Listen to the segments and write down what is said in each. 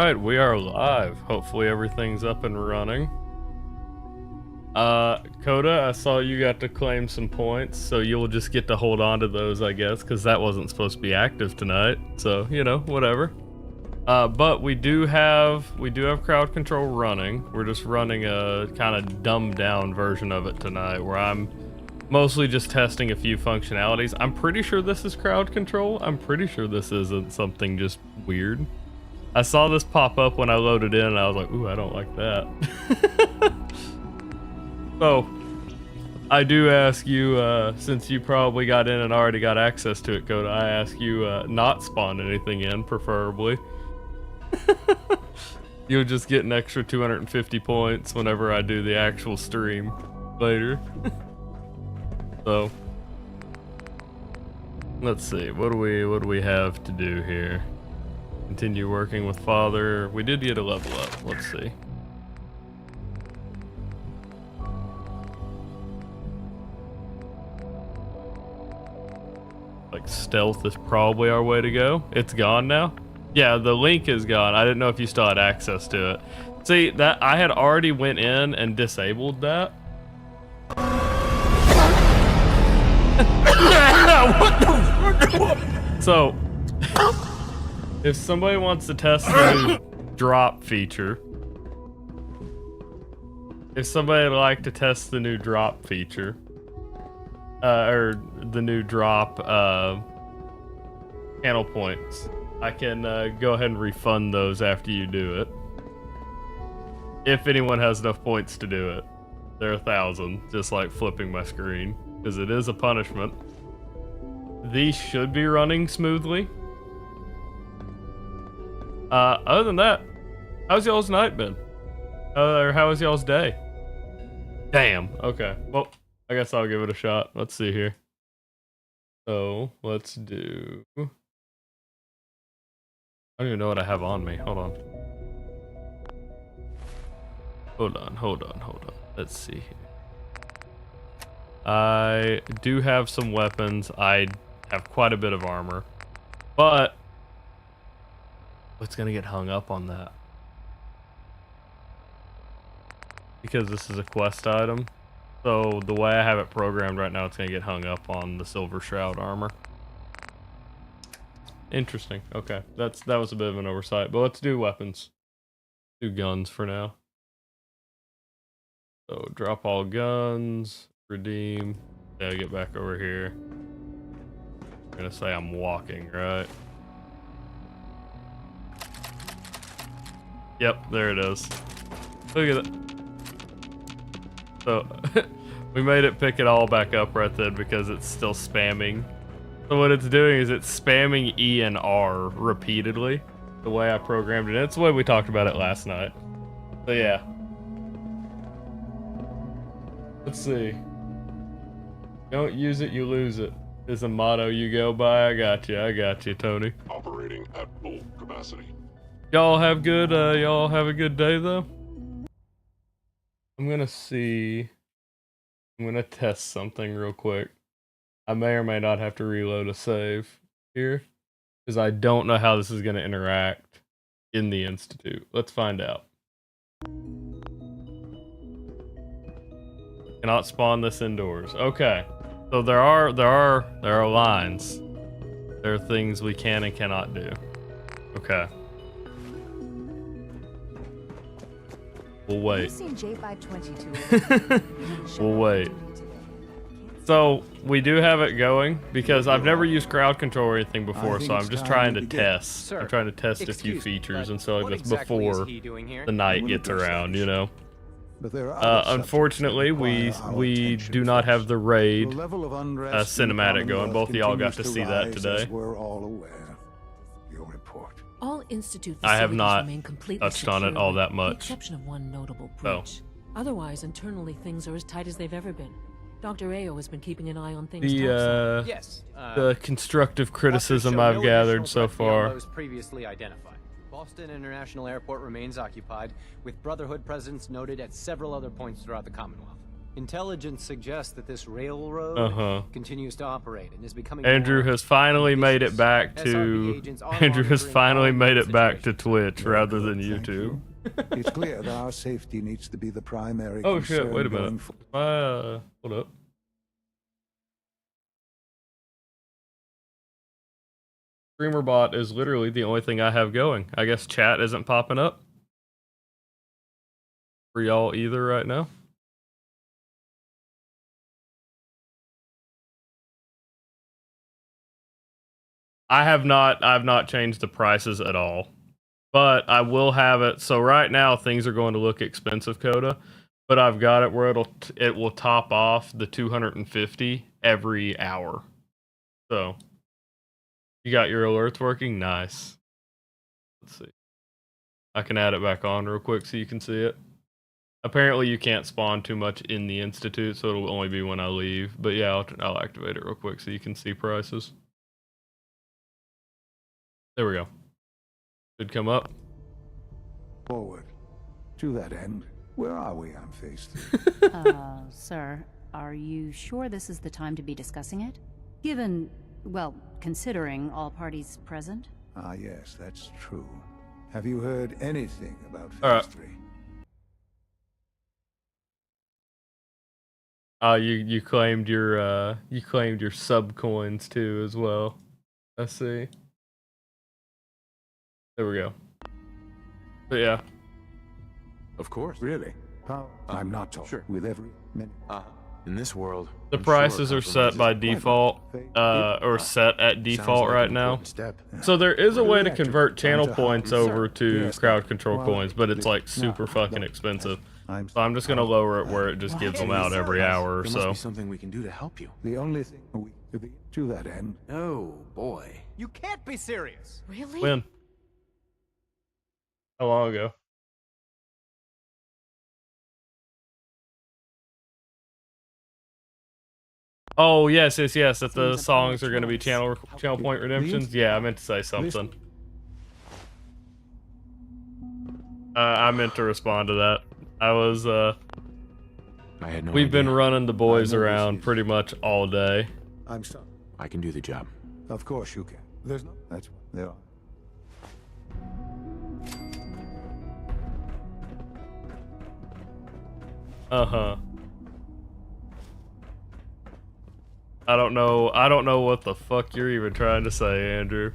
Alright, we are live. Hopefully everything's up and running. Coda, I saw you got to claim some points, so you'll just get to hold on to those, I guess, because that wasn't supposed to be active tonight. So, you know, whatever. But we do have crowd control running. We're just running a kind of dumbed down version of it tonight, where I'm mostly just testing a few functionalities. I'm pretty sure this is crowd control. I'm pretty sure this isn't something just weird. I saw this pop up when I loaded in and I was like, ooh, I don't like that. So, I do ask you, since you probably got in and already got access to it, Coda, I ask you not spawn anything in, preferably. You'll just get an extra 250 points whenever I do the actual stream later. So, let's see, what do we have to do here? Continue working with father. We did get a level up. Let's see. Like stealth is probably our way to go. It's gone now. Yeah, the link is gone. I didn't know if you still had access to it. See, that I had already went in and disabled that. What the? So, if somebody wants to test the new drop feature, or the new drop channel points, I can go ahead and refund those after you do it. If anyone has enough points to do it. They're 1,000, just like flipping my screen, because it is a punishment. These should be running smoothly. Other than that, how's y'all's night been? Or how was y'all's day? Damn, okay. Well, I guess I'll give it a shot. Let's see here. So, let's do... I don't even know what I have on me. Hold on. Hold on. Let's see here. I do have some weapons. I have quite a bit of armor. But... what's gonna get hung up on that? Because this is a quest item. So the way I have it programmed right now, it's gonna get hung up on the Silver Shroud armor. Interesting. Okay, that was a bit of an oversight. But let's do weapons. Do guns for now. So drop all guns. Redeem. Yeah, get back over here. I'm gonna say I'm walking, right? Yep, there it is. Look at it. So, we made it pick it all back up right then because it's still spamming. So what it's doing is it's spamming E and R repeatedly. The way I programmed it. It's the way we talked about it last night. So yeah. Let's see. Don't use it, you lose it. Is a motto you go by. I got you, Tony. Operating at full capacity. Y'all have a good day though. I'm gonna test something real quick. I may or may not have to reload a save here, because I don't know how this is gonna interact in the Institute. Let's find out. Cannot spawn this indoors. Okay. So there are lines. There are things we can and cannot do. Okay. We'll wait. We'll wait. So we do have it going because I've never used crowd control or anything before, so I'm just trying to test. I'm trying to test a few features and so like this before the night gets around, you know. Unfortunately, we do not have the raid cinematic going. Both of y'all got to see that today. All Institute I have not remain completely touched on it all that much. With the exception of one notable breach. Otherwise, internally, things are as tight as they've ever been. Dr. Ao has been keeping an eye on things. The constructive criticism I've gathered so far. Previously identified. Boston International Airport remains occupied, with Brotherhood presence noted at several other points throughout the Commonwealth. Intelligence suggests that this railroad continues to operate and is becoming Andrew more has finally made it vicious. back SRB to agents are Andrew has monitoring finally all made it back to situations. Twitch Very rather good, than thank YouTube. you. It's clear that our safety needs to be the primary Oh concern shit, wait a going minute. forward. Hold up. StreamerBot is literally the only thing I have going. I guess chat isn't popping up for y'all either right now. I've not changed the prices at all. But I will have it. So right now things are going to look expensive, Coda. But I've got it where it will top off the 250 every hour. So you got your alerts working? Nice. Let's see. I can add it back on real quick so you can see it. Apparently you can't spawn too much in the Institute, so it'll only be when I leave. But yeah, I'll activate it real quick so you can see prices. There we go. Should come up. Forward. To that end, where are we on phase 3? Sir, are you sure this is the time to be discussing it? Given, well, considering all parties present? Ah, yes, that's true. Have you heard anything about Alright. phase 3? You claimed your sub coins too as well. I see. There we go. But yeah. Of course. Really? How? I'm not told. Sure. With every minute. In this world, The I'm prices sure are set by default, or set at Sounds default like right an now. important Step. So there is a way to Reactor. convert channel Time to points hop. over to Yes, crowd control well, coins, but it's like super no, fucking no. expensive. I'm So I'm just gonna lower it where it just gives them out every hour or There must so. be something we can do to help you. the only thing we to that end. Oh boy. You can't be serious. Really? When? How long ago? Oh yes, yes, yes. That the songs are gonna be channel point redemptions. Yeah, I meant to say something. I meant to respond to that. I was I had no We've been idea. running the boys I know this around is- pretty much all day. I'm sorry. I can do the job. Of course you can. There's no. That's there are. Uh-huh. I don't know what the fuck you're even trying to say, Andrew.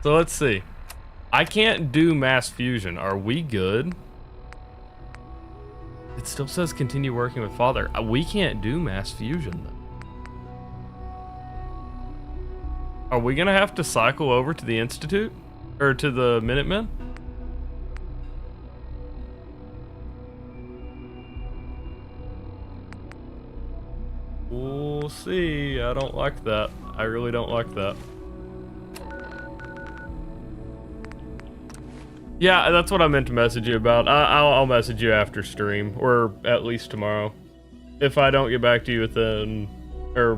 So let's see. I can't do mass fusion. Are we good? It still says continue working with father. We can't do mass fusion though. Are we gonna have to cycle over to the Institute? Or to the Minutemen? We'll see. I don't like that. I really don't like that. Yeah, that's what I meant to message you about. I'll message you after stream, or at least tomorrow. If I don't get back to you within, or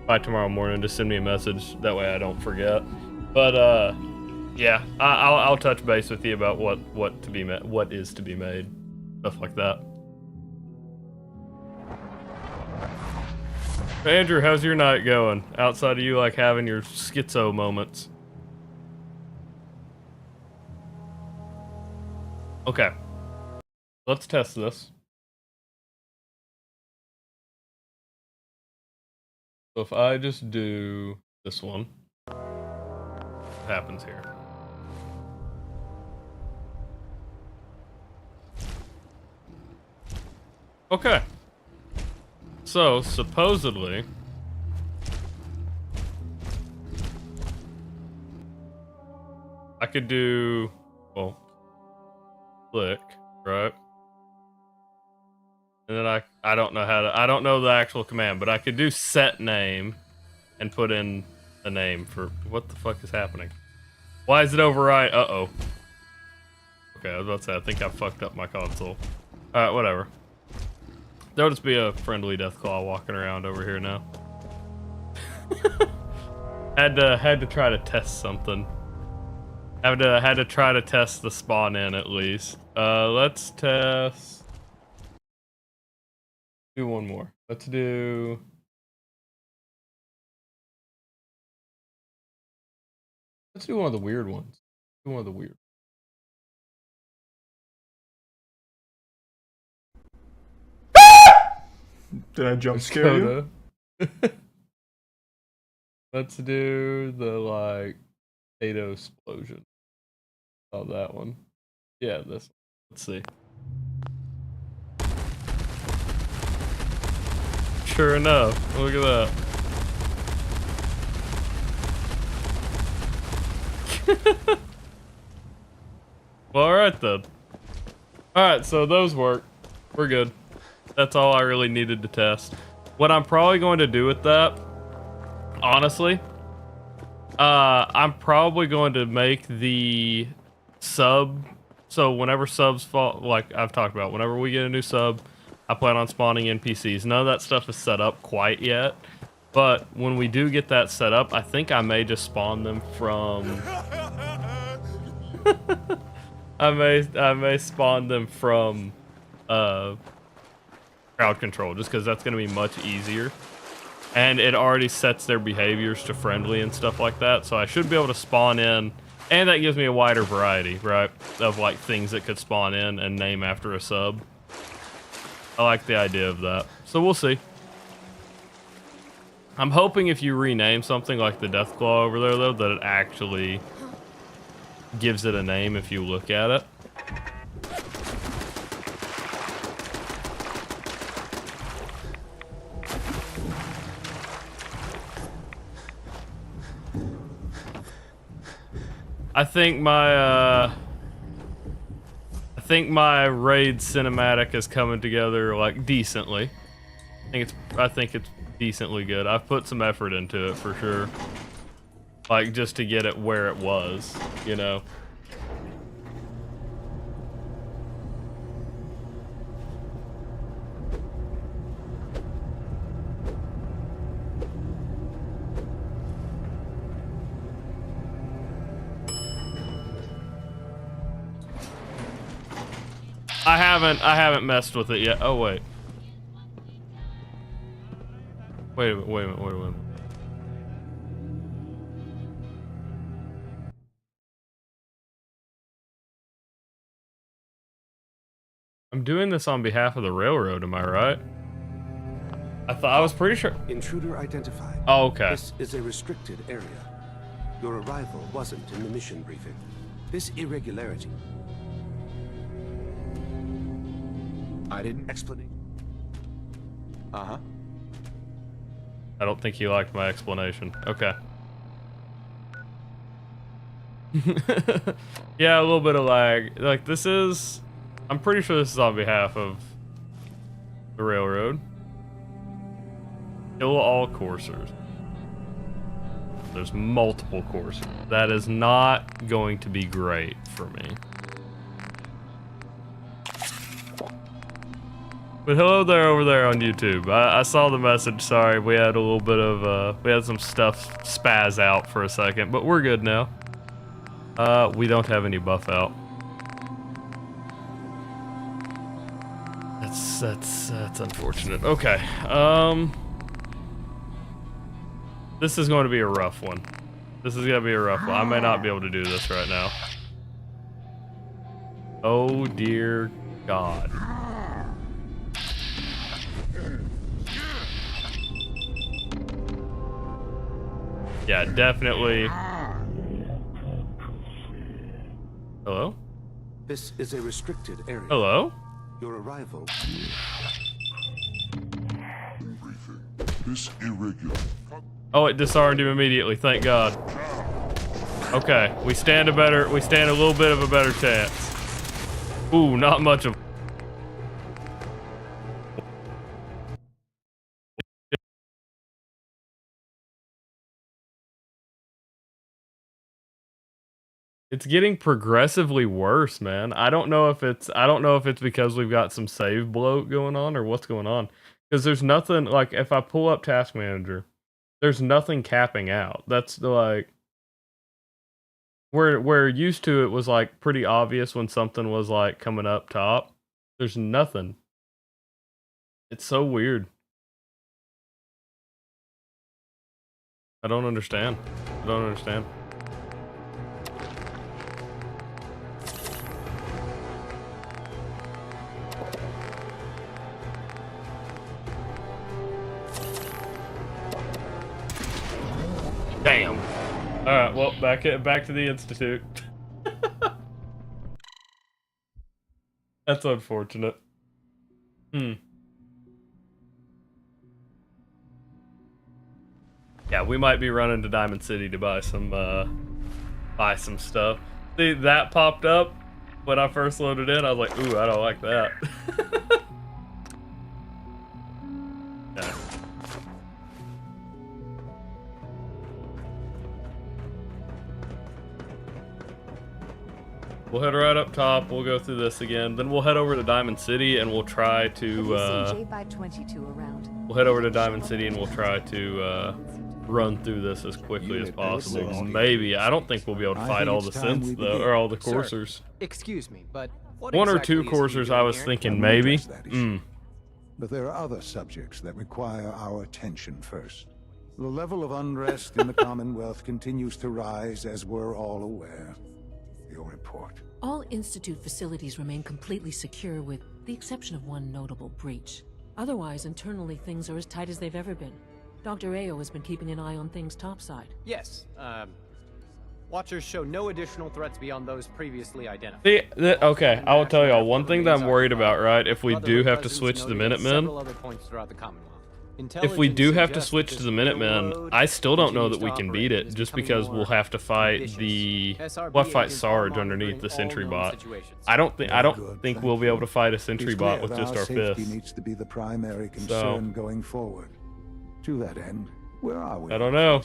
by tomorrow morning, just send me a message. That way I don't forget. But yeah, I'll touch base with you about what is to be made, stuff like that. Andrew, how's your night going? Outside of you like having your schizo moments. Okay. Let's test this. So if I just do this one, what happens here? Okay. So, supposedly, I could do, well, click, right? And then I don't know how to, I don't know the actual command, but I could do set name and put in a name for, what the fuck is happening? Why is it override? Uh-oh. Okay, I was about to say, I think I fucked up my console. Alright, whatever. There'll just be a friendly Deathclaw walking around over here now. had to try to test something. Had to try to test the spawn in at least. Let's test Do one more. Let's do one of the weird ones. Do one of the weird. Did I jump Let's scare go you? to- Let's do the like potato explosion. Oh, that one. Yeah, this. Let's see. Sure enough, look at that. Well, alright then. Alright, so those work. We're good. That's all I really needed to test. What I'm probably going to do with that, honestly, I'm probably going to make the sub. So whenever subs fall, like I've talked about, whenever we get a new sub, I plan on spawning NPCs. None of that stuff is set up quite yet. But when we do get that set up, I think I may just spawn them from... I may spawn them from crowd control, just because that's going to be much easier. And it already sets their behaviors to friendly and stuff like that, so I should be able to spawn in, and that gives me a wider variety, right, of like things that could spawn in and name after a sub. I like the idea of that, so we'll see. I'm hoping if you rename something like the Deathclaw over there, though, that it actually gives it a name if you look at it. I think my raid cinematic is coming together like decently. I think it's decently good. I've put some effort into it for sure. Like just to get it where it was, you know. I haven't messed with it yet. Oh wait. Wait a minute. I'm doing this on behalf of the railroad, am I right? I was pretty sure. Intruder identified. Oh, okay. This is a restricted area. Your arrival wasn't in the mission briefing. This irregularity. I didn't. Explanation. Uh-huh. I don't think you liked my explanation. Okay. Yeah, a little bit of lag. Like, this is... I'm pretty sure this is on behalf of the railroad. Kill all coursers. There's multiple coursers. That is not going to be great for me. But hello there over there on YouTube. I saw the message. Sorry, we had a little bit of, we had some stuff spaz out for a second, but we're good now. We don't have any buff out. That's unfortunate. Okay, this is going to be a rough one. This is going to be a rough one. I may not be able to do this right now. Oh dear God. Yeah, definitely. Hello? This is a restricted area. Hello? Your arrival. This irregular. Oh, it disarmed him immediately, thank God. Okay, we stand a little bit of a better chance. Ooh, not much of. It's getting progressively worse, man. I don't know if it's because we've got some save bloat going on or what's going on. Because there's nothing, like, if I pull up Task Manager, there's nothing capping out. That's like, we're used to it was like pretty obvious when something was like coming up top. There's nothing. It's so weird. I don't understand. I don't understand. Damn. All right. Well, back to the institute. That's unfortunate. Yeah, we might be running to Diamond City to buy some stuff. See, that popped up when I first loaded in. I was like, ooh, I don't like that. Yeah. We'll head right up top. We'll go through this again. Then we'll head over to Diamond City and we'll try to. We'll head over to Diamond City and we'll try to run through this as quickly as possible. Maybe. I don't think we'll be able to fight all the synths though, or all the coursers. Sir, excuse me, but what one or exactly two is he coursers doing I was here? thinking maybe. But there are other subjects that require our attention first. The level of unrest in the Commonwealth continues to rise, as we're all aware. Your report. All Institute facilities remain completely secure with the exception of one notable breach. Otherwise, internally, things are as tight as they've ever been. Dr. Ao has been keeping an eye on things topside. Yes, Watchers show no additional threats beyond those previously identified. See, okay, I will tell y'all one thing that I'm worried about, right? If we do have to switch to the Minutemen, if we do have to switch to the Minutemen, I still don't know that we can beat it, just because we'll have to fight Sarge underneath the sentry bot. I don't think we'll be able to fight a sentry bot with just our safety fists. needs to be the primary concern going forward. To that end, where are we? I don't know.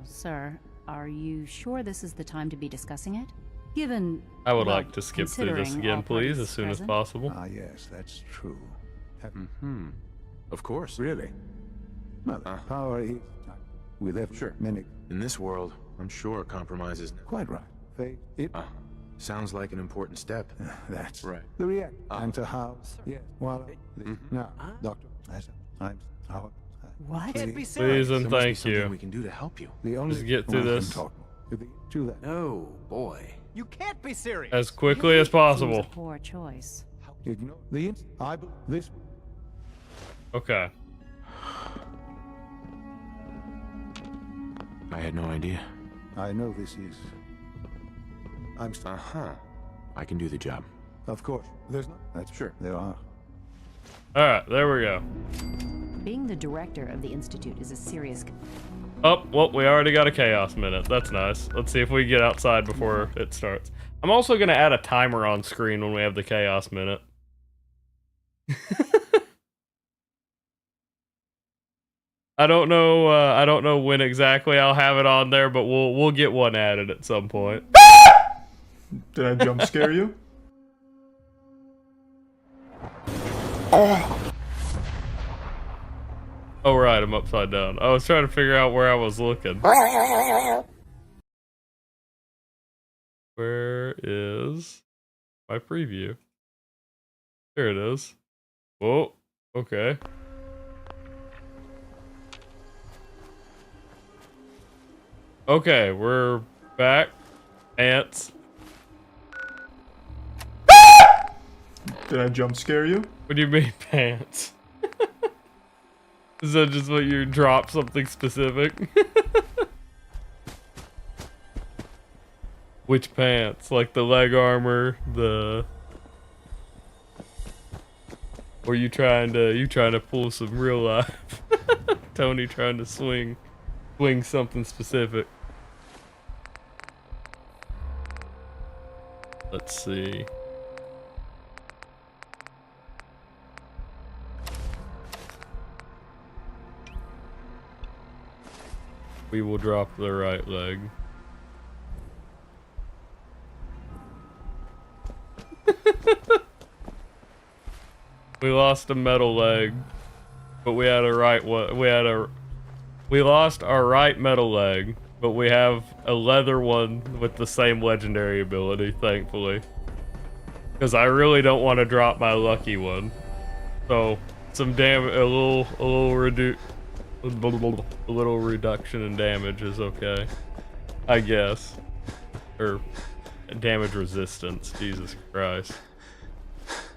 Sir, are you sure this is the time to be discussing it? Given I would like to skip through this considering again, all please, parties as soon as present. possible. Ah, yes, that's true. Of course. Really? Well, power is with every Sure. minute. In this world, I'm sure compromise is... Quite right. It Sounds like an important step. that's Right. the react and to how. Yes. Well, now, Doctor, I'm our. What? Can't be Please serious. and There must be thank something you. we can do to help you. The only Just get through one can this. talk to that. Oh, boy. You can't be serious. As quickly as possible. Seems a poor choice. Ignore the this. Okay. I had no idea. I know this is. I'm. I can do the job. Of course. There's no. That's Sure. There are. Alright, there we go. Being the director of the Institute is a serious... Oh, well, we already got a chaos minute. That's nice. Let's see if we can get outside before it starts. I'm also going to add a timer on screen when we have the chaos minute. I don't know when exactly I'll have it on there, but we'll get one added at some point. Did I jump scare you? Oh, right, I'm upside down. I was trying to figure out where I was looking. Where is my preview? There it is. Whoa, okay. Okay, we're back. Ants. Did I jump scare you? What do you mean, pants? Is that just what you drop something specific? Which pants? Like the leg armor, the... Or you trying to pull some real life? Tony trying to swing something specific. Let's see. We will drop the right leg. We lost a metal leg, but we had a right one. We lost our right metal leg, but we have a leather one with the same legendary ability, thankfully. Because I really don't want to drop my lucky one. So some damage, a little reduction in damage is okay, I guess, or damage resistance. Jesus Christ,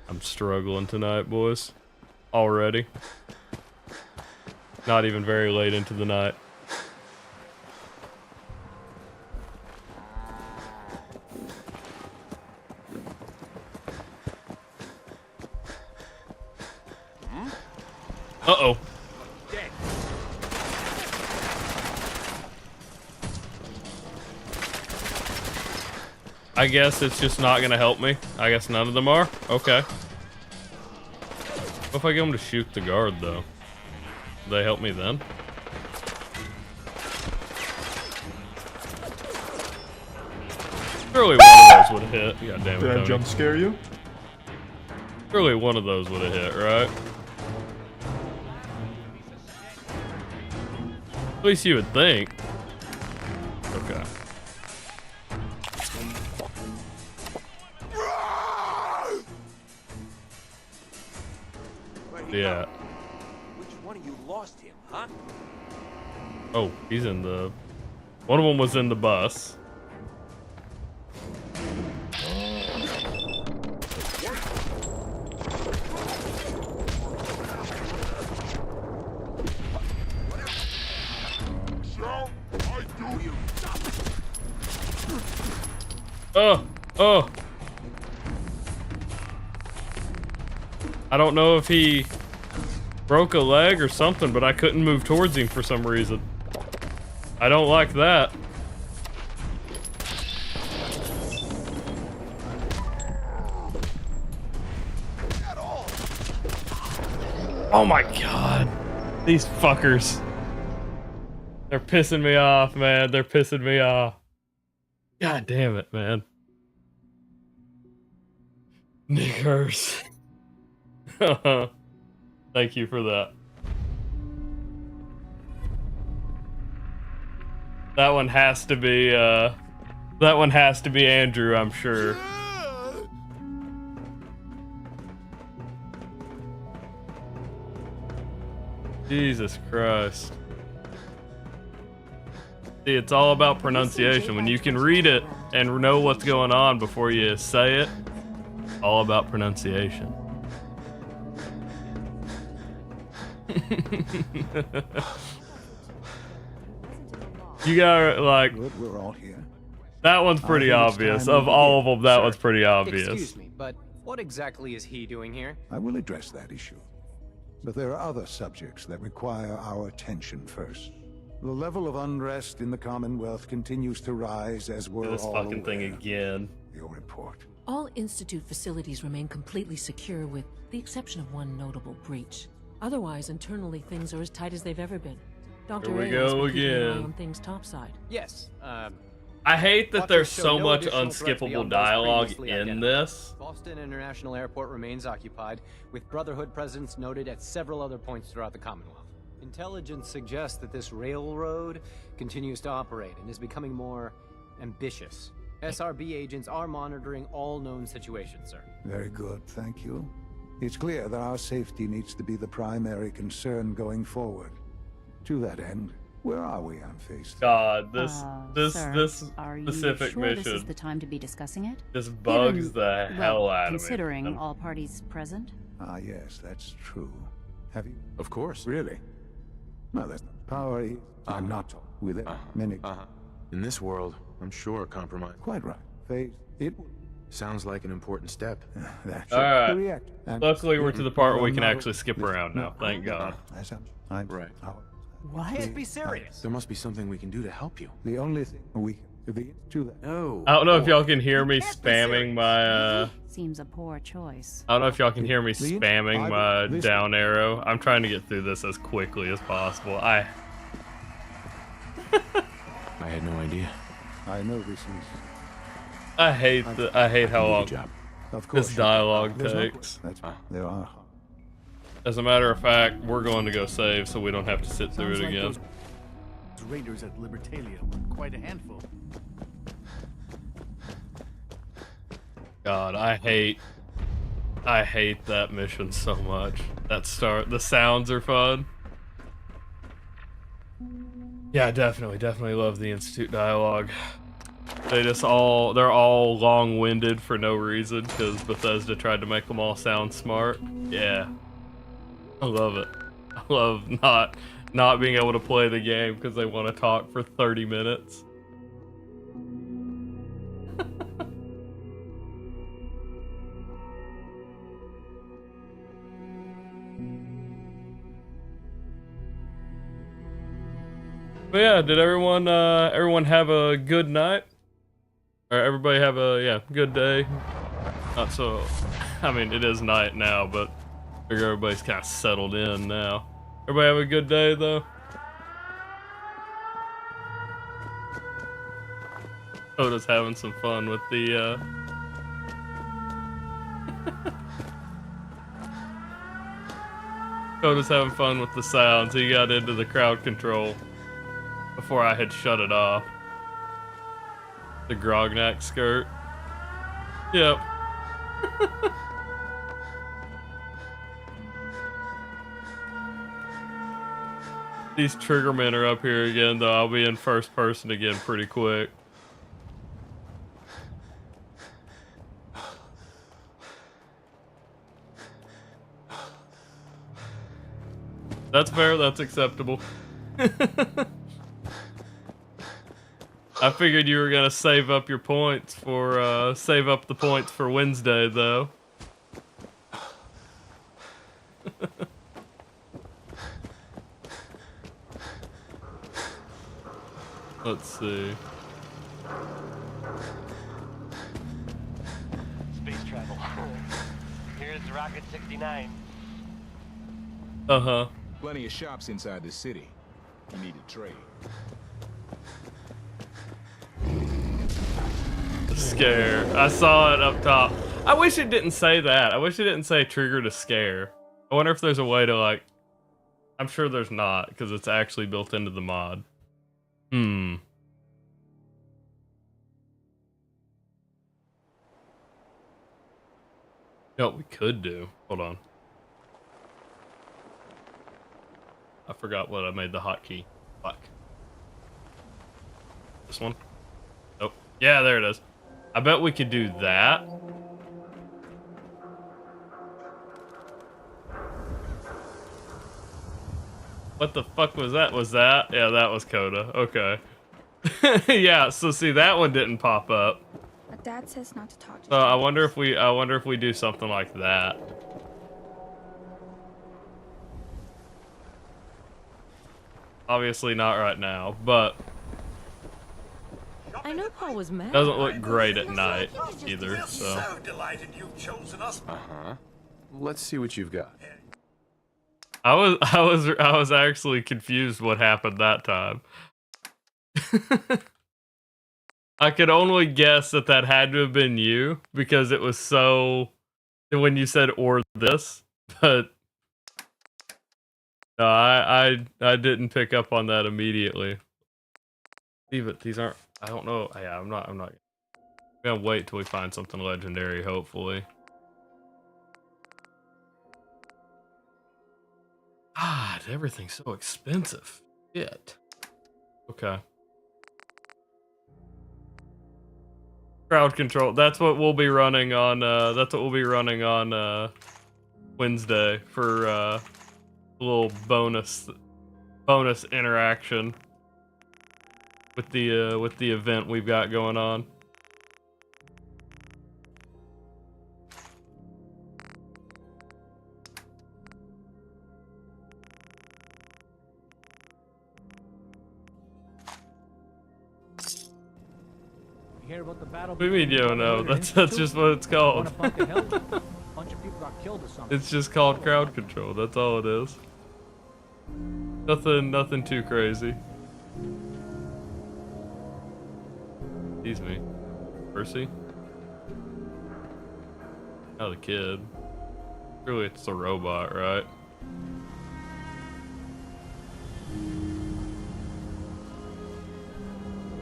I'm struggling tonight, boys. Already, not even very late into the night. Uh-oh. I guess it's just not gonna help me. I guess none of them are? Okay. What if I get them to shoot the guard, though? Do they help me then? Surely one of those would have hit. God damn it, Did I Tony. jump scare you? Surely one of those would have hit, right? At least you would think. Okay. Yeah. Which one of you lost him, huh? Oh, he's in the... One of them was in the bus. Oh! I don't know if he broke a leg or something, but I couldn't move towards him for some reason. I don't like that. Oh my god. These fuckers. They're pissing me off, man. They're pissing me off. God damn it, man. Niggers. Thank you for that. That one has to be, Andrew, I'm sure. Jesus Christ. See, it's all about pronunciation. When you can read it and know what's going on before you say it, all about pronunciation. You got like, Good, we're all here. that one's pretty obvious. Of all of them, that one's pretty obvious. Excuse me, but what exactly is he doing here? I will address that issue. But there are other subjects that require our attention first. The level of unrest in the Commonwealth continues to rise as we're This all fucking thing aware. again. Your report. All Institute facilities remain completely secure with the exception of one notable breach. Otherwise, internally, things are as tight as they've ever been. Dr. Here we Ayo has go been keeping an eye again. on things topside. Yes, I hate that Doctors there's show so no much additional threats unskippable beyond those dialogue previously in identified. this. Boston International Airport remains occupied, with Brotherhood presence noted at several other points throughout the Commonwealth. Intelligence suggests that this railroad continues to operate and is becoming more ambitious. SRB agents are monitoring all known situations, sir. Very good, thank you. It's clear that our safety needs to be the primary concern going forward. To that end, where are we on phase 3? God, Sir, this are you specific sure mission this is the time to be discussing it? just bugs Given, the hell out of me. considering all parties present? Ah, yes, that's true. Have you? Of course. Really? Well, that's power. I'm not with it. Many. In this world, I'm sure compromise. Quite right. Phase. It. Sounds like an important step. That's All right. react. And Luckily, we're to the part where we can No, actually skip around now. Thank God. I'm Right. Wyatt, be serious. There must be something we can do to help you. The only thing we do that. No. I don't know if y'all can hear me spamming my, Seems a poor choice. I don't know if y'all can hear me Listen, spamming my listen. down arrow. I'm trying to get through this as quickly as possible. I had no idea. I know this is. I hate how Do long the job. Of course. this dialogue There's no- takes. That's there are. As a matter of fact, we're going to go save so we don't have to sit through it again. Those raiders at Libertalia were quite a handful. God, I hate I hate that mission so much. The sounds are fun. Yeah, definitely love the Institute dialogue. They're all long-winded for no reason because Bethesda tried to make them all sound smart. Yeah, I love it. I love not being able to play the game because they want to talk for 30 minutes. But yeah, did everyone have a good night? Or everybody have a good day? Not so. I mean, it is night now, but I figure everybody's kind of settled in now. Everybody have a good day though. Oda's having some fun with the. Oda's having fun with the sounds. He got into the crowd control before I had shut it off. The Grognak skirt. Yep. These triggermen are up here again, though. I'll be in first person again pretty quick. That's fair, that's acceptable. I figured you were gonna save up your points for save up the points for Wednesday though. Let's see. Space travel. Here's Rocket 69. Uh-huh. Plenty of shops inside the city. You need to trade. Scare. I saw it up top. I wish it didn't say that. I wish it didn't say trigger to scare. I wonder if there's a way to like... I'm sure there's not, because it's actually built into the mod. You know what we could do? Hold on. I forgot what I made the hotkey. Fuck. This one? Nope. Yeah, there it is. I bet we could do that. What the fuck was that? Was that? Yeah, that was Coda. Okay. Yeah, so see, that one didn't pop up. My dad says not to talk to So I wonder if we do something like that. Obviously not right now, but I know Paul was mad. doesn't look great at night either, so. So delighted you've chosen us. Uh-huh. Let's see what you've got. I was actually confused what happened that time. I could only guess that had to have been you because it was so when you said or this, but no, I didn't pick up on that immediately. But these aren't. I don't know. Yeah, I'm not gonna wait till we find something legendary. Hopefully. God, everything's so expensive. Shit. Okay. Crowd control. That's what we'll be running on. Wednesday for a little bonus interaction with the event we've got going on. You hear about the battle? What do you mean you don't know? That's just what it's called. Bunch of people got killed or something. It's just called crowd control. That's all it is. Nothing too crazy. Excuse me. Percy? Oh, the kid. Really, it's a robot, right?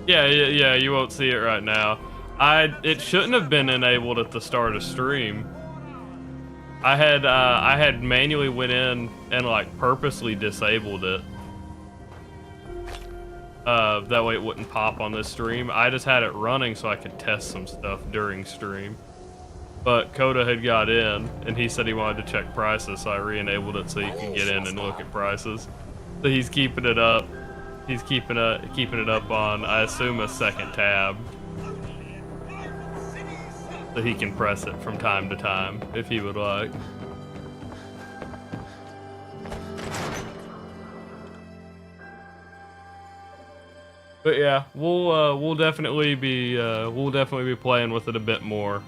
Yeah, you won't see it right now. It shouldn't have been enabled at the start of stream. I had manually went in and like purposely disabled it. That way it wouldn't pop on this stream. I just had it running so I could test some stuff during stream. But Coda had got in, and he said he wanted to check prices, so I re-enabled it so he can get in and look at prices. So he's keeping it up. He's keeping it up on, I assume, a second tab. So he can press it from time to time, if he would like. But yeah, we'll definitely be playing with it a bit more.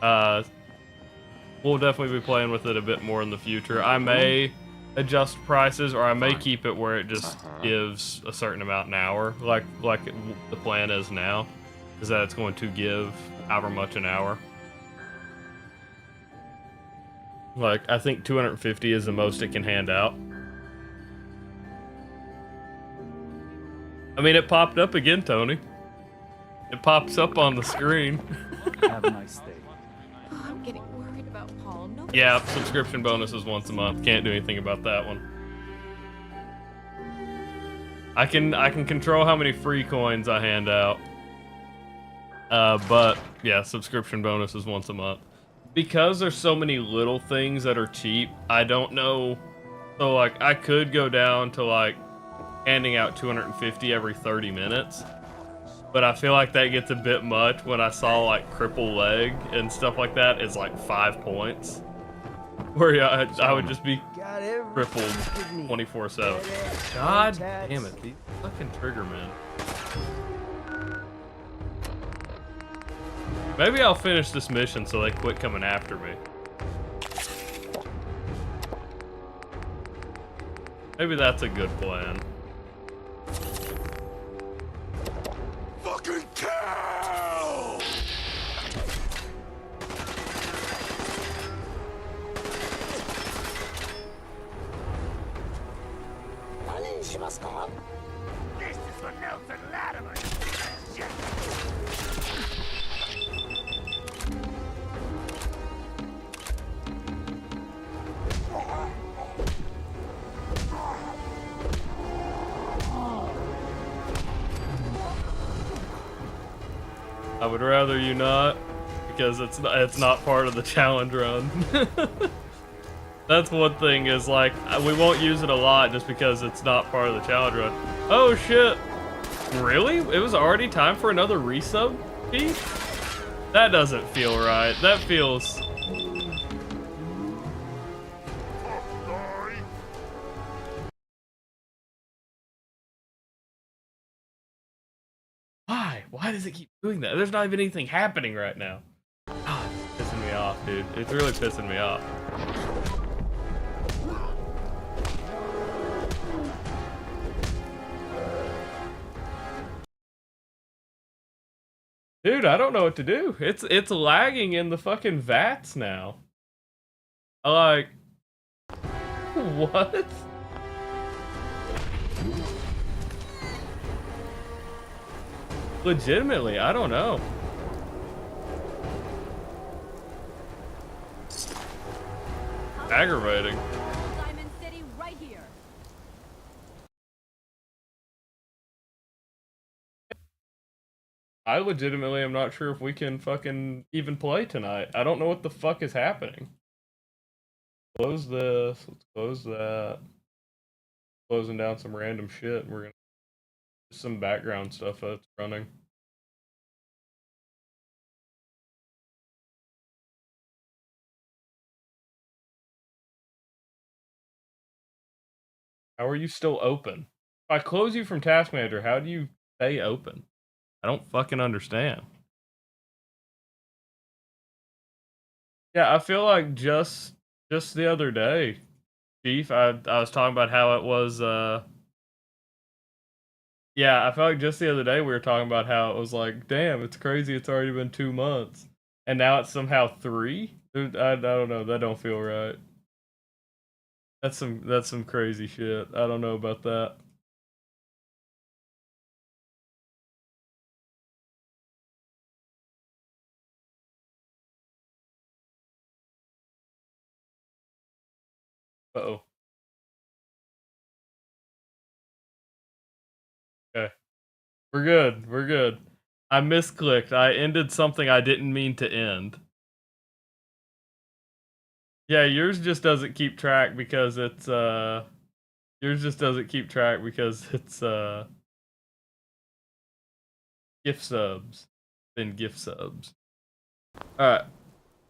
We'll definitely be playing with it a bit more in the future. I may adjust prices, or I may keep it where it just gives a certain amount an hour, like the plan is now, is that it's going to give however much an hour. Like, I think 250 is the most it can hand out. I mean, it popped up again, Tony. It pops up on the screen. Have a nice day. Oh, I'm getting worried about Paul. Yeah, subscription bonuses once a month. Can't do anything about that one. I can control how many free coins I hand out. But yeah, subscription bonuses once a month. Because there's so many little things that are cheap, I don't know. So like, I could go down to like handing out 250 every 30 minutes. But I feel like that gets a bit much when I saw like cripple leg and stuff like that is like 5 points. Where yeah, I would just be crippled 24/7. God damn it, these fucking trigger men. Maybe I'll finish this mission so they quit coming after me. Maybe that's a good plan. Fucking cow! This is what Nelson Latimer shit. I would rather you not, because it's not part of the challenge run. That's one thing, is like, we won't use it a lot just because it's not part of the challenge run. Oh shit! Really? It was already time for another resub fee? That doesn't feel right. That feels... Why? Why does it keep doing that? There's not even anything happening right now. God, it's pissing me off, dude. It's really pissing me off. Dude, I don't know what to do. It's lagging in the fucking VATS now. Like, what? Legitimately, I don't know. Aggravating. Diamond City right here. I legitimately am not sure if we can fucking even play tonight. I don't know what the fuck is happening. Close this. Let's close that. Closing down some random shit. We're gonna do some background stuff that's running. How are you still open? If I close you from Task Manager, how do you stay open? I don't fucking understand. Yeah, I feel like just the other day, Chief, I was talking about how it was yeah, I felt like just the other day we were talking about how it was like, damn, it's crazy it's already been 2 months. And now it's somehow 3? Dude, I don't know, that don't feel right. That's some crazy shit. I don't know about that. Uh-oh. Okay. We're good. We're good. I misclicked. I ended something I didn't mean to end. Yeah, yours just doesn't keep track because it's yours just doesn't keep track because it's gift subs. Then gift subs. Alright.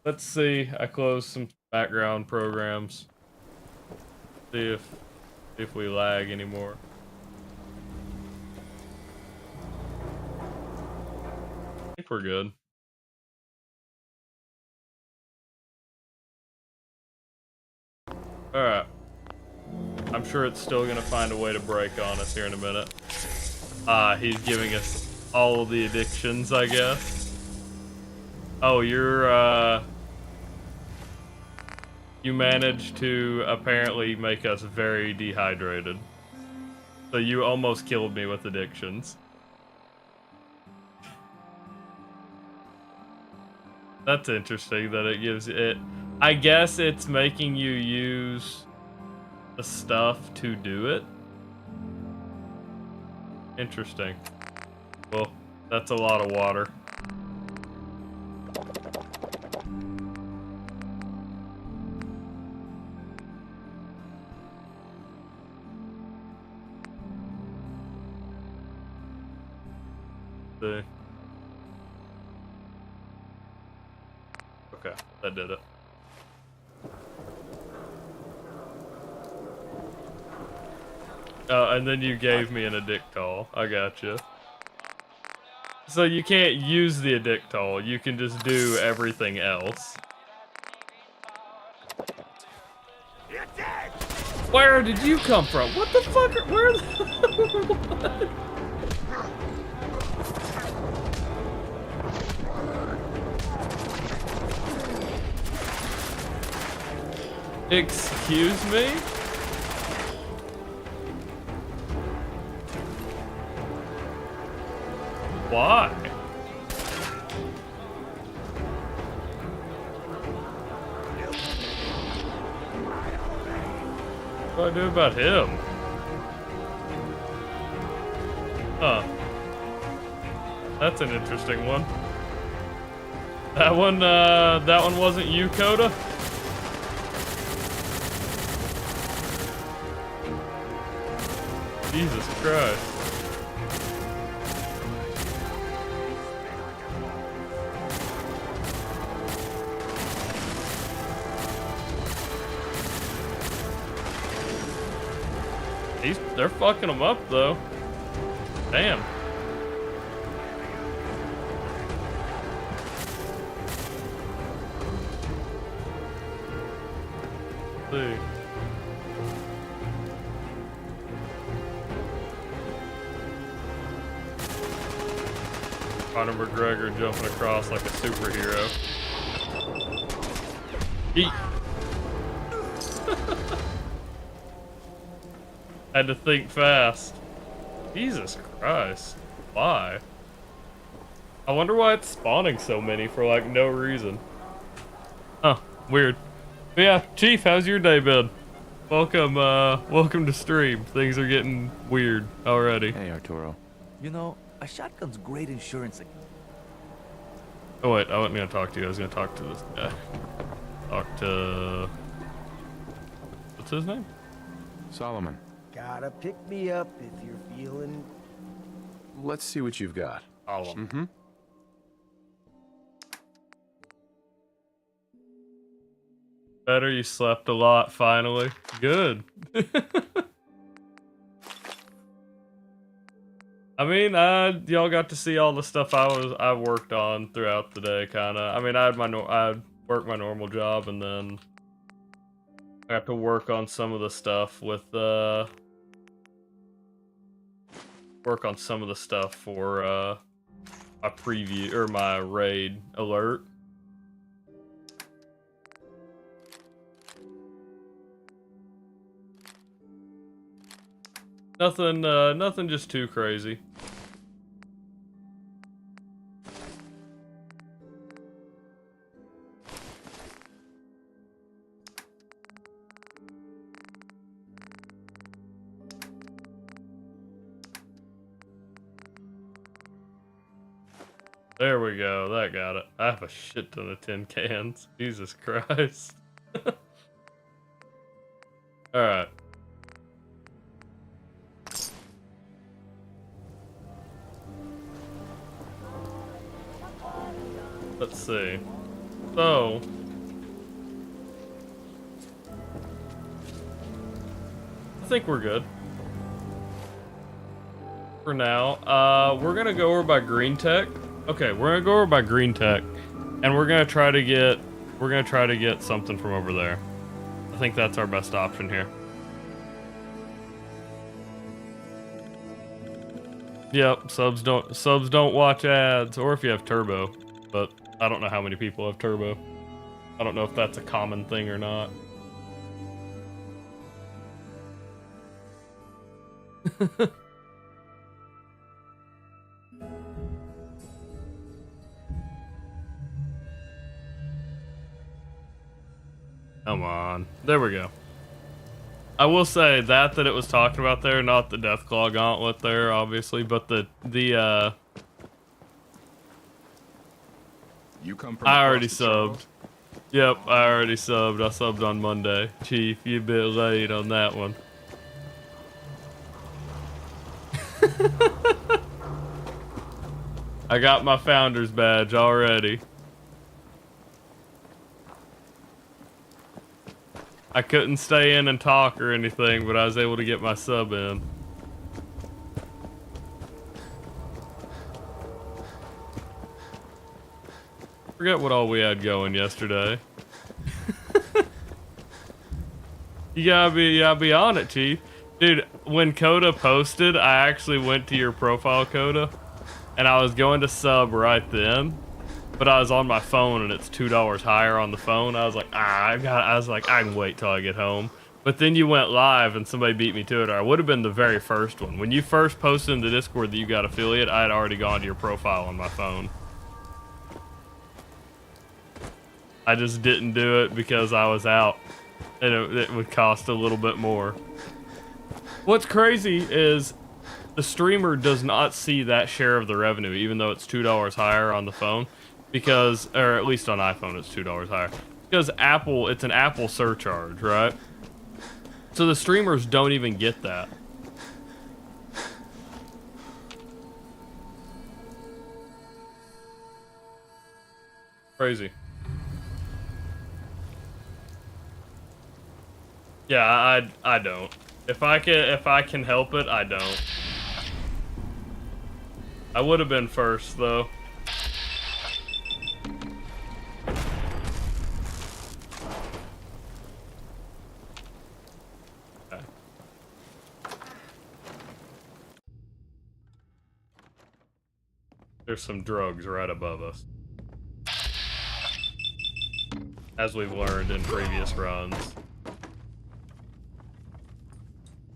Let's see. I closed some background programs. See if we lag anymore. I think we're good. Alright. I'm sure it's still gonna find a way to break on us here in a minute. He's giving us all of the addictions, I guess. Oh, you managed to apparently make us very dehydrated. So you almost killed me with addictions. That's interesting that it gives it... I guess it's making you use the stuff to do it. Interesting. Well, that's a lot of water. See. Okay, that did it. Oh, and then you gave me an addictol. I gotcha. So you can't use the addictol, you can just do everything else. Where did you come from? What the fuck? Where the... Excuse me? Why? What do I do about him? Huh. That's an interesting one. That one wasn't you, Coda? Jesus Christ. They're fucking them up, though. Damn. Let's see. Conor McGregor jumping across like a superhero. Eat. Had to think fast. Jesus Christ. Why? I wonder why it's spawning so many for like no reason. Huh, weird. But yeah, Chief, how's your day been? Welcome, welcome to stream. Things are getting weird already. Hey, Arturo. You know, a shotgun's great insurance. Oh wait, I wasn't gonna talk to you. I was gonna talk to this guy. Talk to... What's his name? Solomon. Gotta pick me up if you're feeling... Let's see what you've got. Solomon. Mm-hmm. Better, you slept a lot, finally. Good. I mean, y'all got to see all the stuff I worked on throughout the day, kinda. I mean, I worked my normal job, and then I got to work on some of the stuff with, work on some of the stuff for, my preview, or my raid alert. Nothing just too crazy. There we go. That got it. I have a shit ton of tin cans. Jesus Christ. Alright. Let's see. So... I think we're good. For now. We're gonna go over by Green Tech. Okay, we're gonna go over by Green Tech. And we're gonna try to get something from over there. I think that's our best option here. Yep, subs don't watch ads, or if you have turbo, but I don't know how many people have turbo. I don't know if that's a common thing or not. Come on. There we go. I will say that it was talking about there, not the Deathclaw Gauntlet there, obviously, but You come from I already subbed. Yep, I already subbed. I subbed on Monday. Chief, you a bit late on that one. I got my founder's badge already. I couldn't stay in and talk or anything, but I was able to get my sub in. Forget what all we had going yesterday. You gotta be on it, Chief. Dude, when Coda posted, I actually went to your profile, Coda, and I was going to sub right then, but I was on my phone and it's $2 higher on the phone. I was like, I can wait till I get home. But then you went live and somebody beat me to it, or I would have been the very first one. When you first posted in the Discord that you got affiliate, I had already gone to your profile on my phone. I just didn't do it because I was out, and it would cost a little bit more. What's crazy is the streamer does not see that share of the revenue, even though it's $2 higher on the phone, because, or at least on iPhone it's $2 higher, because Apple, it's an Apple surcharge, right? So the streamers don't even get that. Crazy. Yeah, I don't. If I can help it, I don't. I would have been first though. Okay. There's some drugs right above us, as we've learned in previous runs.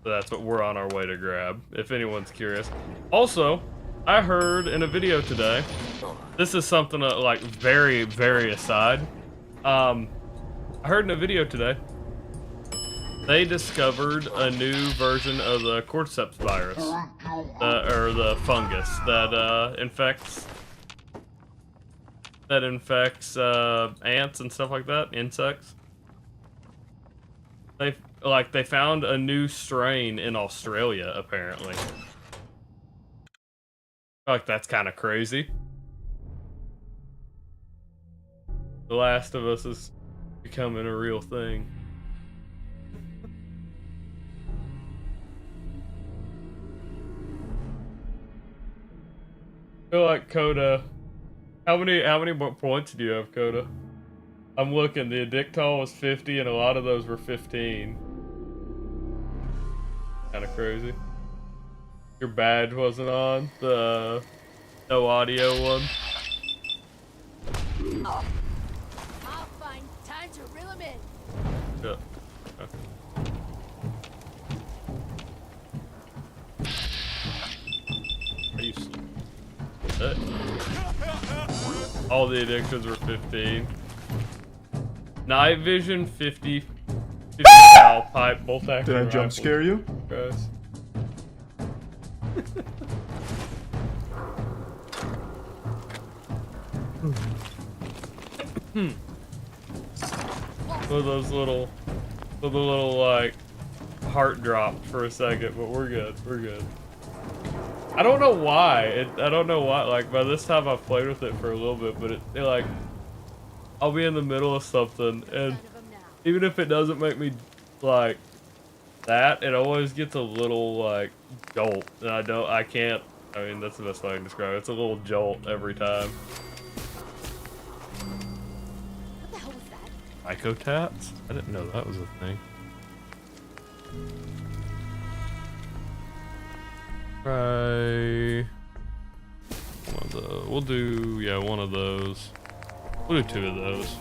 So that's what we're on our way to grab, if anyone's curious. Also, I heard in a video today, this is something like very, very aside. I heard in a video today, they discovered a new version of the cordyceps virus, or the fungus that infects ants and stuff like that, insects. They found a new strain in Australia, apparently. Like, that's kind of crazy. The Last of Us is becoming a real thing. I feel like Coda. How many points do you have, Coda? I'm looking. The Addictol was 50, and a lot of those were 15. Kind of crazy. Your badge wasn't on the no audio one. I'll find time to reel him in. Yeah. Okay. Are you? All the addictions were 15. Night vision 50 cal pipe bolt action. Did I jump scare you? Guys. With those little, like, heart dropped for a second, but we're good. We're good. I don't know why. I don't know why. Like, by this time I've played with it for a little bit, but it like, I'll be in the middle of something, and even if it doesn't make me, like, that, it always gets a little, like, jolt. And I can't, I mean, that's the best way I can describe it. It's a little jolt every time. What the hell was that? Psychotats? I didn't know that was a thing. Try one of the, we'll do, yeah, one of those. We'll do 2 of those.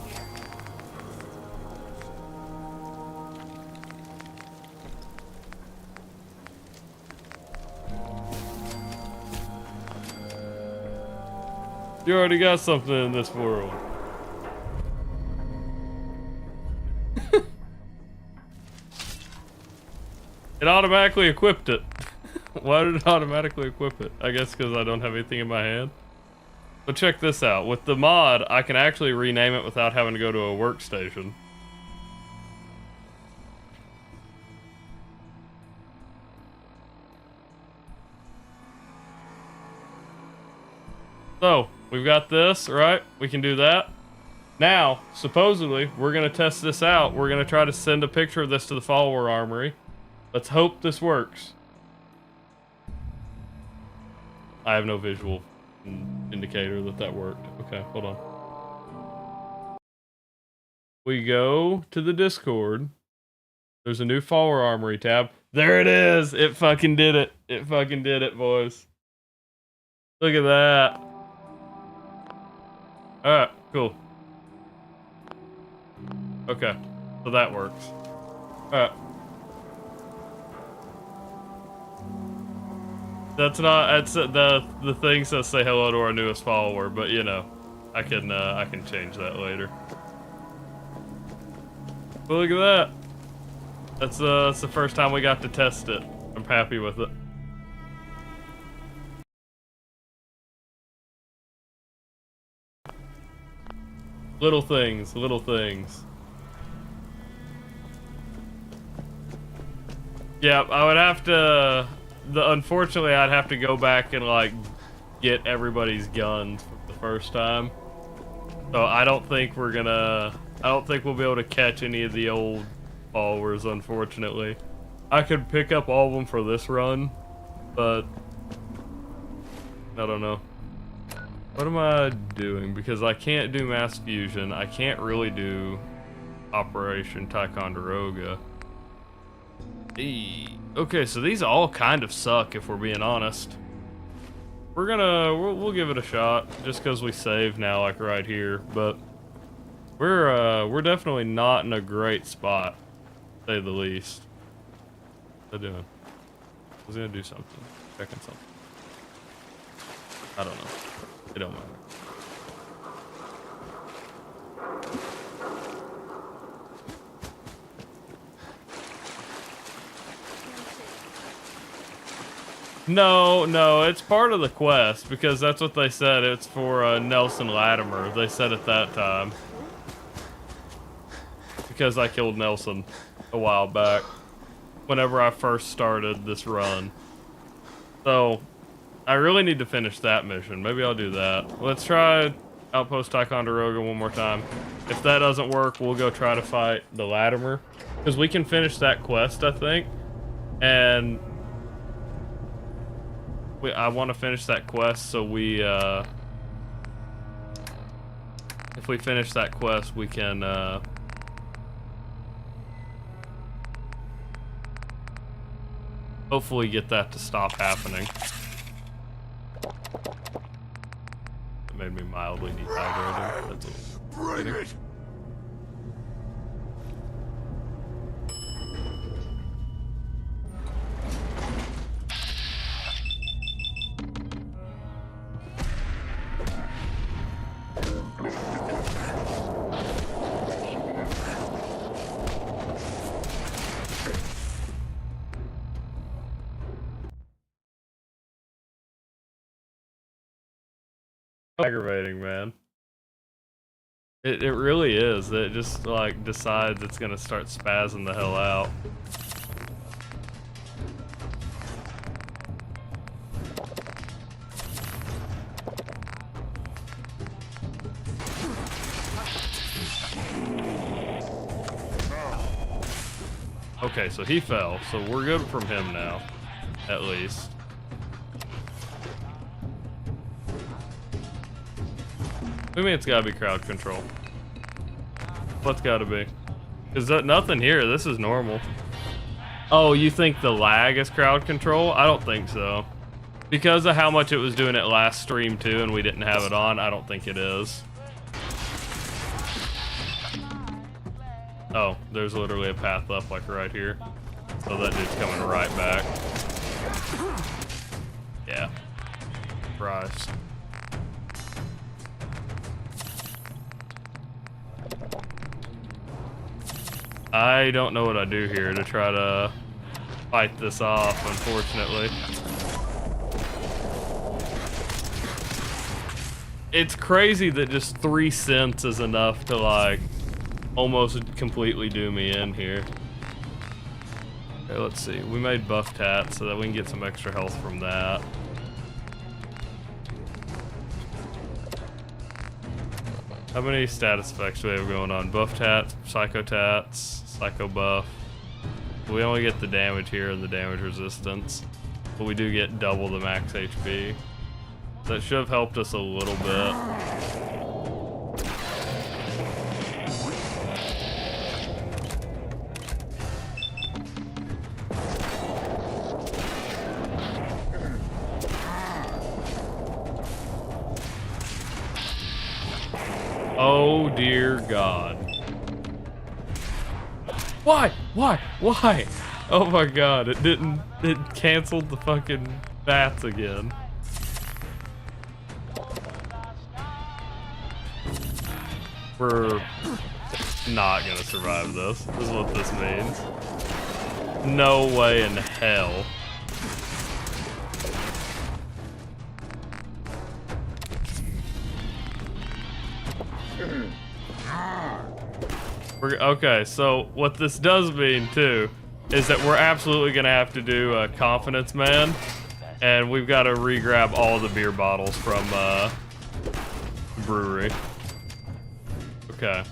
You already got something in this world. It automatically equipped it. Why did it automatically equip it? I guess because I don't have anything in my hand. But check this out. With the mod, I can actually rename it without having to go to a workstation. So, we've got this, right? We can do that. Now, supposedly, we're going to test this out. We're going to try to send a picture of this to the follower armory. Let's hope this works. I have no visual indicator that worked. Okay, hold on. We go to the Discord. There's a new follower armory tab. There it is! It fucking did it. It fucking did it, boys. Look at that. Alright, cool. Okay, so that works. Alright. That's the thing says say hello to our newest follower, but you know, I can change that later. But look at that. That's the first time we got to test it. I'm happy with it. Little things, little things. Yeah, I would have to. Unfortunately, I'd have to go back and like get everybody's guns from the first time. So I don't think we'll be able to catch any of the old followers, unfortunately. I could pick up all of them for this run, but I don't know. What am I doing? Because I can't do mass fusion. I can't really do Operation Ticonderoga. Okay, so these all kind of suck if we're being honest. We'll give it a shot just because we saved now, like right here. But we're definitely not in a great spot, to say the least. What are they doing? I was gonna do something. Checking something. I don't know. It don't matter. No, it's part of the quest because that's what they said. It's for Nelson Latimer. They said at that time. Because I killed Nelson a while back. Whenever I first started this run. So, I really need to finish that mission. Maybe I'll do that. Let's try Outpost Ticonderoga one more time. If that doesn't work, we'll go try to fight the Latimer. Because we can finish that quest, I think. And I want to finish that quest so we, if we finish that quest, we can, hopefully get that to stop happening. It made me mildly dehydrated. That's a little Bring it! Aggravating, man. It really is. It just like decides it's gonna start spazzing the hell out. Okay, so he fell, so we're good from him now, at least. I mean, it's gotta be crowd control. What's gotta be? Is that nothing here? This is normal. Oh, you think the lag is crowd control? I don't think so. Because of how much it was doing it last stream too, and we didn't have it on, I don't think it is. Oh, there's literally a path up like right here. So that dude's coming right back. Yeah. Christ. I don't know what I do here to try to fight this off, unfortunately. It's crazy that just 3 cents is enough to like almost completely do me in here. Okay, let's see. We made buff tat so that we can get some extra health from that. How many status effects do we have going on? Buff tats, psycho tats, psycho buff. We only get the damage here and the damage resistance, but we do get double the max HP. That should have helped us a little bit. Oh dear God. Why? Why? Why? Oh my God, it canceled the fucking bats again. We're not gonna survive this. This is what this means. No way in hell. Okay, so what this does mean too is that we're absolutely gonna have to do a confidence man, and we've got to re-grab all the beer bottles from brewery. Okay.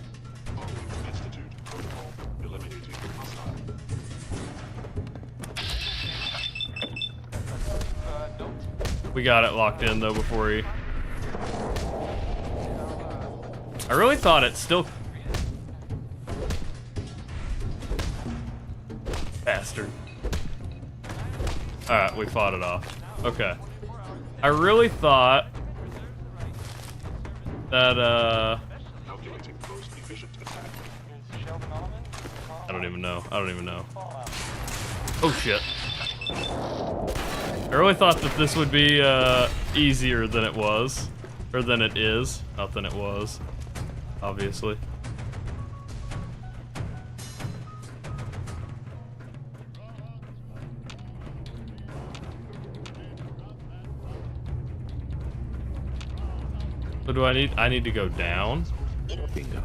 We got it locked in though before he. I really thought it still. Bastard. Alright, we fought it off. Okay. I really thought that, I don't even know. I don't even know. Oh shit. I really thought that this would be, easier than it was. Or than it is. Not than it was. Obviously. What do I need? I need to go down? Bingo.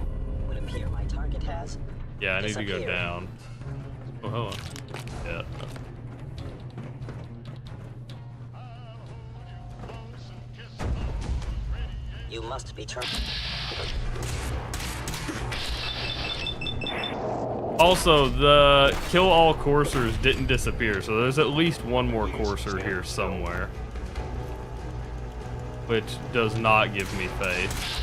Would appear my target has. Yeah, I need to go down. Oh, hold on. Yeah. You must be turned. Also, the kill all coursers didn't disappear, so there's at least one more courser here somewhere. Which does not give me faith.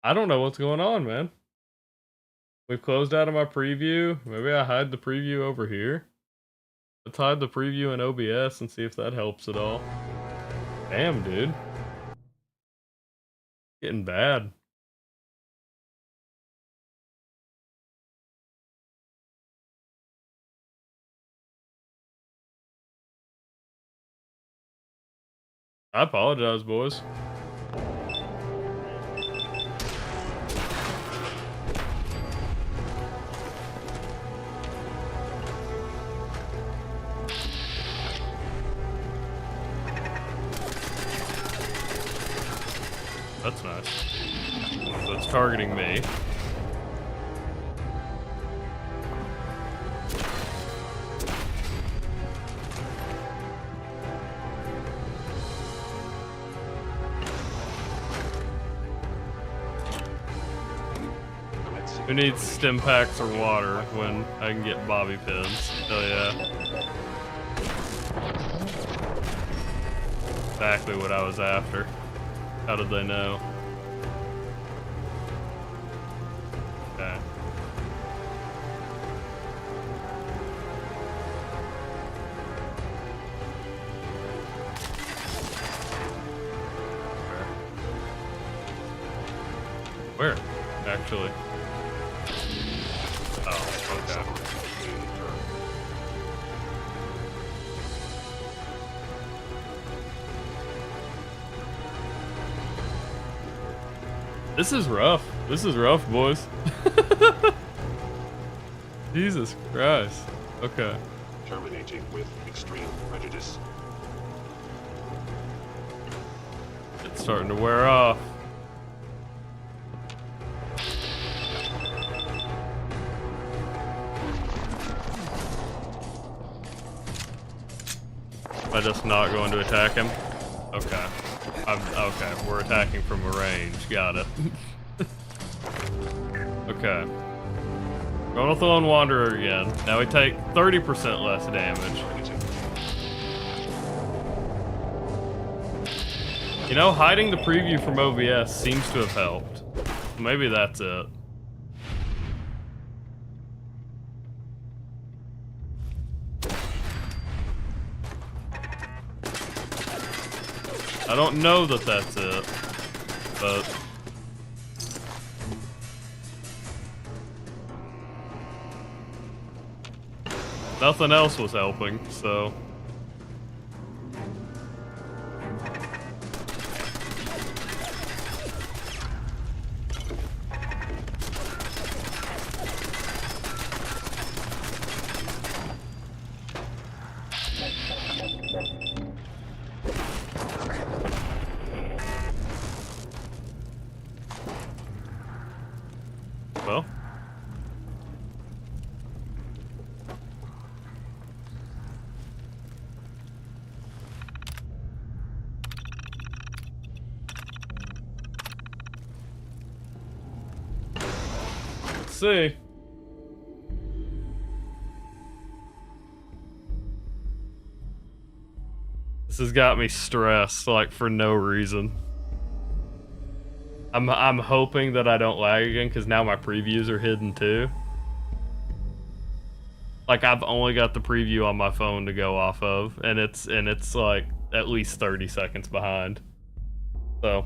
I don't know what's going on, man. We've closed out of my preview. Maybe I hide the preview over here. Let's hide the preview in OBS and see if that helps at all. Damn, dude. Getting bad. I apologize, boys. That's nice. So it's targeting me. Who needs stim packs or water when I can get bobby pins? Oh yeah. Exactly what I was after. How did they know? Okay. Where? Actually. Oh, okay. This is rough. This is rough, boys. Jesus Christ. Okay. Terminating with extreme prejudice. It's starting to wear off. Am I just not going to attack him? Okay. Okay, we're attacking from a range. Got it. Okay. Going with the Lone Wanderer again. Now we take 30% less damage. You know, hiding the preview from OBS seems to have helped. Maybe that's it. I don't know that that's it, but nothing else was helping, so. Well. Let's see. This has got me stressed, like, for no reason. I'm hoping that I don't lag again, because now my previews are hidden too. Like, I've only got the preview on my phone to go off of, and it's like at least 30 seconds behind. So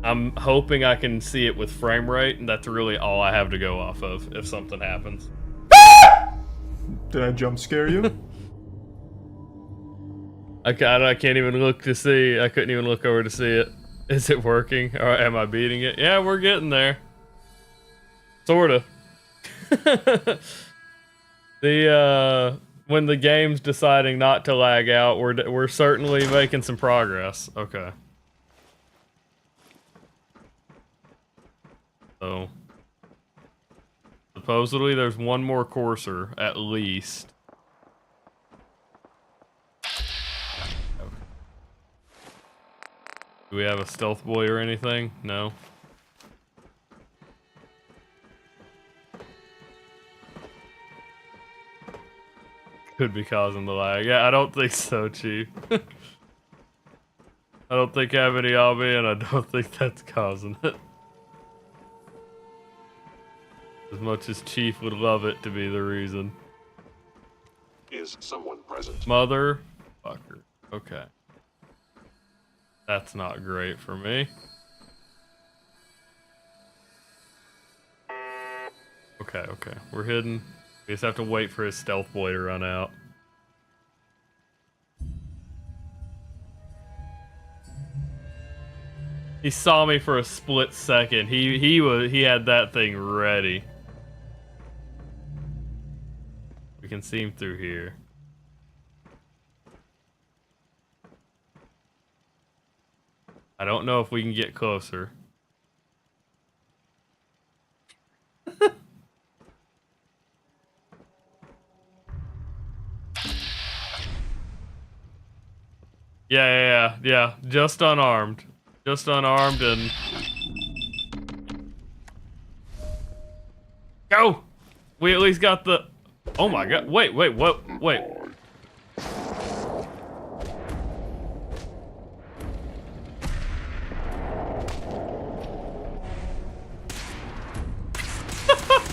I'm hoping I can see it with frame rate, and that's really all I have to go off of if something happens. Did I jump scare you? I can't even look to see. I couldn't even look over to see it. Is it working? Or am I beating it? Yeah, we're getting there. Sorta. When the game's deciding not to lag out, we're certainly making some progress. Okay. So supposedly there's one more courser at least. Do we have a stealth boy or anything? No. Could be causing the lag. Yeah, I don't think so, Chief. I don't think I have any on me, and I don't think that's causing it. As much as Chief would love it to be the reason. Is someone present? Motherfucker. Okay. That's not great for me. Okay, okay. We're hidden. We just have to wait for his stealth boy to run out. He saw me for a split second. He had that thing ready. We can see him through here. I don't know if we can get closer. Yeah. Just unarmed. Just unarmed and... Go! We at least got the... Oh my god. Wait, what? Wait.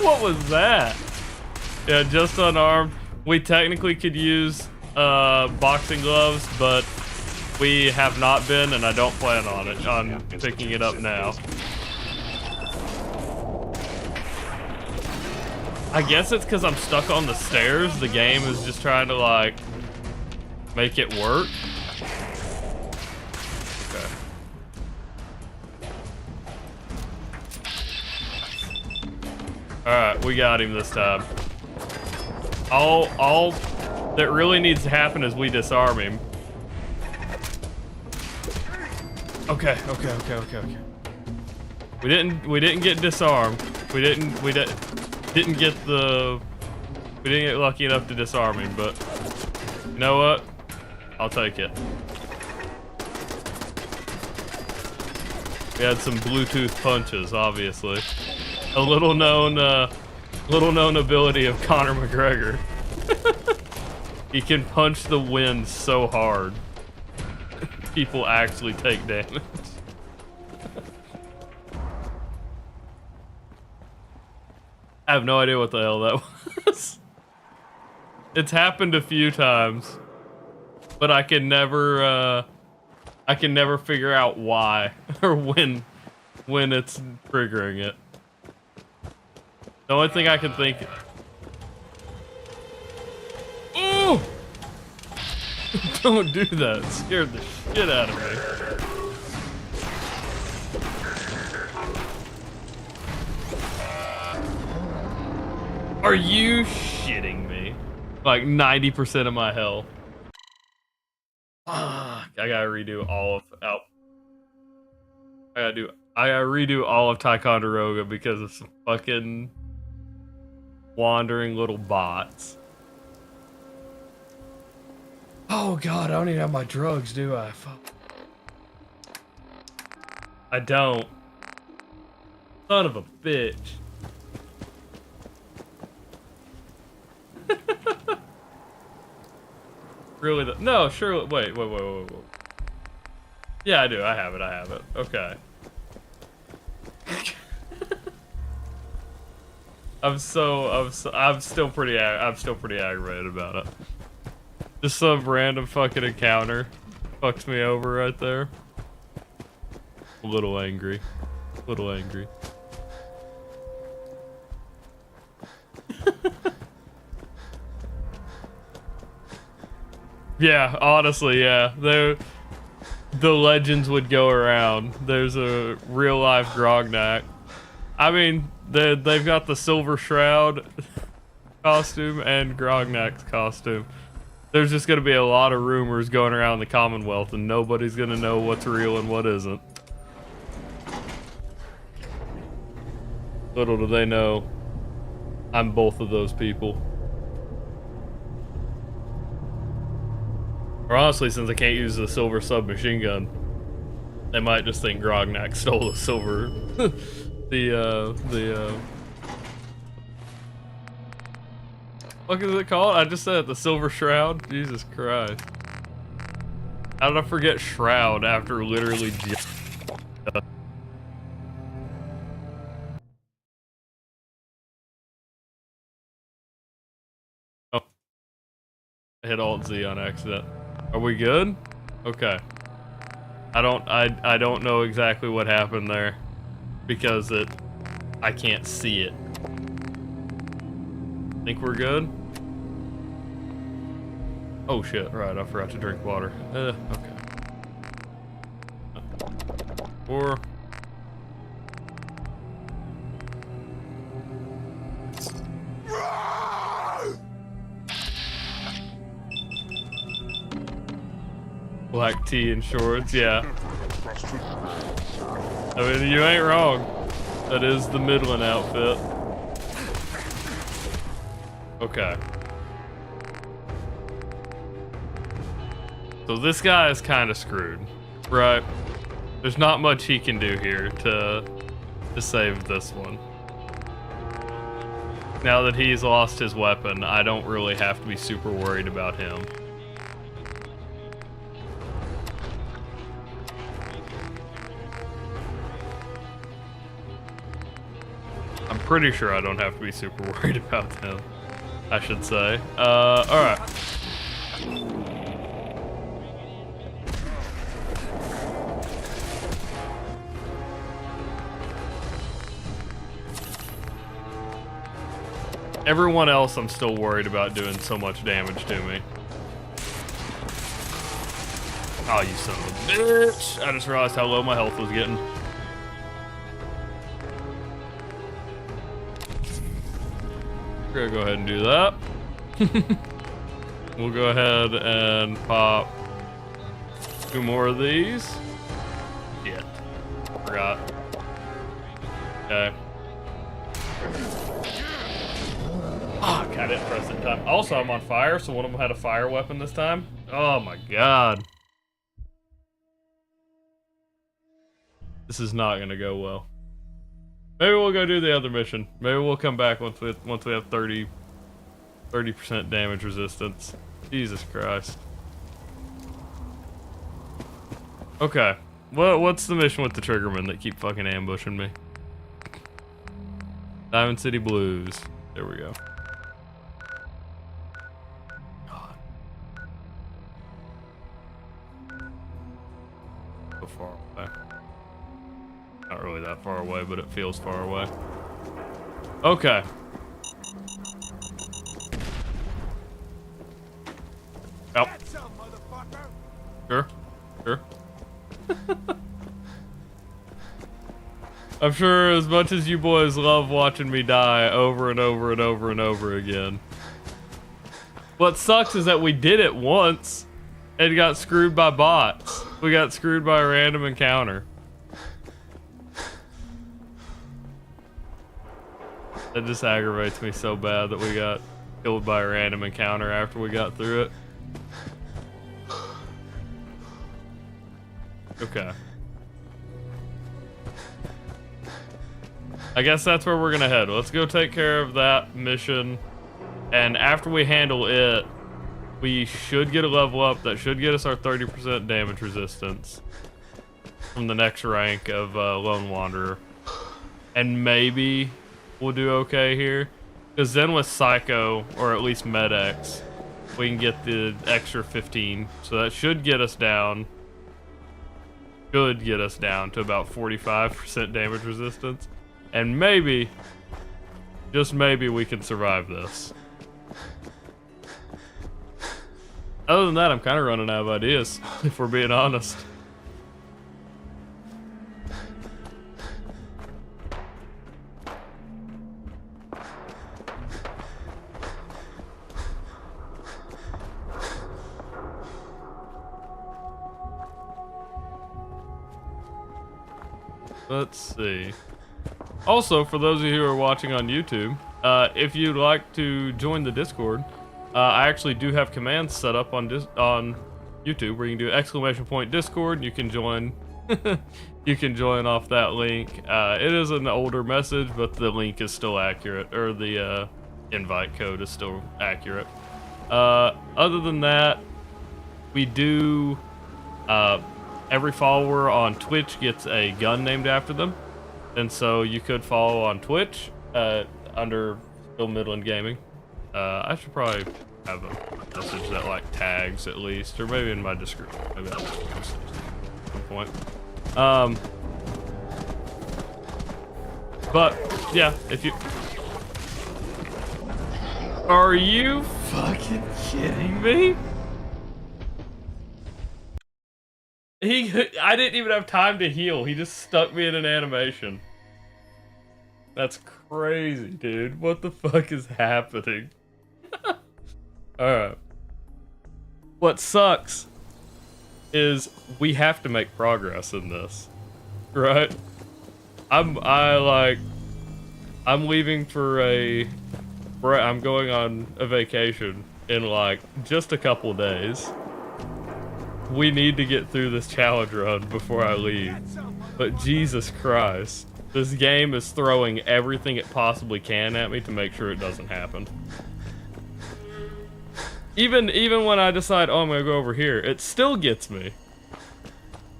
What was that? Yeah, just unarmed. We technically could use boxing gloves, but we have not been, and I don't plan on it. On picking it up now. I guess it's because I'm stuck on the stairs. The game is just trying to like make it work. Okay. Alright, we got him this time. All that really needs to happen is we disarm him. Okay. We didn't get disarmed. We didn't get lucky enough to disarm him, but you know what? I'll take it. We had some Bluetooth punches, obviously. A little known ability of Conor McGregor. He can punch the wind so hard. People actually take damage. I have no idea what the hell that was. It's happened a few times, but I can never figure out why or when it's triggering it. The only thing I can think... Ooh! Don't do that. It scared the shit out of me. Are you shitting me? Like 90% of my health. I gotta redo all of... I gotta redo all of Ticonderoga because of some fucking... wandering little bots. Oh god, I don't even have my drugs, do I? Fuck. I don't. Son of a bitch. Really? No, sure. Wait. Yeah, I do. I have it. Okay. I'm still pretty aggravated about it. Just some random fucking encounter fucks me over right there. A little angry. Yeah, honestly, yeah. The legends would go around. There's a real life Grognak. I mean, they've got the Silver Shroud costume and Grognak's costume. There's just gonna be a lot of rumors going around the Commonwealth and nobody's gonna know what's real and what isn't. Little do they know, I'm both of those people. Or honestly, since I can't use the silver submachine gun, they might just think Grognak stole the silver, what is it called? I just said it, the Silver Shroud. Jesus Christ. How did I forget Shroud after literally just... Oh. I hit Alt Z on accident. Are we good? Okay. I don't know exactly what happened there because I can't see it. Think we're good? Oh shit, right, I forgot to drink water. Okay. 4. Black tee and shorts, yeah. I mean, you ain't wrong. That is the Midland outfit. Okay. So this guy is kind of screwed, right? There's not much he can do here to save this one. Now that he's lost his weapon, I don't really have to be super worried about him. I'm pretty sure I don't have to be super worried about him, I should say. Alright. Everyone else I'm still worried about doing so much damage to me. Oh, you son of a bitch! I just realized how low my health was getting. We're gonna go ahead and do that. We'll go ahead and pop 2 more of these. Shit. Forgot. Okay. Fuck, I didn't press it in time. Also, I'm on fire, so one of them had a fire weapon this time. Oh my god. This is not gonna go well. Maybe we'll go do the other mission. Maybe we'll come back once we have 30% damage resistance. Jesus Christ. Okay. What's the mission with the triggermen that keep fucking ambushing me? Diamond City Blues. There we go. God. So far away. Not really that far away, but it feels far away. Okay. Oh. Sure. Sure. I'm sure as much as you boys love watching me die over and over and over and over again. What sucks is that we did it once and got screwed by bots. We got screwed by a random encounter. That just aggravates me so bad that we got killed by a random encounter after we got through it. Okay. I guess that's where we're gonna head. Let's go take care of that mission. And after we handle it, we should get a level up that should get us our 30% damage resistance from the next rank of Lone Wanderer. And maybe we'll do okay here. Because then with Psycho, or at least Med-X, we can get the extra 15. So that should get us down. Should get us down to about 45% damage resistance. And maybe, just maybe, we can survive this. Other than that, I'm kind of running out of ideas, if we're being honest. Let's see. Also, for those of you who are watching on YouTube, if you'd like to join the Discord, I actually do have commands set up on YouTube where you can do ! Discord. You can join. You can join off that link. It is an older message, but the link is still accurate, or the invite code is still accurate. Other than that, we do. Every follower on Twitch gets a gun named after them. And so you could follow on Twitch under Still Midland Gaming. I should probably have a message that like tags at least, or maybe in my description. Maybe I'll point. But yeah, if you are you fucking kidding me? I didn't even have time to heal. He just stuck me in an animation. That's crazy, dude. What the fuck is happening? Alright. What sucks is we have to make progress in this. Right? I'm leaving for I'm going on a vacation in like just a couple days. We need to get through this challenge run before I leave. But Jesus Christ, this game is throwing everything it possibly can at me to make sure it doesn't happen. Even when I decide, oh, I'm gonna go over here, it still gets me.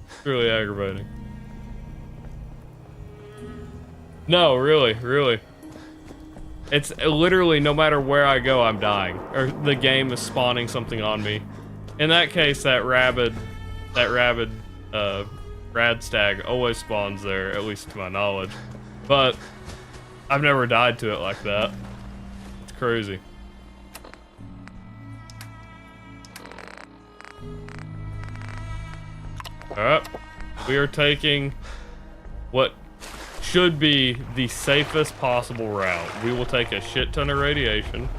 It's really aggravating. No, really. It's literally no matter where I go, I'm dying. Or the game is spawning something on me. In that case, that rabid radstag always spawns there, at least to my knowledge. But I've never died to it like that. It's crazy. Alright. We are taking what should be the safest possible route. We will take a shit ton of radiation.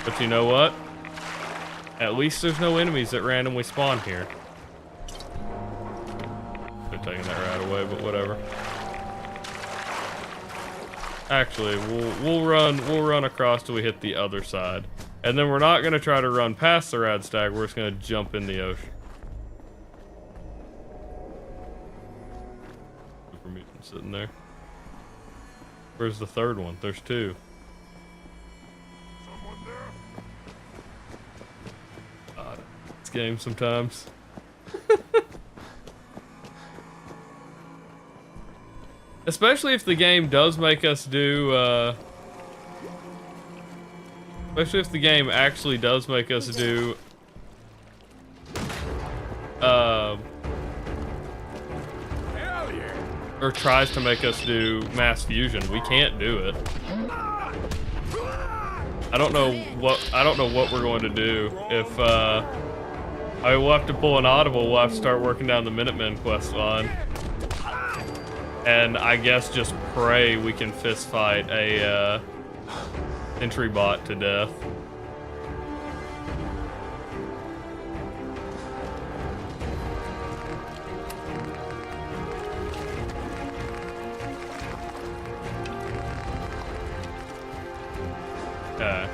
But you know what? At least there's no enemies that randomly spawn here. They're taking that right away, but whatever. Actually, we'll run across till we hit the other side. And then we're not gonna try to run past the radstag, we're just gonna jump in the ocean. Super mutant sitting there. Where's the third one? There's two. Game sometimes. Especially if the game does make us do especially if the game actually does make us do or tries to make us do mass fusion. We can't do it. I don't know what we're going to do if I will have to pull an audible. We'll have to start working down the Minutemen quest line. And I guess just pray we can fist fight a entry bot to death. Okay.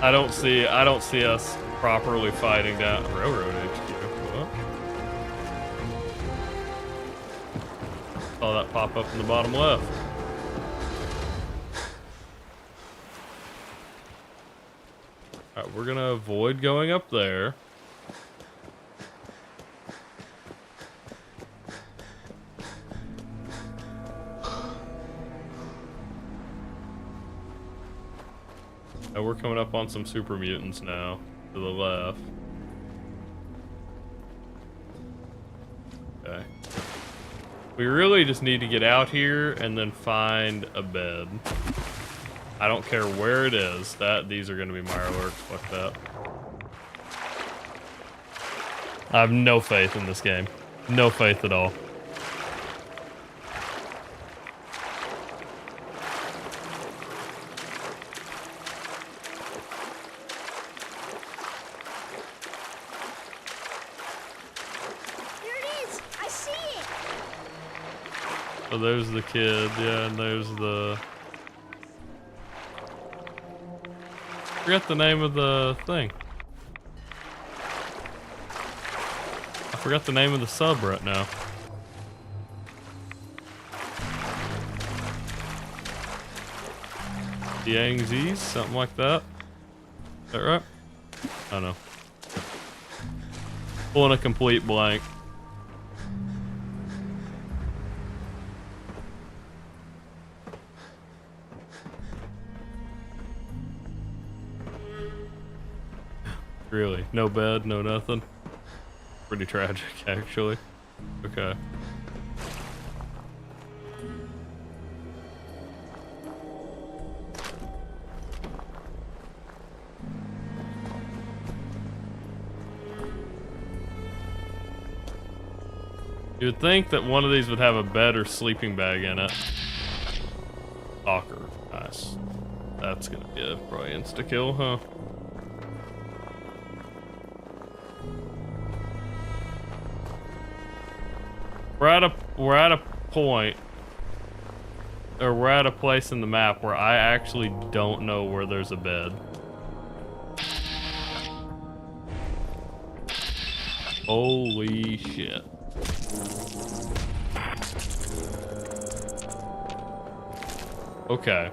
I don't see us properly fighting down Railroad HQ. What? Saw that pop up in the bottom left. Alright, we're gonna avoid going up there. We're coming up on some super mutants now, to the left. Okay. We really just need to get out here and then find a bed. I don't care where it is. These are gonna be Mirelurks. Fuck that. I have no faith in this game. No faith at all. So there's the kid, yeah, and there's the... I forget the name of the thing. I forgot the name of the sub right now. Yangzies, something like that. Is that right? I don't know. Pulling a complete blank. Really? No bed, no nothing? Pretty tragic, actually. Okay. You'd think that one of these would have a bed or sleeping bag in it. Stalker. Nice. That's gonna be a probably insta-kill, huh? We're at a point, or we're at a place in the map where I actually don't know where there's a bed. Holy shit. Okay.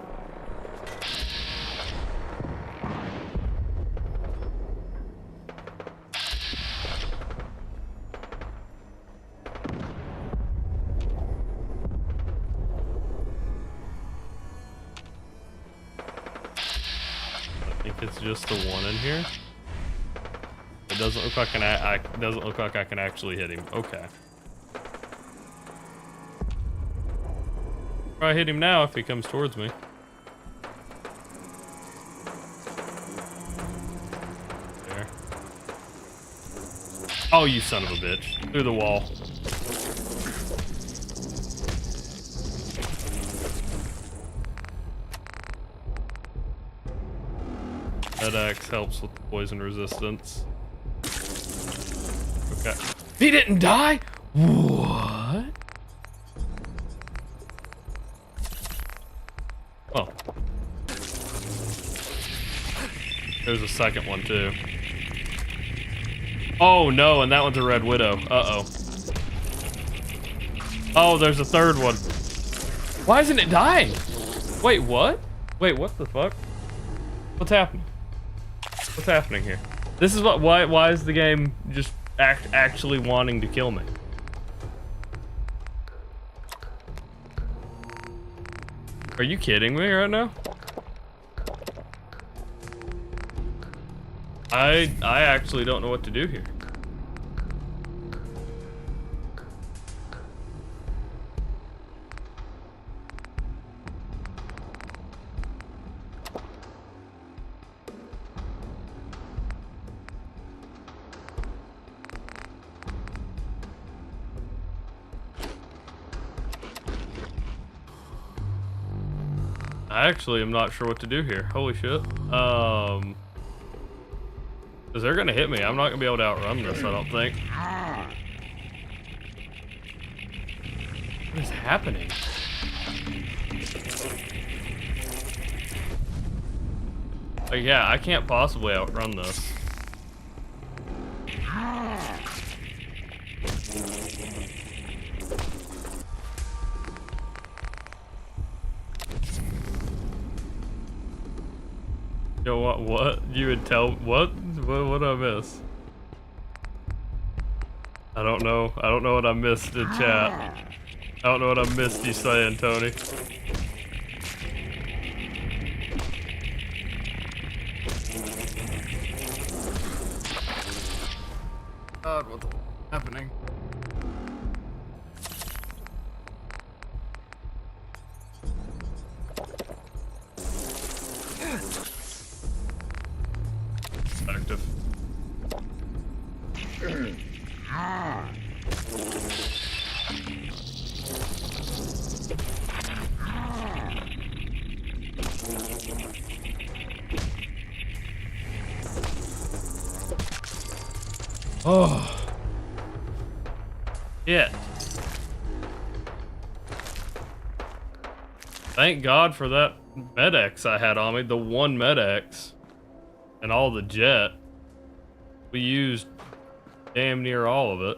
I think it's just the one in here. It doesn't look like doesn't look like I can actually hit him. Okay. Probably hit him now if he comes towards me. There. Oh, you son of a bitch. Through the wall. That axe helps with the poison resistance. Okay. He didn't die? What? Oh. There's a second one too. Oh no, and that one's a Red Widow. Uh-oh. Oh, there's a third one. Why isn't it dying? Wait, what? Wait, what the fuck? What's happening? What's happening here? This is what, why is the game just actually wanting to kill me? Are you kidding me right now? I actually don't know what to do here. I actually am not sure what to do here. Holy shit. Cause they're gonna hit me. I'm not gonna be able to outrun this, I don't think. What is happening? Like, yeah, I can't possibly outrun this. Yo, what? You would tell, what did I miss? I don't know what I missed in chat. I don't know what I missed you saying, Tony. God, what's happening? Active. Oh. Shit. Thank God for that Med-X I had on me, the one Med-X. And all the jet. We used damn near all of it.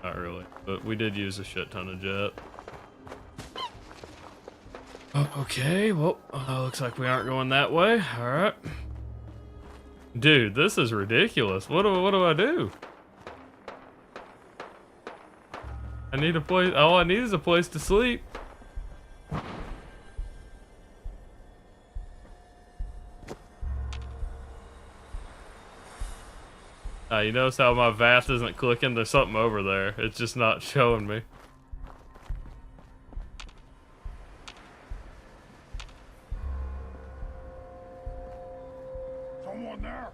Not really, but we did use a shit ton of jet. Oh, okay, well, looks like we aren't going that way. Alright. Dude, this is ridiculous. What do I do? I need a place. All I need is a place to sleep. You notice how my VATH isn't clicking? There's something over there. It's just not showing me. Someone there.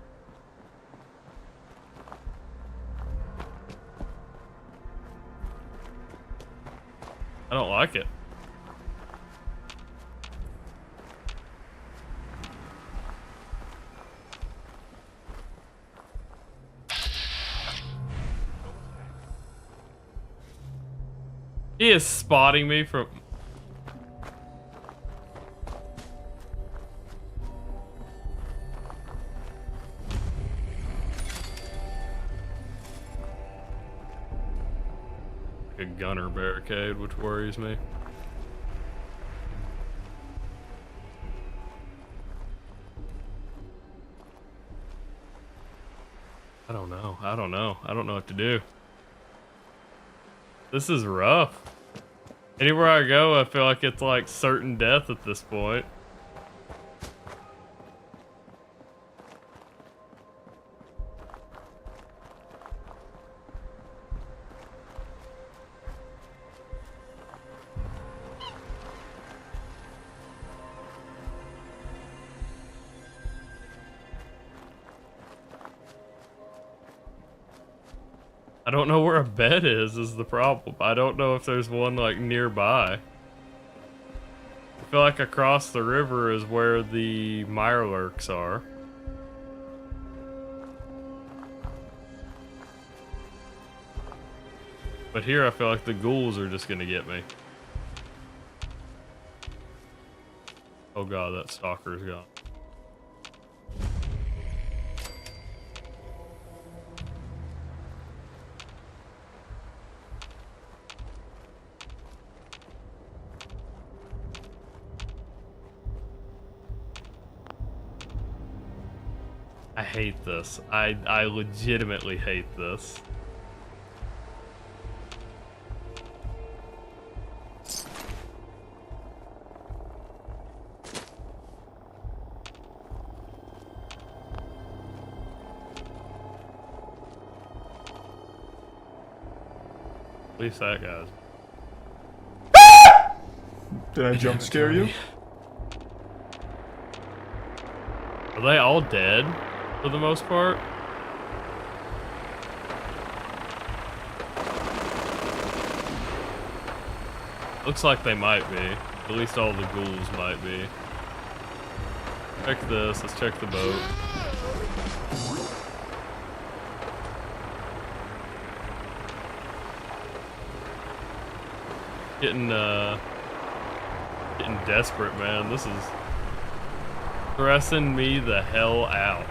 I don't like it. He is spotting me from... a gunner barricade, which worries me. I don't know. I don't know. I don't know what to do. This is rough. Anywhere I go, I feel like it's like certain death at this point. I don't know where a bed is the problem. I don't know if there's one like nearby. I feel like across the river is where the mirelurks are. But here I feel like the ghouls are just gonna get me. Oh god, that stalker's gone. I hate this. I legitimately hate this. At least that guy's. Did I jump scare you? Are they all dead? For the most part. Looks like they might be. At least all the ghouls might be. Check this. Let's check the boat. Getting desperate, man. This is stressing me the hell out.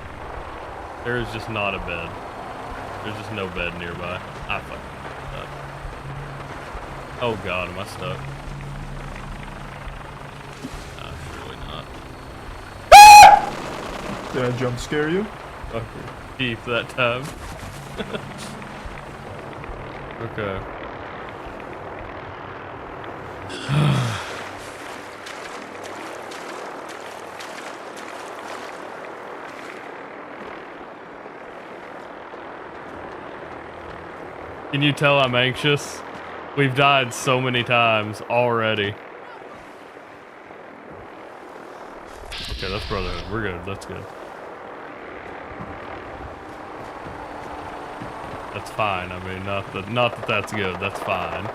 There is just not a bed. There's just no bed nearby. I fucking up. Oh god, am I stuck? Nah, surely not. Did I jump scare you? Fucker. Deep that time. Okay. Can you tell I'm anxious? We've died so many times already. Okay, that's Brotherhood. We're good. That's good. That's fine. I mean, not that that's good. That's fine.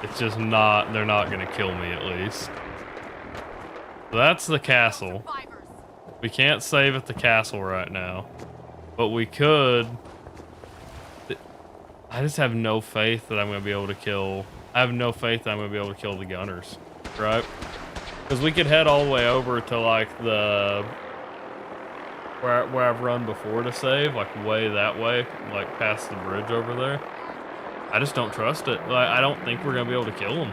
It's just not. They're not gonna kill me at least. So that's the castle. We can't save at the castle right now, but we could. I just have no faith that I'm going to be able to kill... I have no faith that I'm going to be able to kill the gunners, right? Because we could head all the way over to, like, the... Where I've run before to save, like, way that way, like, past the bridge over there. I just don't trust it. Like, I don't think we're going to be able to kill them.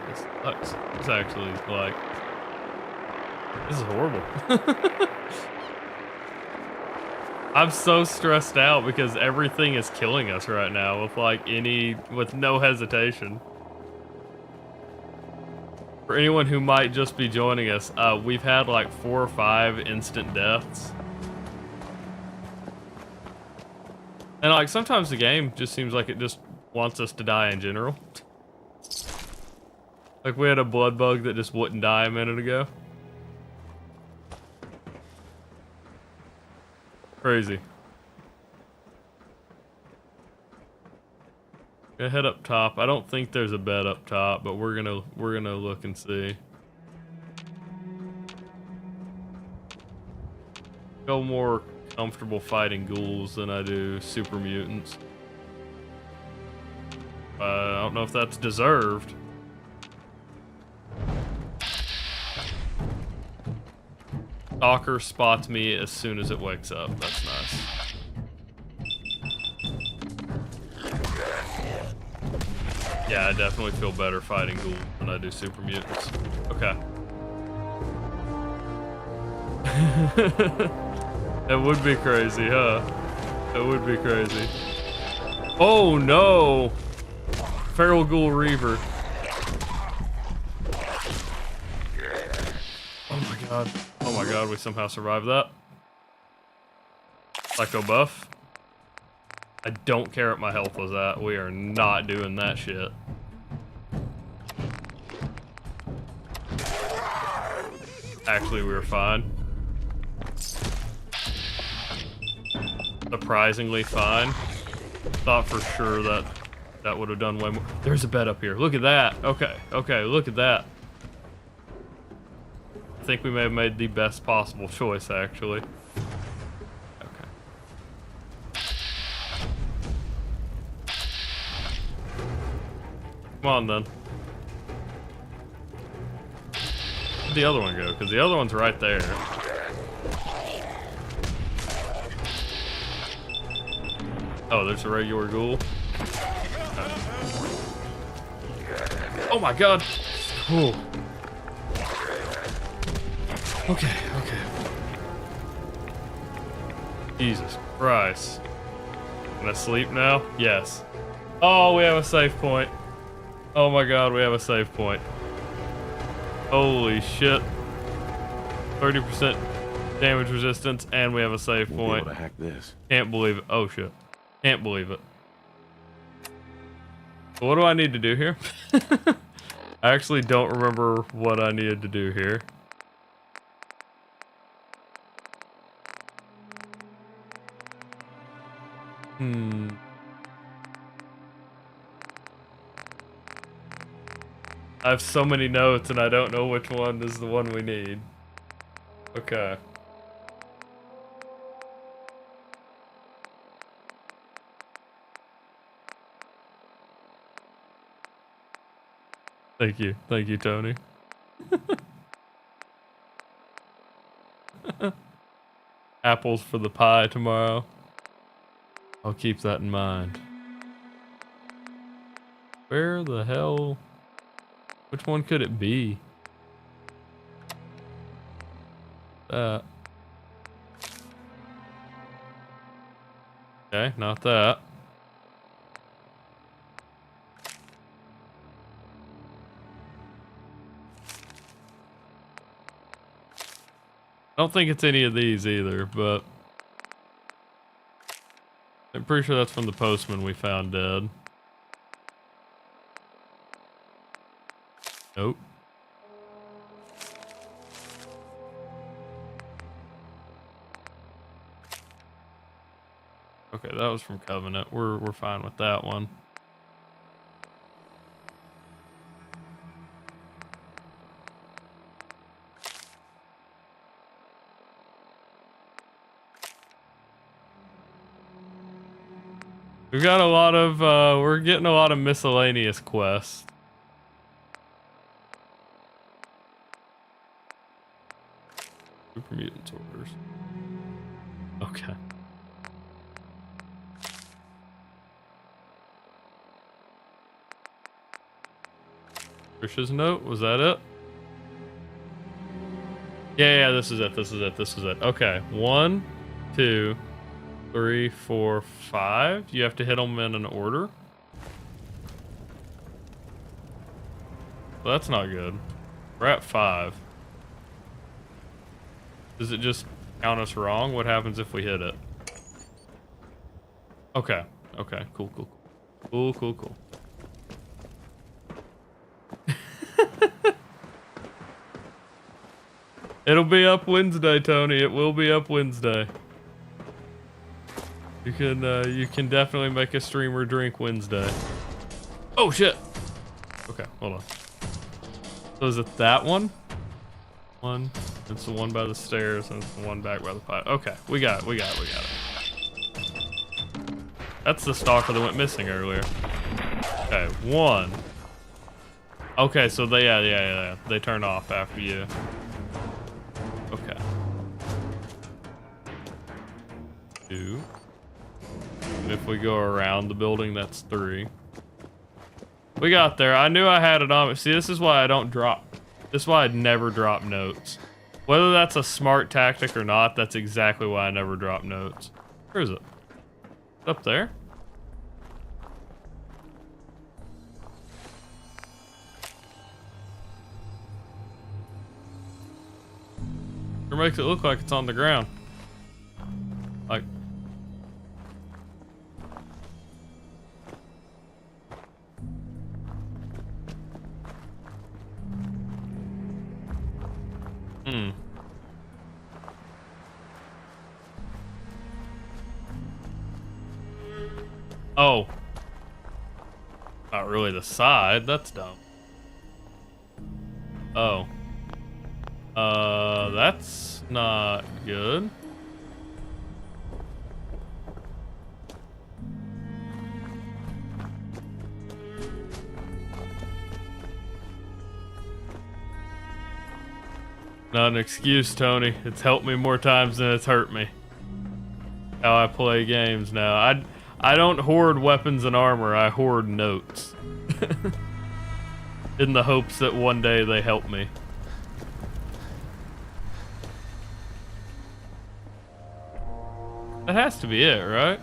This sucks. This actually, like... This is horrible. I'm so stressed out because everything is killing us right now with no hesitation. For anyone who might just be joining us, we've had like 4 or 5 instant deaths And like sometimes the game just seems like it just wants us to die in general. Like we had a blood bug that just wouldn't die a minute ago. Crazy. Gonna head up top. I don't think there's a bed up top, but we're gonna look and see. Feel more comfortable fighting ghouls than I do super mutants. I don't know if that's deserved. Stalker spots me as soon as it wakes up. That's nice. Yeah, I definitely feel better fighting ghouls than I do super mutants. Okay. It would be crazy, huh? It would be crazy. Oh no! Feral Ghoul Reaver. Oh my god. Oh my god, we somehow survived that. Psycho buff. I don't care what my health was at. We are not doing that shit. Actually, we were fine. Surprisingly fine. Thought for sure that that would have done way more. There's a bed up here. Look at that. Okay, okay, look at that. I think we may have made the best possible choice, actually. Come on, then. Where'd the other one go? Because the other one's right there. Oh, there's a regular ghoul. Oh my god! Cool. Okay, okay. Jesus Christ. Can I sleep now? Yes. Oh, we have a save point. Oh my god, we have a save point. Holy shit. 30% damage resistance, and we have a save point. We'll be able to hack this. Can't believe it. Oh shit. Can't believe it. What do I need to do here? I actually don't remember what I needed to do here. I have so many notes and I don't know which one is the one we need. Okay. Thank you, Tony. Apples for the pie tomorrow. I'll keep that in mind. Where the hell? Which one could it be? That. Okay, not that. I don't think it's any of these either, but I'm pretty sure that's from the postman we found dead. Nope. Okay, that was from Covenant. We're fine with that one. We've got a lot of we're getting a lot of miscellaneous quests. Super mutant orders. Okay. Trisha's note, was that it? Yeah, this is it. Okay, 1, 2, 3, 4, 5. You have to hit them in an order. Well, that's not good. We're at 5. Does it just count us wrong? What happens if we hit it? Okay. Okay. Cool. Cool. Cool. Cool. Cool. It'll be up Wednesday, Tony. It will be up Wednesday. You can definitely make a streamer drink Wednesday. Oh shit. Okay, hold on. So is it that one? One. It's the one by the stairs and it's the one back by the pipe. Okay, we got it. We got it. That's the stalker that went missing earlier. Okay, one. Okay, so they yeah. They turn off after you. Okay. Two. And if we go around the building, that's three. We got there. I knew I had it on me. See, this is why I don't drop. This is why I'd never drop notes. Whether that's a smart tactic or not, that's exactly why I never drop notes. Where is it? Up there? Or makes it look like it's on the ground. Like. Oh. Not really the side. That's dumb. Oh. That's not good. Not an excuse, Tony. It's helped me more times than it's hurt me. How I play games now. I don't hoard weapons and armor, I hoard notes. In the hopes that one day they help me. That has to be it, right?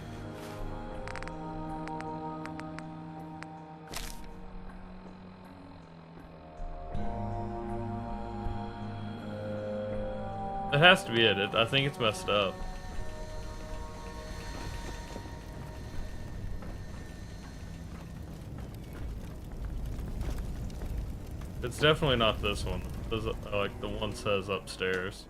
That has to be it. I think it's messed up. It's definitely not this one. This is, like the one says upstairs.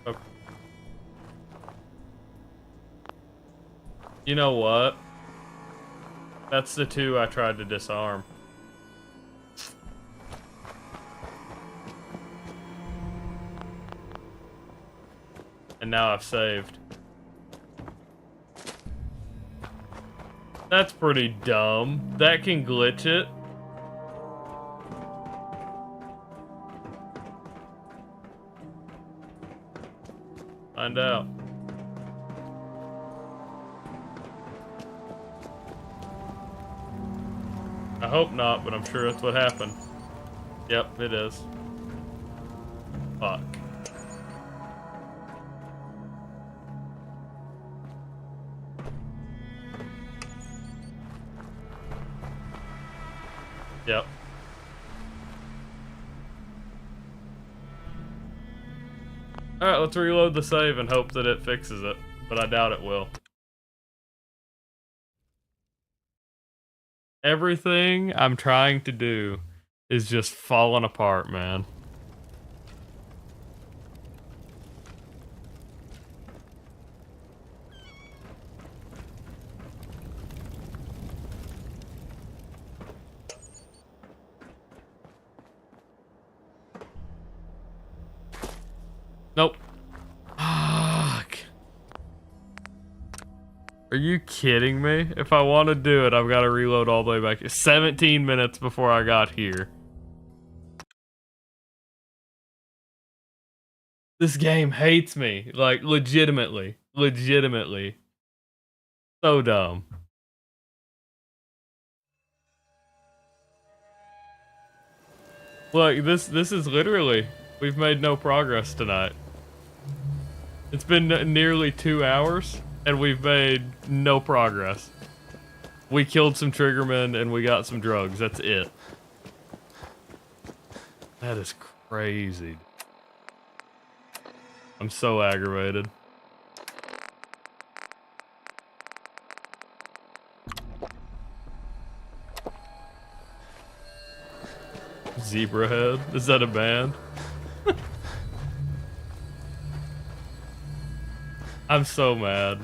Okay. You know what? That's the two I tried to disarm. And now I've saved. That's pretty dumb. That can glitch it. Find out. I hope not, but I'm sure that's what happened. Yep, it is. Fuck. Yep. Alright, let's reload the save and hope that it fixes it, but I doubt it will. Everything I'm trying to do is just falling apart, man. Nope. Fuck. Are you kidding me? If I want to do it, I've got to reload all the way back. 17 minutes before I got here. This game hates me. Like, legitimately. Legitimately. So dumb. Look, this is literally... We've made no progress tonight. It's been nearly 2 hours, and we've made no progress. We killed some triggermen, and we got some drugs. That's it. That is crazy. I'm so aggravated. Zebra Head? Is that a band? I'm so mad.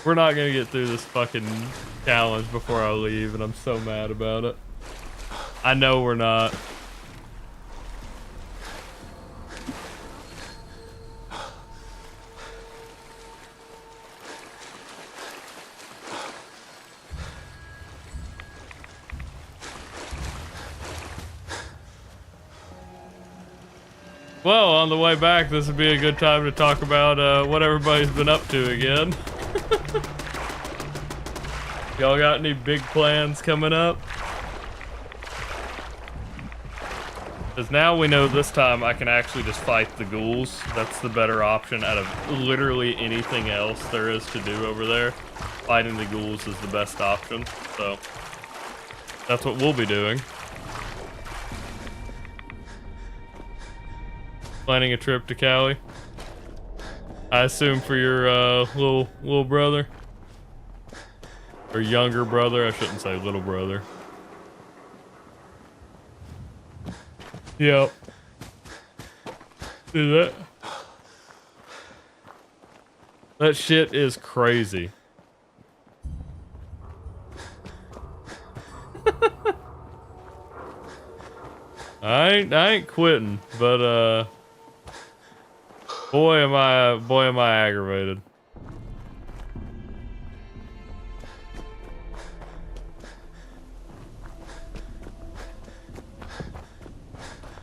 We're not gonna get through this fucking challenge before I leave, and I'm so mad about it. I know we're not. Well, on the way back, this would be a good time to talk about what everybody's been up to again. Y'all got any big plans coming up? Because now we know this time I can actually just fight the ghouls. That's the better option out of literally anything else there is to do over there. Fighting the ghouls is the best option, so that's what we'll be doing. Planning a trip to Cali. I assume for your little brother. Or younger brother, I shouldn't say little brother. Yep. Do that. That shit is crazy. I ain't quitting, but boy am I aggravated.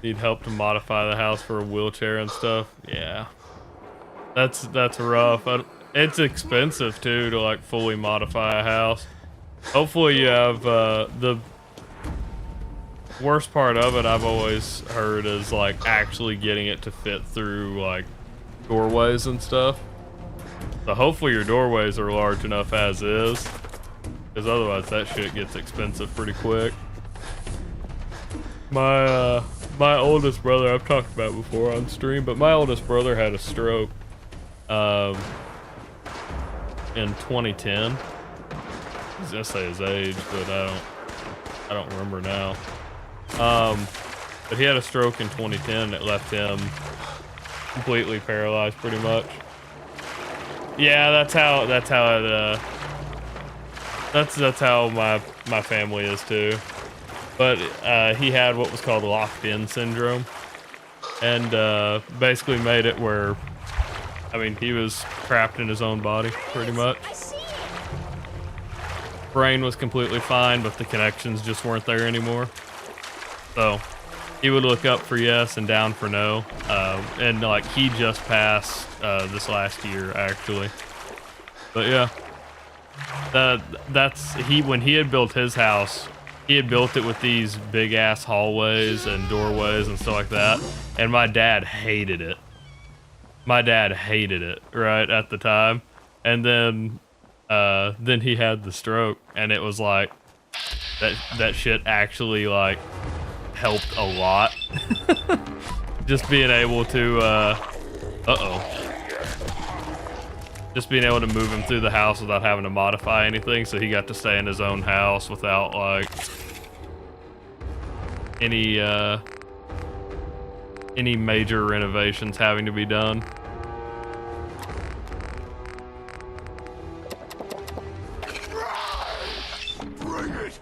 Need help to modify the house for a wheelchair and stuff. Yeah, that's rough. It's expensive too to like fully modify a house. Hopefully you have the worst part of it I've always heard is like actually getting it to fit through like doorways and stuff. So hopefully your doorways are large enough as is, because otherwise that shit gets expensive pretty quick. My oldest brother, I've talked about before on stream, but my oldest brother had a stroke in 2010. I was gonna say his age, but I don't remember now. But he had a stroke in 2010 that left him completely paralyzed pretty much. Yeah, that's how my family is too. But he had what was called locked-in syndrome, and basically made it where, I mean, he was trapped in his own body pretty much. Brain was completely fine, but the connections just weren't there anymore. So he would look up for yes and down for no, and like he just passed this last year actually. But yeah, when he had built his house. He had built it with these big ass hallways and doorways and stuff like that, and my dad hated it. My dad hated it right at the time, and then he had the stroke, and it was like that shit actually like helped a lot. Just being able to just being able to move him through the house without having to modify anything, so he got to stay in his own house without like any major renovations having to be done. Bring it.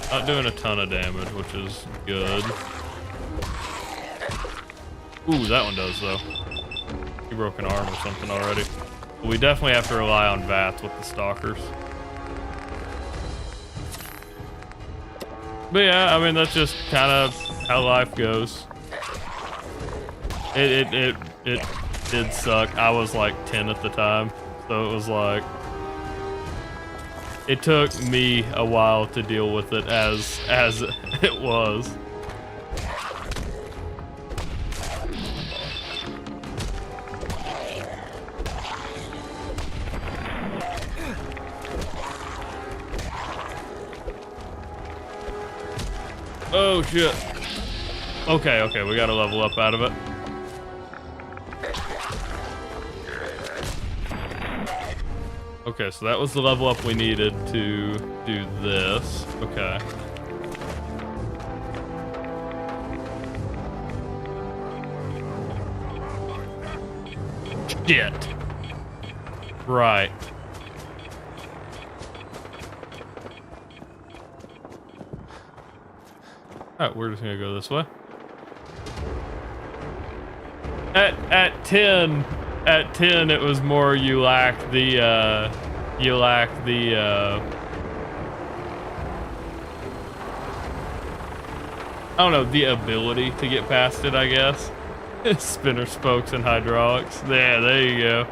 Not doing a ton of damage, which is good. Ooh, that one does though. He broke an arm or something already. But we definitely have to rely on VATS with the stalkers. But yeah, I mean, that's just kind of how life goes. It did suck. I was like 10 at the time, so it was like, it took me a while to deal with it as it was. Oh shit. Okay, okay, we gotta level up out of it. Okay, so that was the level up we needed to do this. Okay. Shit. Right. Alright, we're just gonna go this way. At 10 it was more you lack the I don't know, the ability to get past it, I guess. Spinner spokes and hydraulics. Yeah, there you go.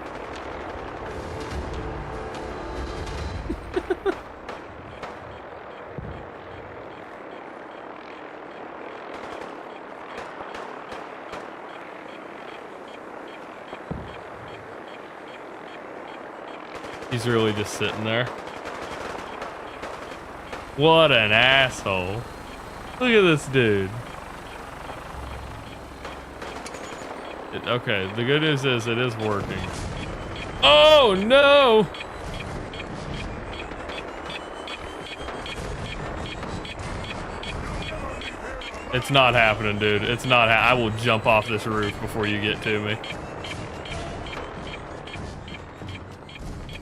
He's really just sitting there. What an asshole. Look at this dude. Okay, the good news is it is working. Oh no! It's not happening, dude. It's not I will jump off this roof before you get to me.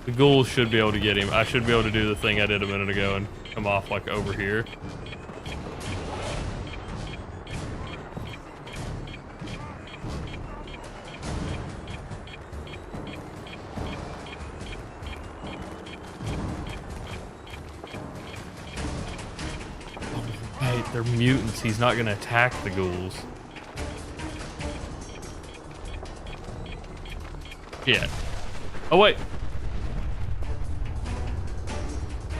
The ghouls should be able to get him. I should be able to do the thing I did a minute ago and come off like over here. Hey, they're mutants. He's not gonna attack the ghouls. Yeah. Oh wait.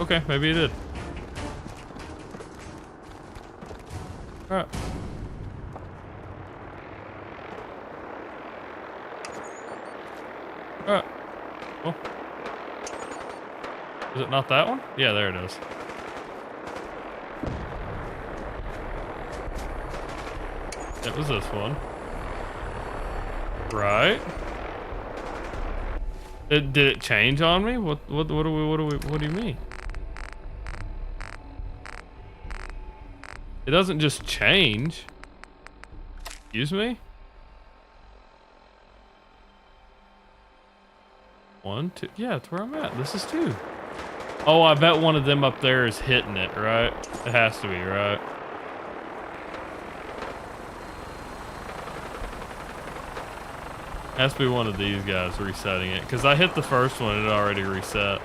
Okay, maybe he did. Alright. Alright. Well. Is it not that one? Yeah, there it is. It was this one. Right. Did it change on me? What do you mean? It doesn't just change. Excuse me? 1, 2. Yeah, that's where I'm at. This is 2. Oh, I bet one of them up there is hitting it, right? It has to be, right? Has to be one of these guys resetting it. Because I hit the first one and it already reset.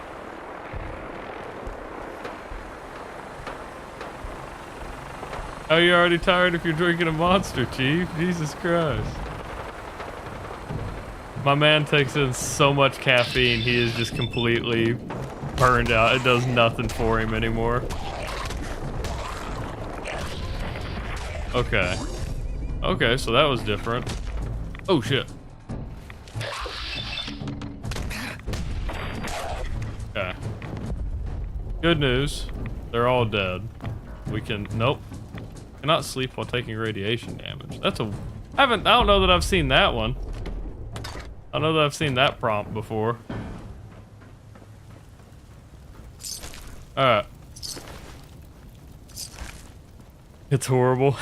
Oh, you're already tired if you're drinking a Monster, Chief? Jesus Christ. My man takes in so much caffeine, he is just completely burned out. It does nothing for him anymore. Okay. Okay, so that was different. Oh, shit. Okay. Good news. They're all dead. We can... Nope. Cannot sleep while taking radiation damage. That's a... I don't know that I've seen that one. I don't know that I've seen that prompt before. Alright. It's horrible.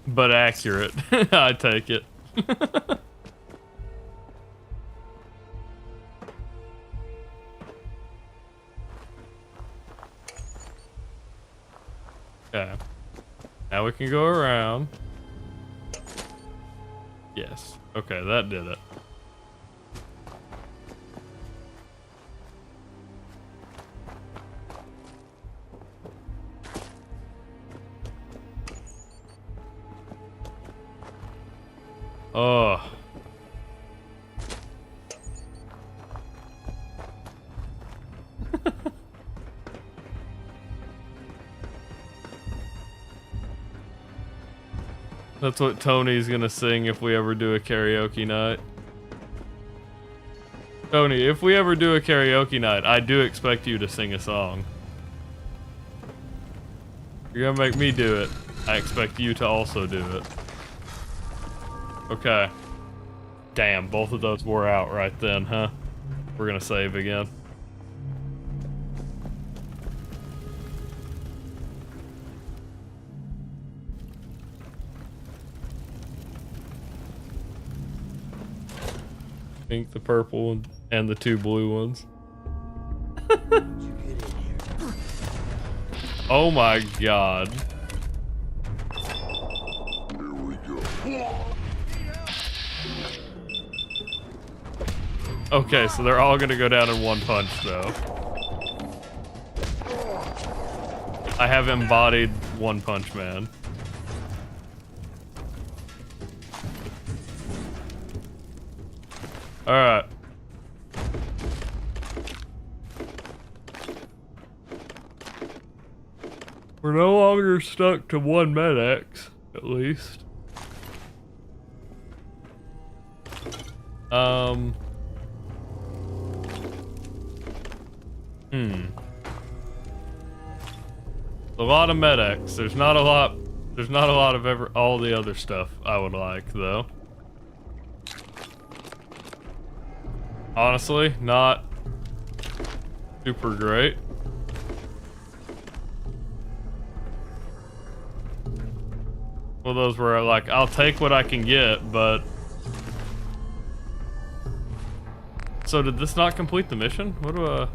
But accurate. I take it. Okay. Now we can go around. Yes. Okay, that did it. Oh. That's what Tony's gonna sing if we ever do a karaoke night. Tony, if we ever do a karaoke night, I do expect you to sing a song. You're gonna make me do it. I expect you to also do it. Okay. Damn, both of those wore out right then, huh? We're gonna save again. Pink, the purple, and the 2 blue ones. Oh my god. Here we go. Okay, so they're all gonna go down in one punch, though. I have embodied One Punch Man. Alright. We're no longer stuck to 1 med-X, at least. A lot of med-X. There's not a lot of all the other stuff I would like, though. Honestly, not super great. Well, those were like, I'll take what I can get, but... So did this not complete the mission? What do I...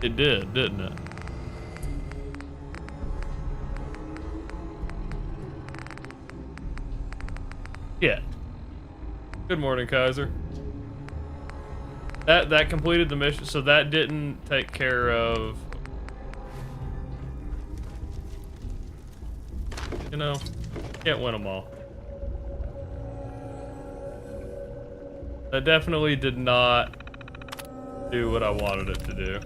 It did, didn't it? Yeah. Good morning, Kaiser. That completed the mission, so that didn't take care of... You know, can't win them all. That definitely did not do what I wanted it to do.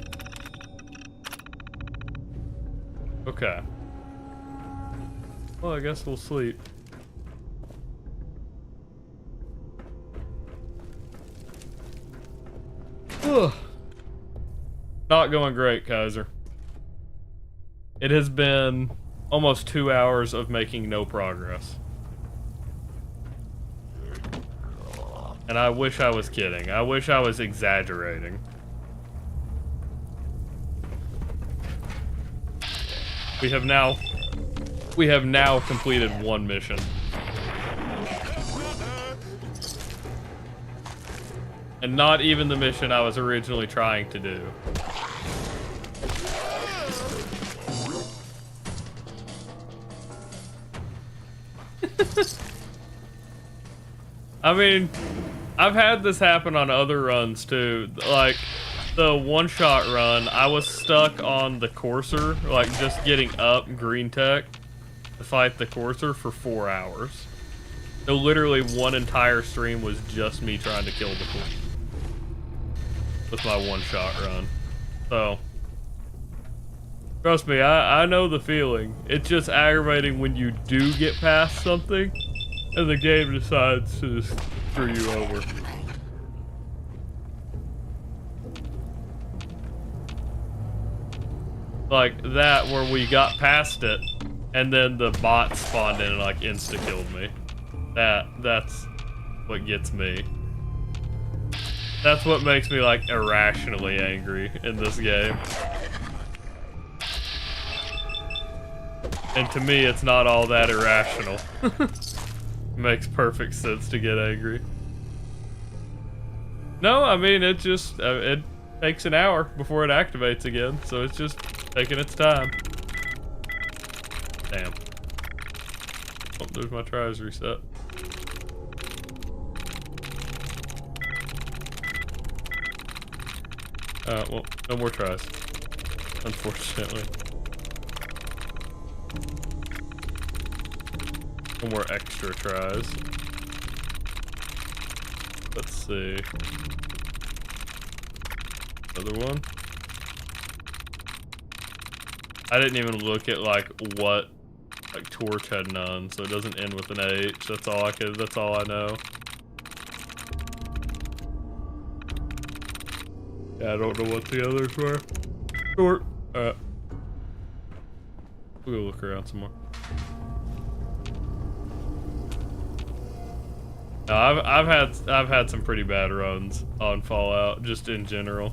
Okay. Well, I guess we'll sleep. Ugh. Not going great, Kaiser. It has been almost 2 hours of making no progress. And I wish I was kidding. I wish I was exaggerating. We have now completed 1 mission. And not even the mission I was originally trying to do. I mean, I've had this happen on other runs too. Like, the one-shot run, I was stuck on the courser, like just getting up green tech to fight the courser for 4 hours. So literally 1 entire stream was just me trying to kill the courser. With my one-shot run. So, trust me, I know the feeling. It's just aggravating when you do get past something and the game decides to just screw you over. Like that, where we got past it and then the bot spawned in and like insta-killed me. That's what gets me. That's what makes me, like, irrationally angry in this game. And to me, it's not all that irrational. Makes perfect sense to get angry. No, I mean, it just, it takes an hour before it activates again, so it's just taking its time. Damn. Oh, there's my tries reset. Well, no more tries, unfortunately. No more extra tries. Let's see. Another one. I didn't even look at like what, like Torch had none, so it doesn't end with an H. That's all I know. Yeah, I don't know what the others were. Short. We'll look around some more. No, I've had some pretty bad runs on Fallout, just in general.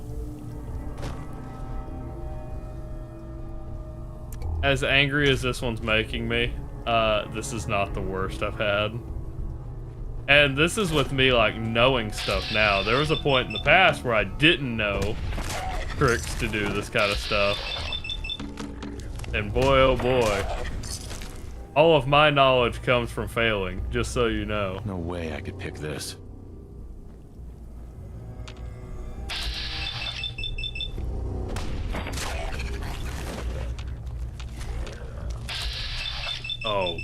As angry as this one's making me, this is not the worst I've had. And this is with me, like, knowing stuff now. There was a point in the past where I didn't know tricks to do this kind of stuff. And boy, oh boy. All of my knowledge comes from failing, just so you know. No way I could pick this. Oh.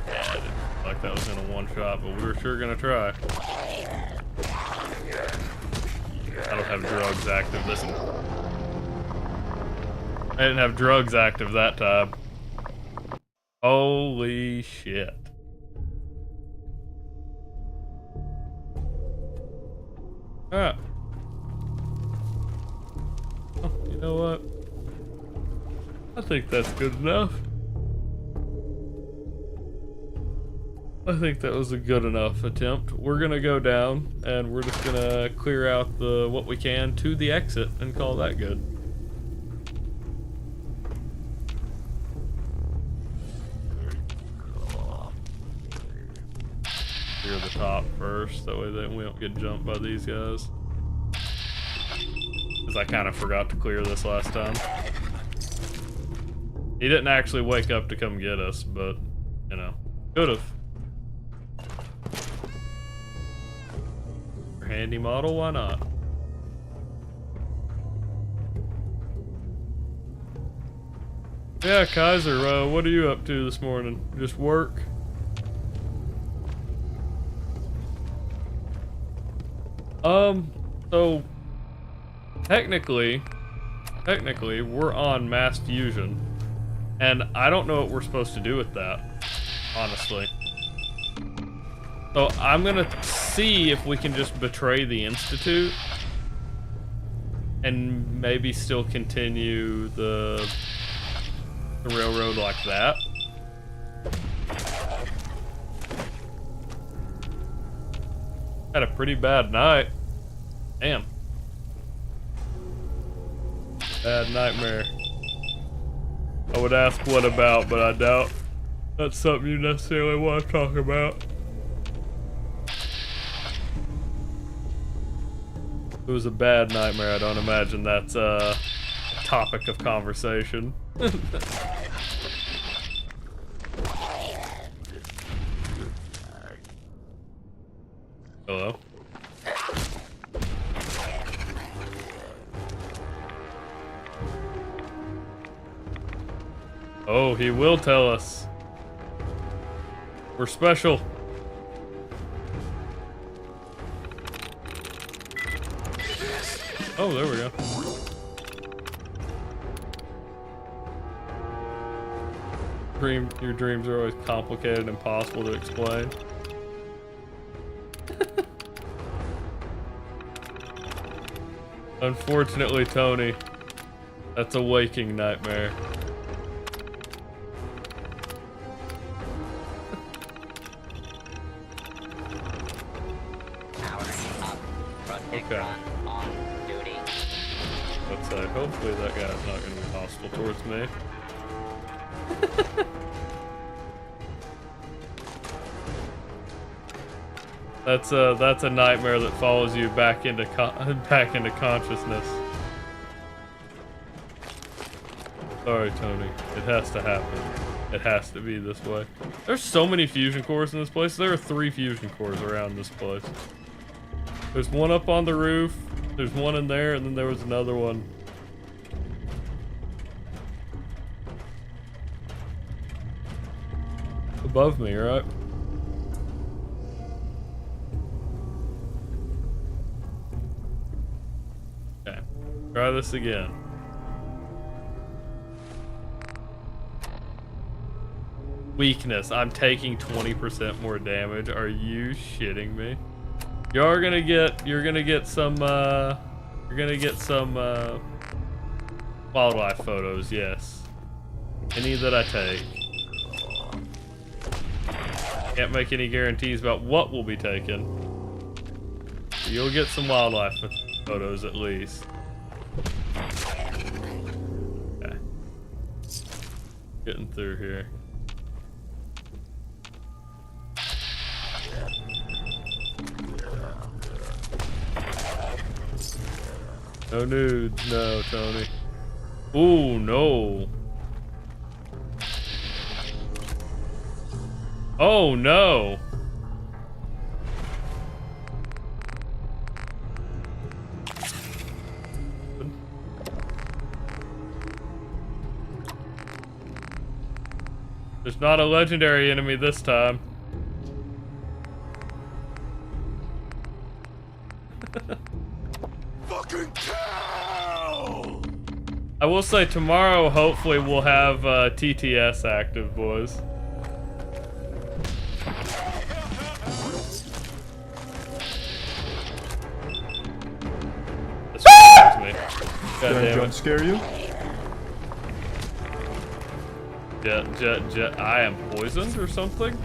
Yeah, I didn't feel like that was gonna one shot, but we were sure gonna try. I don't have drugs active this time. I didn't have drugs active that time. Holy shit. Alright. Oh, you know what? I think that's good enough. I think that was a good enough attempt. We're gonna go down and we're just gonna clear out what we can to the exit and call that good. Clear the top first, that way that we don't get jumped by these guys. Because I kind of forgot to clear this last time. He didn't actually wake up to come get us, but, you know, could've. Handy model, why not? Yeah, Kaiser, what are you up to this morning? Just work? So technically, we're on mass fusion, and I don't know what we're supposed to do with that, honestly. So I'm gonna see if we can just betray the Institute and maybe still continue the railroad like that. Had a pretty bad night. Damn. Bad nightmare. I would ask what about, but I doubt that's something you necessarily want to talk about. It was a bad nightmare. I don't imagine that's a topic of conversation. Hello? Oh, he will tell us. We're special. Oh, there we go. Your dreams are always complicated and impossible to explain. Unfortunately, Tony, that's a waking nightmare. Okay. Let's say, hopefully that guy's not going to be hostile towards me. That's a nightmare that follows you back into consciousness. Sorry, Tony. It has to happen. It has to be this way. There's so many fusion cores in this place. There are 3 fusion cores around this place. There's one up on the roof. There's one in there, and then there was another one. Above me, right? Okay. Try this again. Weakness. I'm taking 20% more damage. Are you shitting me? You're gonna get some Wildlife photos, yes. Any that I take. Can't make any guarantees about what will be taken. You'll get some wildlife photos at least. Okay. Getting through here. No nudes, no, Tony. Ooh, no. Oh, no. There's not a legendary enemy this time. Fucking cow! I will say tomorrow, hopefully, we'll have TTS active, boys. This scares me. God Did I damn jump it. scare you? I am poisoned or something?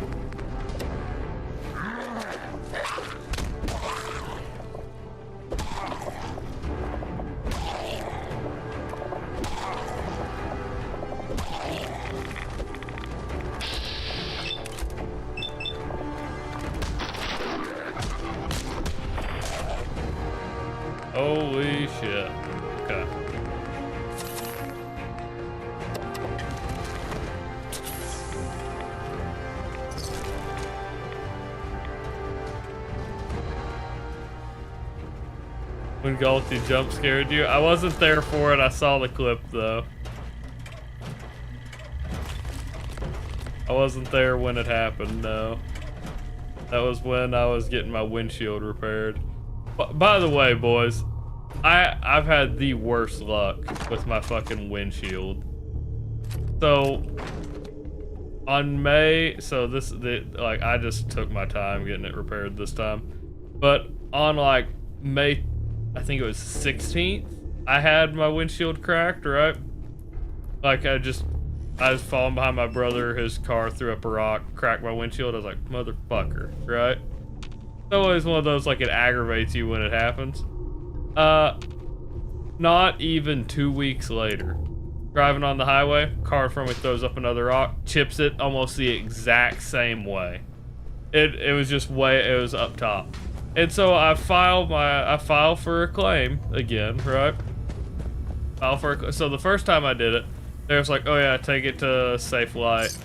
Holy shit. Okay. When Galty jump scared you? I wasn't there for it, I saw the clip though. I wasn't there when it happened, no. That was when I was getting my windshield repaired. By the way, boys, I've had the worst luck with my fucking windshield. So on May, so like I just took my time getting it repaired this time. But on like May, I think it was 16th, I had my windshield cracked, right? Like I was falling behind my brother, his car threw up a rock, cracked my windshield. I was like, motherfucker, right? It's always one of those, like, it aggravates you when it happens. Not even 2 weeks later, driving on the highway, car from me throws up another rock, chips it almost the exact same way. It was just it was up top. And so I file for a claim again, right? So the first time I did it, they was like, oh yeah, take it to Safe Light.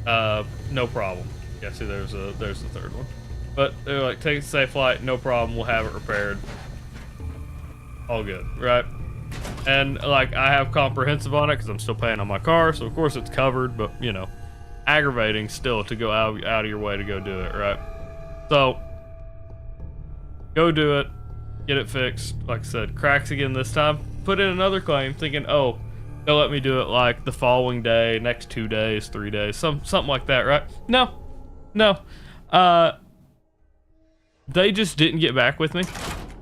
No problem. Yeah, see, there's the third one. But they're like, take it to Safe Light, no problem, we'll have it repaired. All good, right? And like, I have comprehensive on it because I'm still paying on my car, so of course it's covered, but you know, aggravating still to go out of your way to go do it, right? So, go do it, get it fixed. Like I said, cracks again this time. Put in another claim, thinking, oh, they'll let me do it like the following day, next 2 days, 3 days, something like that, right? No. They just didn't get back with me.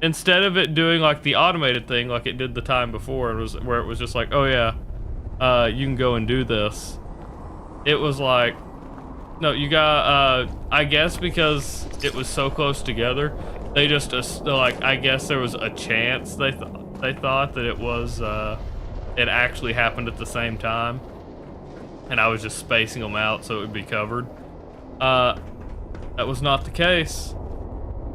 Instead of it doing like the automated thing like it did the time before, where it was just like, oh yeah, you can go and do this. It was like, no, you got, I guess because it was so close together, they just, like, I guess there was a chance they thought that it was, it actually happened at the same time. And I was just spacing them out so it would be covered. That was not the case.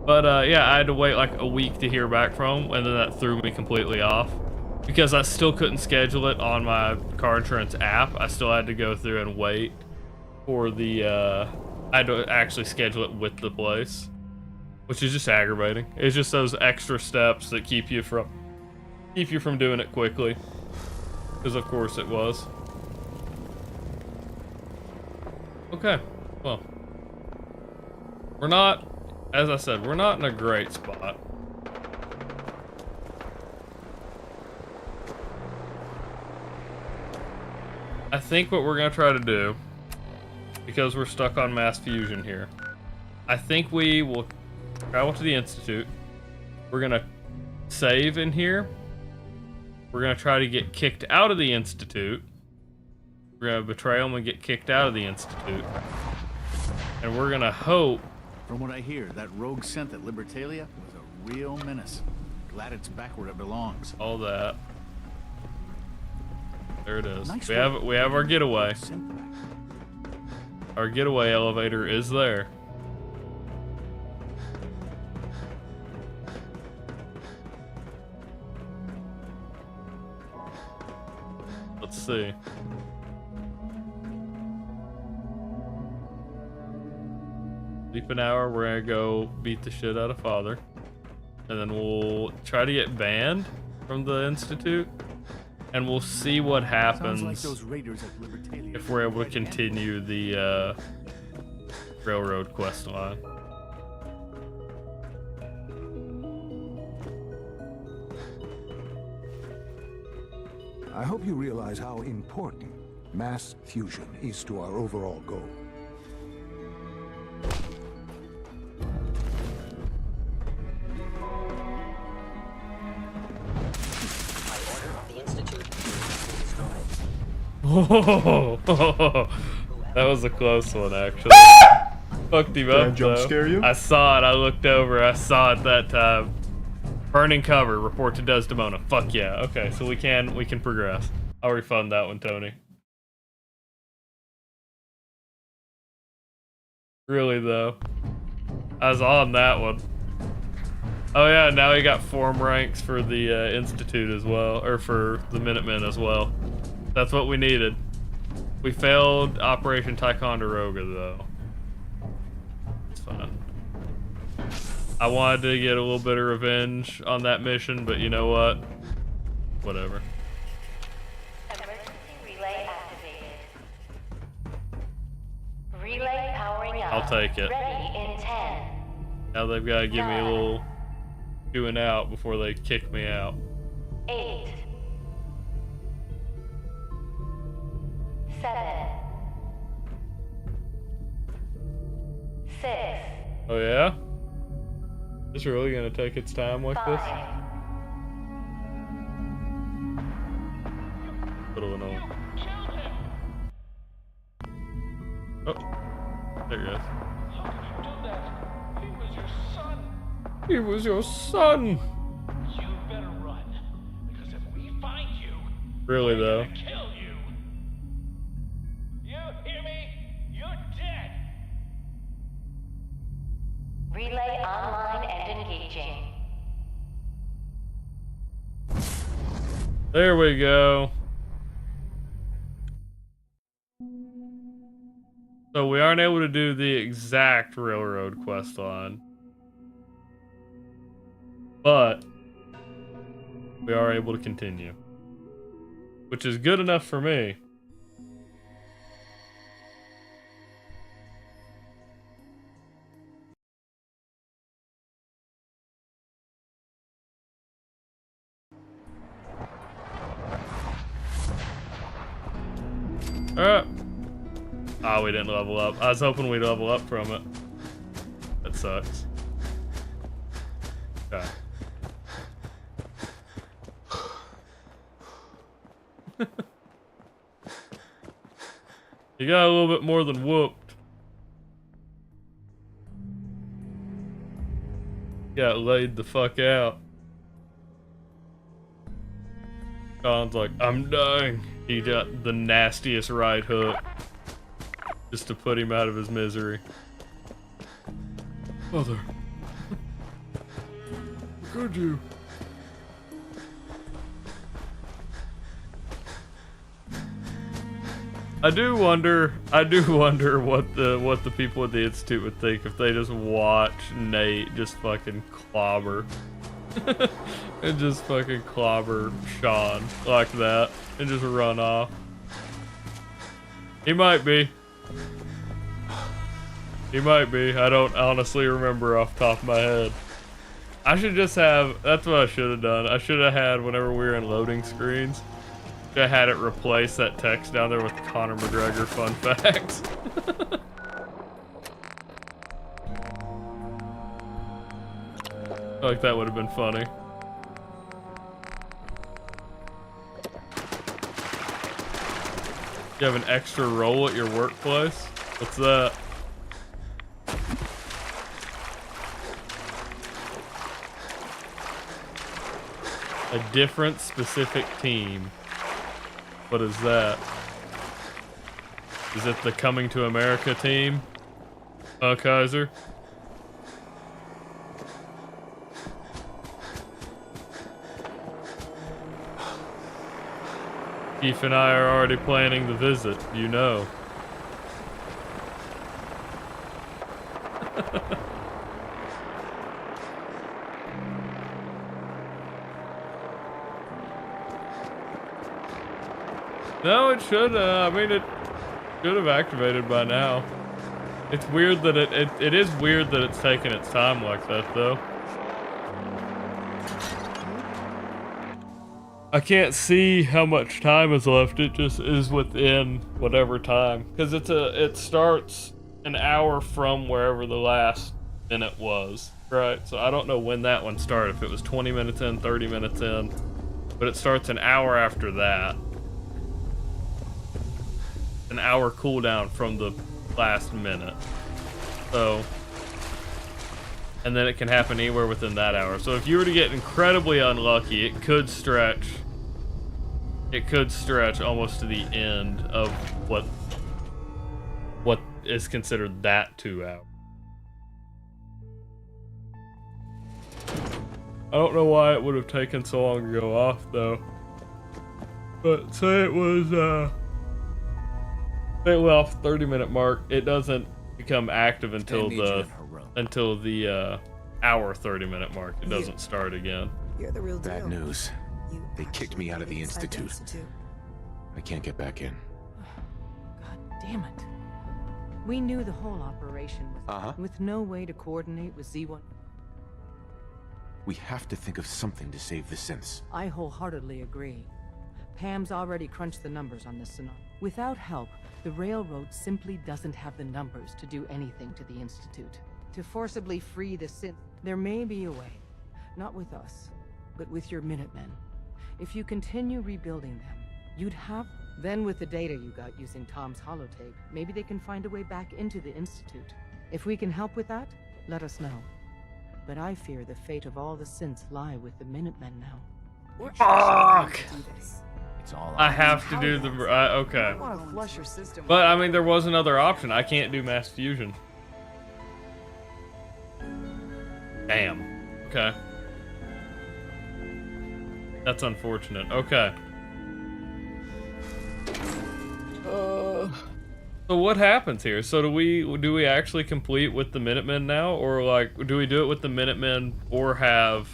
But yeah, I had to wait like a week to hear back from them, and then that threw me completely off. Because I still couldn't schedule it on my car insurance app. I still had to go through and wait for the, I had to actually schedule it with the place. Which is just aggravating. It's just those extra steps that keep you from doing it quickly. Because of course it was. Okay, well. We're not, as I said, we're not in a great spot. I think what we're gonna try to do, because we're stuck on mass fusion here, I think we will travel to the Institute. We're gonna save in here. We're gonna try to get kicked out of the Institute. We're gonna betray them and get kicked out of the Institute. And we're gonna hope... From what I hear, that rogue scent at Libertalia was a real menace. Glad it's back where it belongs. All that. There it is. Nice we have our getaway. Our getaway elevator is there. Let's see. Sleep an hour, we're gonna go beat the shit out of Father. And then we'll try to get banned from the Institute. And we'll see what happens Sounds like those raiders at Libertalia if we're able to continue the railroad quest line. I hope you realize how important mass fusion is to our overall goal. Oh, that was a close one, actually. Fucked him up, jump though. scare you? I saw it. I looked over. I saw it that time. Burning cover. Report to Desdemona. Fuck yeah. Okay, so we can progress. I'll refund that one, Tony. Really though, I was on that one. Oh yeah, now we got form ranks for the Institute as well, or for the Minutemen as well. That's what we needed. We failed Operation Ticonderoga, though. It's fine. I wanted to get a little bit of revenge on that mission, but you know what? Whatever. Emergency relay activated. Relay powering up. I'll take it. Ready in 10. Now they've got to give me a little doing out before they kick me out. 8. 7. 6. Oh yeah? It's really gonna take its time like 5. this? Little annoying. Oh, there he goes. He was your son. He was your son. You better run, because if we find you, Really though. we're gonna kill you. You hear me? You're dead. Relay online and engaging. There we go. So we aren't able to do the exact railroad quest line, but we are able to continue, which is good enough for me. Oh, we didn't level up. I was hoping we'd level up from it. That sucks. Okay. You got a little bit more than whooped. Got laid the fuck out. John's like, I'm dying. He got the nastiest right hook. Just to put him out of his misery. Mother. Could you? I do wonder what the people at the Institute would think if they just watch Nate just fucking clobber. And just fucking clobber Sean like that and just run off. He might be. He might be. I don't honestly remember off the top of my head. I should just have, that's what I should have done. I should have had, whenever we were in loading screens, I had it replace that text down there with Conor McGregor fun facts. I feel like that would have been funny. You have an extra role at your workplace? What's that? A different specific team. What is that? Is it the Coming to America team? Kaiser? Keith and I are already planning the visit, you know. No, it should. I mean, it should have activated by now. It's weird that it is weird that it's taking its time like that, though. I can't see how much time is left. It just is within whatever time, because it starts an hour from wherever the last minute was, right? So I don't know when that one started. If it was 20 minutes in, 30 minutes in, but it starts an hour after that. An hour cooldown from the last minute. So, and then it can happen anywhere within that hour. So if you were to get incredibly unlucky, it could stretch. It could stretch almost to the end of what is considered that 2 hours. I don't know why it would have taken so long to go off though. But say it was say it went off 30-minute mark, it doesn't become active until the hour 30-minute mark. It doesn't start again. You're the real deal. Bad news. They kicked me out of the Institute. I can't get back in. God damn it. We knew the whole operation was with no way to coordinate with Z1. We have to think of something to save the synths. I wholeheartedly agree. Pam's already crunched the numbers on this scenario. Without help, the railroad simply doesn't have the numbers to do anything to the Institute. To forcibly free the synth, there may be a way. Not with us, but with your Minutemen. If you continue rebuilding them, you'd have... Then with the data you got using Tom's holotape, maybe they can find a way back into the Institute. If we can help with that, let us know. But I fear the fate of all the synths lie with the Minutemen now. Fuck! It's all I have to do the... okay. But, I mean, there was another option. I can't do mass fusion. Damn. Okay. That's unfortunate. Okay. So what happens here? So do we actually complete with the Minutemen now, or like do we do it with the Minutemen or have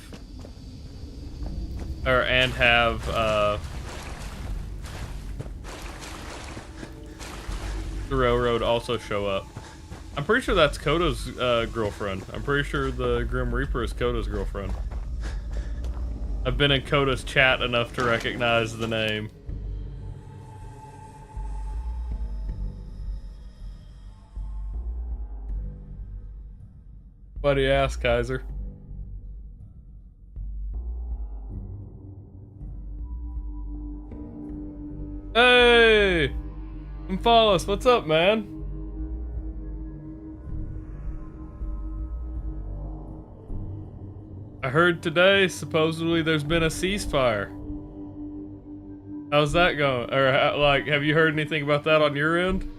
the railroad also show up? I'm pretty sure that's Koda's girlfriend. I'm pretty sure the Grim Reaper is Koda's girlfriend. I've been in Koda's chat enough to recognize the name. What do you ask, Kaiser? Hey! Follow what's up, man? I heard today, supposedly, there's been a ceasefire. How's that going? Or, like, have you heard anything about that on your end?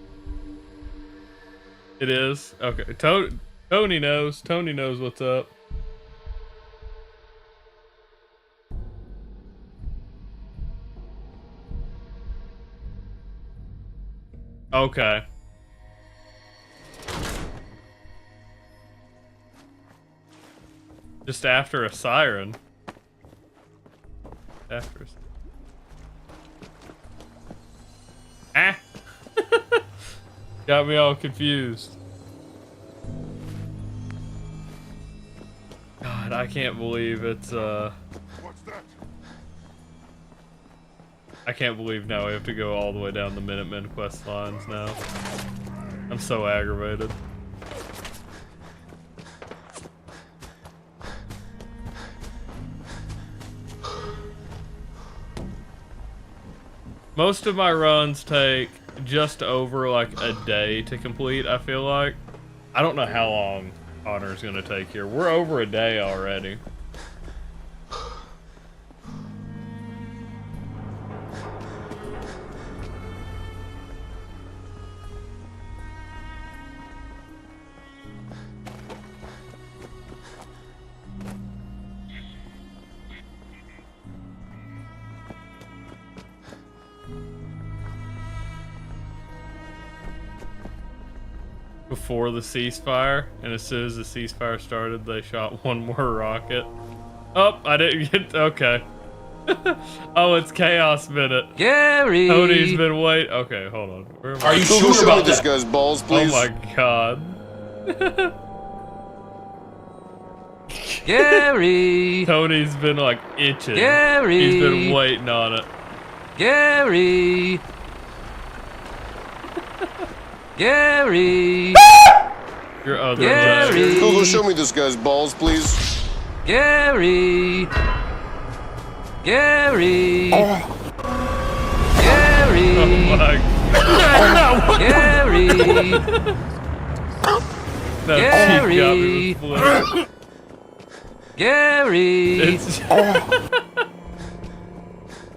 It is? Okay. Tony knows. Tony knows what's up. Okay. Just after a siren. After a... Ah! Got me all confused. God, I can't believe it's, What's that? I can't believe now we have to go all the way down the Minutemen quest lines now. I'm so aggravated. Most of my runs take just over like a day to complete, I feel like. I don't know how long Honor's gonna take here. We're over a day already. Before the ceasefire, and as soon as the ceasefire started, they shot one more rocket. Oh, I didn't get. Okay. Oh, it's Chaos Minute. Gary! Tony's been wait. Okay, hold on. Where am I? Are you sure about this that? guy's balls, please? Oh my god. Gary! Tony's been like itching. Gary! He's been waiting on it. Gary! Gary! Your other Gary! leg. Google, show me this guy's balls, please. Gary! Gary! Gary! Oh my god. Gary! That cheek got me with flare. Gary! It's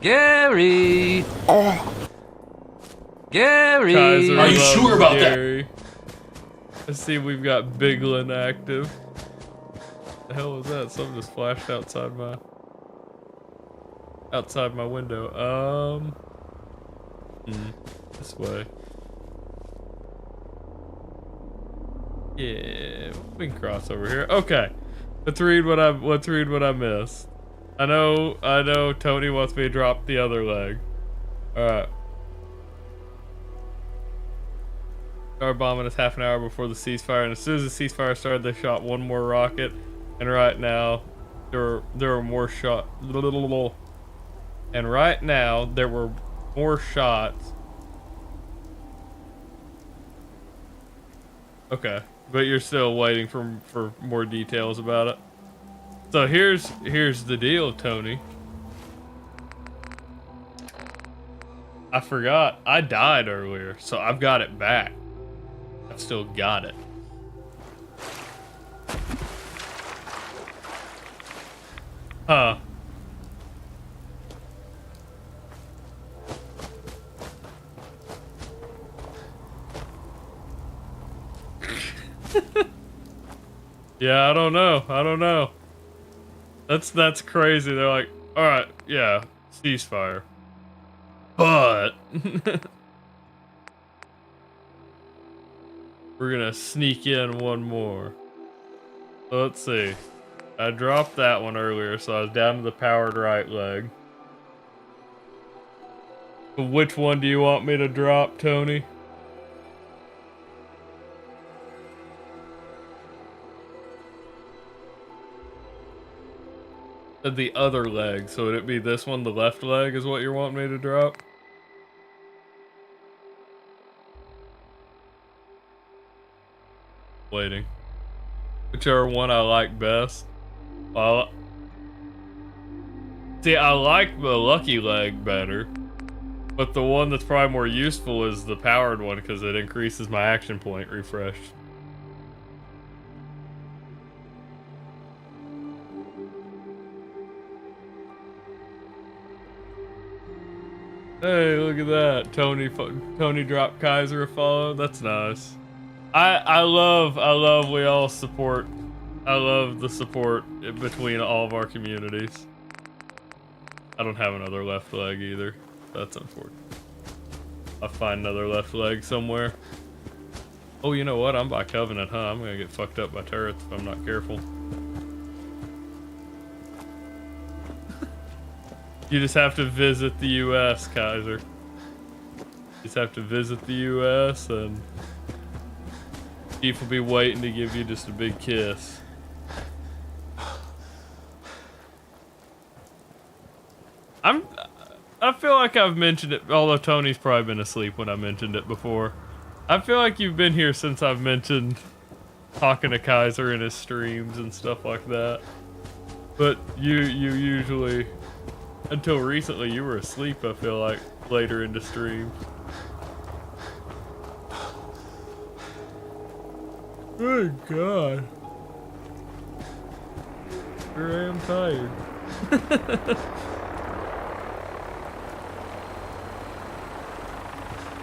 Gary! Gary! Kaiser, Are you love sure about Gary. I see we've got Biglin active. The hell was that? Something just flashed outside my window. This way. Yeah, we can cross over here. Okay. Let's read what I missed. I know Tony wants me to drop the other leg. Alright. Started bombing us half an hour before the ceasefire, and as soon as the ceasefire started, they shot one more rocket. And right now, there were more shots. And right now, there were more shots. Okay, but you're still waiting for more details about it. So here's the deal, Tony. I forgot. I died earlier, so I've got it back. I've still got it. Huh. Yeah, I don't know. That's crazy. They're like, all right, yeah, ceasefire. But we're gonna sneak in one more. So let's see. I dropped that one earlier, so I was down to the powered right leg. So which one do you want me to drop, Tony? The other leg, so would it be this one, the left leg, is what you want me to drop? Waiting. Whichever one I like best. Well, see, I like the lucky leg better, but the one that's probably more useful is the powered one because it increases my action point refresh. Hey, look at that. Tony dropped Kaiser a follow. That's nice. I love we all support. I love the support between all of our communities. I don't have another left leg either. That's unfortunate. I'll find another left leg somewhere. Oh, you know what? I'm by Covenant, huh? I'm gonna get fucked up by turrets if I'm not careful. You just have to visit the U.S., Kaiser. You just have to visit the U.S. and Chief will be waiting to give you just a big kiss. I feel like I've mentioned it, although Tony's probably been asleep when I mentioned it before. I feel like you've been here since I've mentioned talking to Kaiser in his streams and stuff like that. But you usually, until recently, you were asleep, I feel like, later into streams. Oh God. Sure I am tired.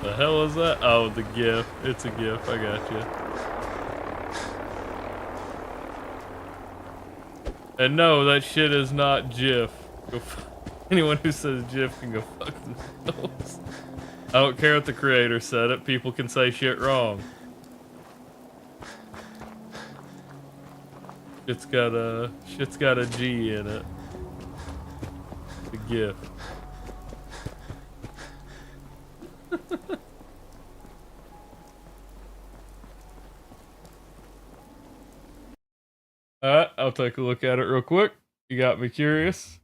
The hell is that? Oh, the GIF. It's a GIF. I got you. And no, that shit is not GIF. Anyone who says GIF can go fuck themselves. I don't care if the creator said it. People can say shit wrong. Shit's got a G in it. The GIF. Alright, I'll take a look at it real quick. You got me curious.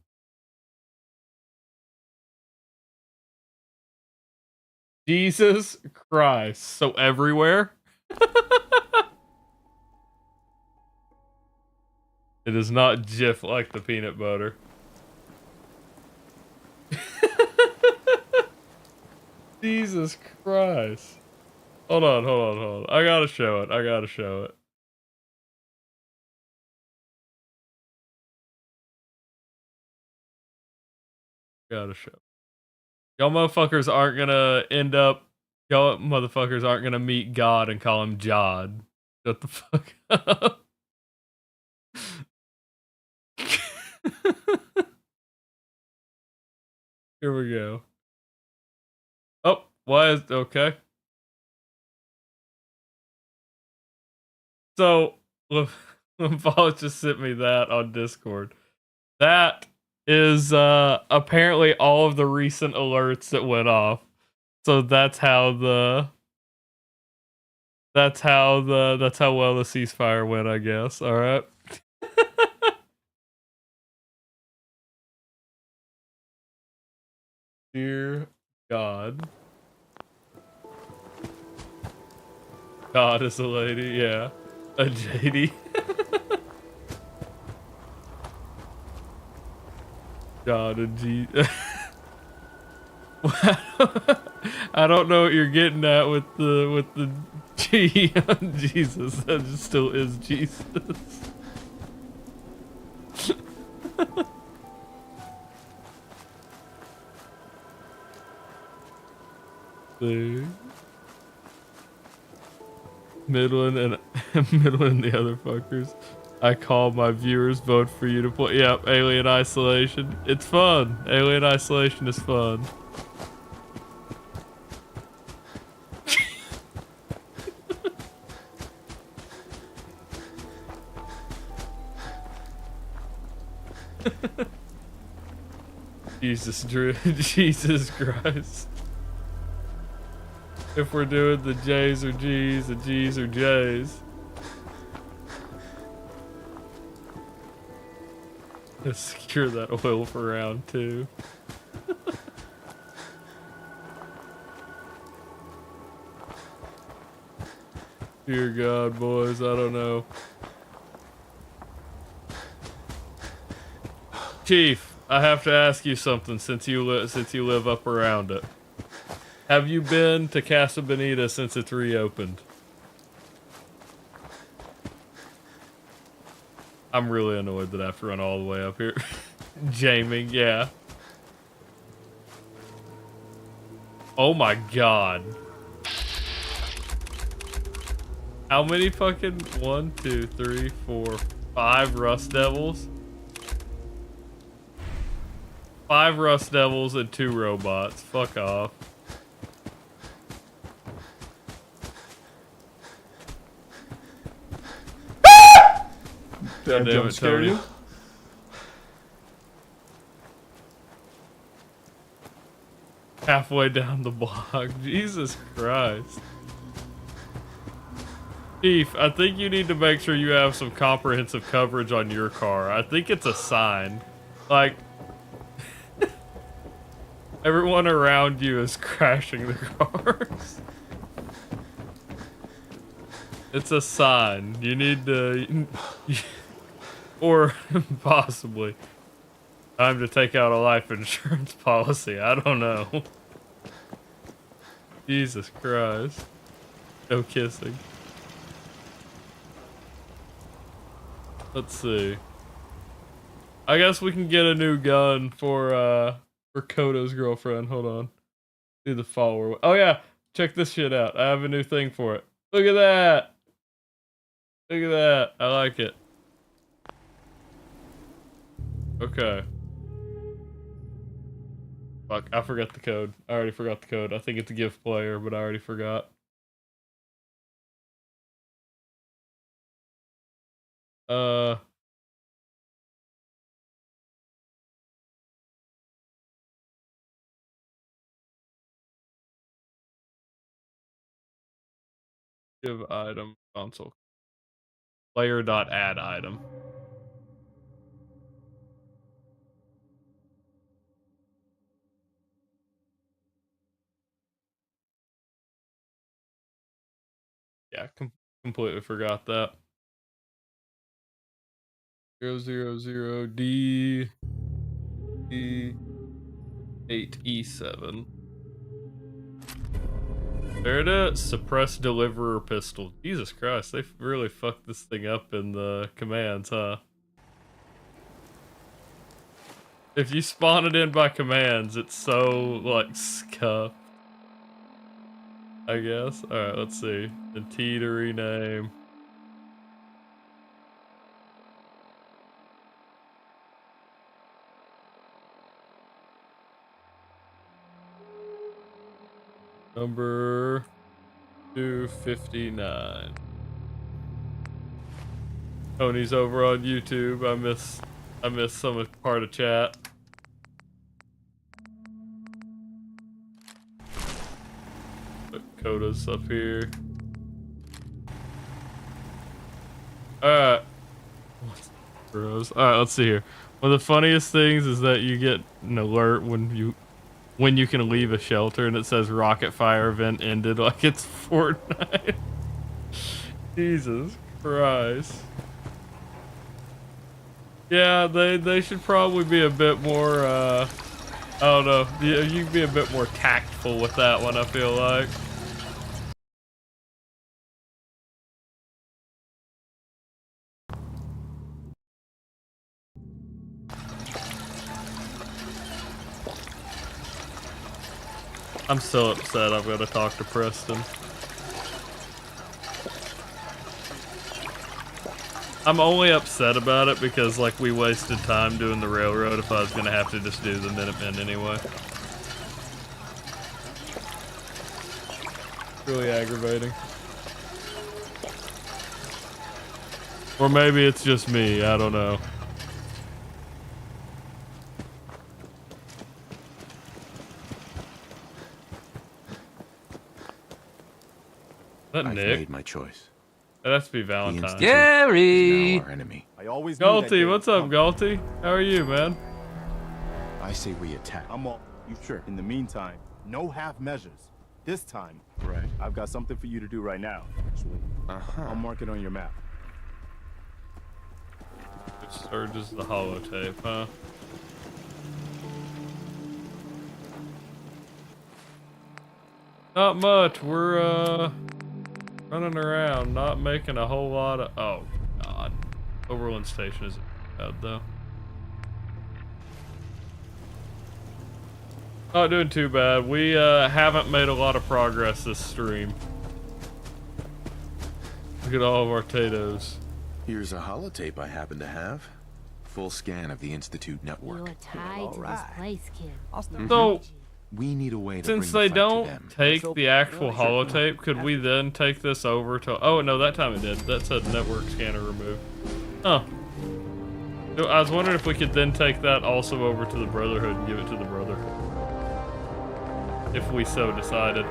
Jesus Christ. So everywhere? It is not Jif like the peanut butter. Jesus Christ. Hold on. I gotta show it. Gotta show. Y'all motherfuckers aren't gonna meet God and call him Jod. Shut the fuck up. Here we go. Oh, why is okay? So, Paul just sent me that on Discord. That is apparently all of the recent alerts that went off. So that's how well the ceasefire went, I guess. All right. Dear God. God is a lady, yeah. A JD. God and G. I don't know what you're getting at with the G on Jesus. That just still is Jesus. Midland and the other fuckers. I call my viewers, vote for you to play. Yep, Alien Isolation. It's fun. Alien Isolation is fun. Jesus Christ. If we're doing the J's or G's, the G's or J's. Let's secure that oil for round 2. Dear God, boys, I don't know. Chief, I have to ask you something since you live up around it. Have you been to Casa Bonita since it's reopened? I'm really annoyed that I have to run all the way up here. Jaming, yeah. Oh my God. How many fucking 1, 2, 3, 4, 5 Rust Devils? 5 Rust Devils and 2 robots. Fuck off. Did I jump scare you? Halfway down the block. Jesus Christ. Chief, I think you need to make sure you have some comprehensive coverage on your car. I think it's a sign. Like, everyone around you is crashing the cars. It's a sign. You need to... Or possibly time to take out a life insurance policy. I don't know. Jesus Christ. No kissing. Let's see. I guess we can get a new gun for Koda's girlfriend. Hold on. Do the follower. Oh yeah, check this shit out. I have a new thing for it. Look at that. Look at that. I like it. Okay. Fuck, I forgot the code. I already forgot the code. I think it's a gift player, but I already forgot. Give item console. Player.add item. Yeah, completely forgot that. 000 D 8E7. There it is. Suppress deliverer pistol. Jesus Christ, they really fucked this thing up in the commands, huh? If you spawn it in by commands, it's so, like, scuffed. I guess. Alright, let's see. The T to rename. Number 259. Tony's over on YouTube. I missed some part of chat. Put Coda's up here. Alright. Alright, let's see here. One of the funniest things is that you get an alert when you can leave a shelter and it says rocket fire event ended like it's Fortnite. Jesus Christ. Yeah, they should probably be a bit more, I don't know, you can be a bit more tactful with that one, I feel like. I'm so upset I've got to talk to Preston. I'm only upset about it because, like, we wasted time doing the railroad if I was gonna have to just do the Minutemen anyway. Really aggravating. Or maybe it's just me, I don't know. Is that I've Nick? made my choice. That has to be Valentine. Gary! Our enemy. I always Galty, what's up, Galty? How are you, man? I say we attack. I'm all you sure. In the meantime, no half measures. This time, Right. I've got something for you to do right now. Actually, I'll mark it on your map. It surges the holotape, huh? Not much. We're running around, not making a whole lot of. Oh God, Overland Station isn't bad though. Not doing too bad. We haven't made a lot of progress this stream. Look at all of our potatoes. Here's a holotape I happen to have. Full scan of the Institute network. You're tied to this place, kid. So, we need a way to since bring they the fight to don't them. take the actual holotape, could we then take this over to? Oh no, that time it did. That said network scanner removed. Huh. So I was wondering if we could then take that also over to the Brotherhood and give it to the Brotherhood, if we so decided.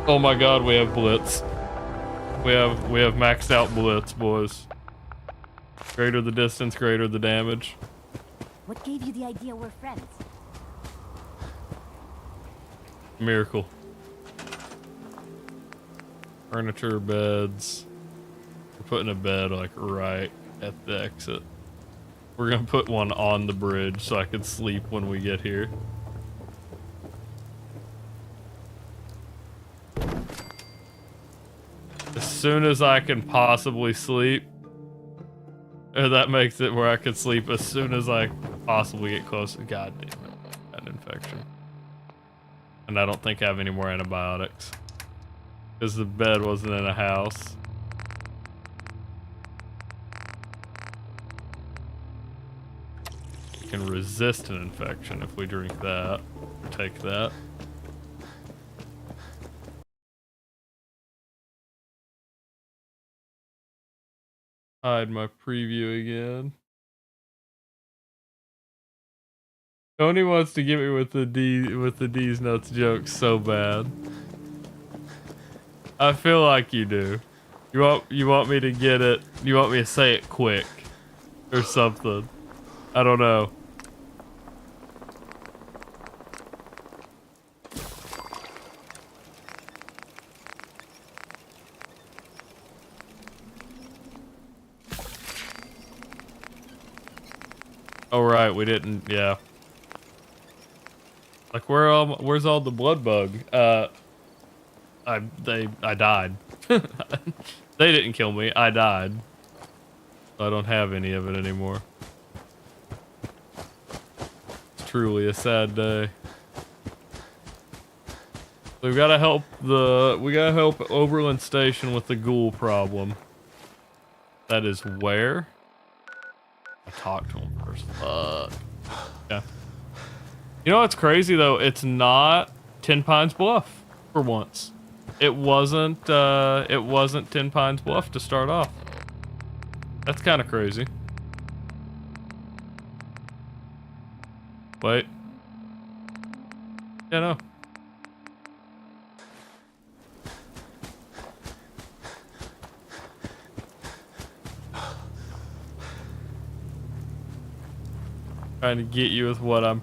Oh my God, we have Blitz. We have maxed out Blitz, boys. Greater the distance, greater the damage. What gave you the idea we're friends? Miracle. Furniture, beds. We're putting a bed like right at the exit. We're gonna put one on the bridge so I can sleep when we get here. As soon as I can possibly sleep, that makes it where I could sleep as soon as I possibly get close. God damn it. An infection. And I don't think I have any more antibiotics. Because the bed wasn't in a house. We can resist an infection if we drink that. Or take that. Hide my preview again. Tony wants to get me with the D's nuts joke so bad. I feel like you do. You want me to get it? You want me to say it quick or something? I don't know. Oh right, we didn't. Yeah. Like where's all the blood bug? I died. They didn't kill me. I died. I don't have any of it anymore. It's truly a sad day. We gotta help Oberlin Station with the ghoul problem. That is where? I talked to him first. Yeah. You know what's crazy though? It's not 10 Pines Bluff for once. It wasn't 10 Pines Bluff to start off. That's kind of crazy. Wait. Yeah, no. Trying to get you with what I'm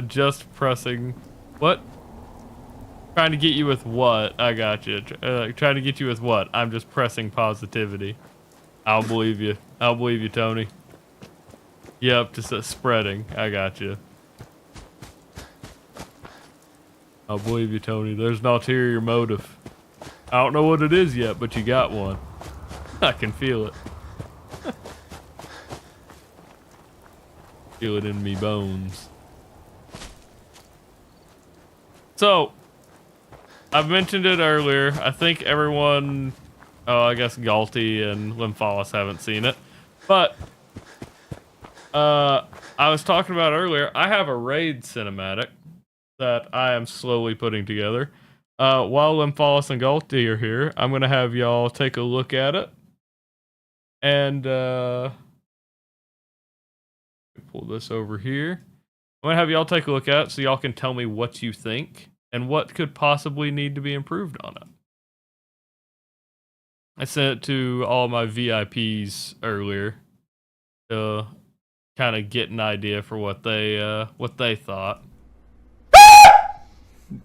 just pressing. What? Trying to get you with what? I got you. Trying to get you with what? I'm just pressing positivity. I'll believe you. I'll believe you, Tony. Yep, just spreading. I got you. I'll believe you, Tony. There's an ulterior motive. I don't know what it is yet, but you got one. I can feel it. Feel it in me bones. So, I've mentioned it earlier. I think everyone, I guess Galti and Lymphalis haven't seen it. But, I was talking about earlier, I have a raid cinematic that I am slowly putting together. While Lymphalis and Galti are here, I'm going to have y'all take a look at it. And, pull this over here. I'm going to have y'all take a look at it so y'all can tell me what you think and what could possibly need to be improved on it. I sent it to all my VIPs earlier to kind of get an idea for what they thought.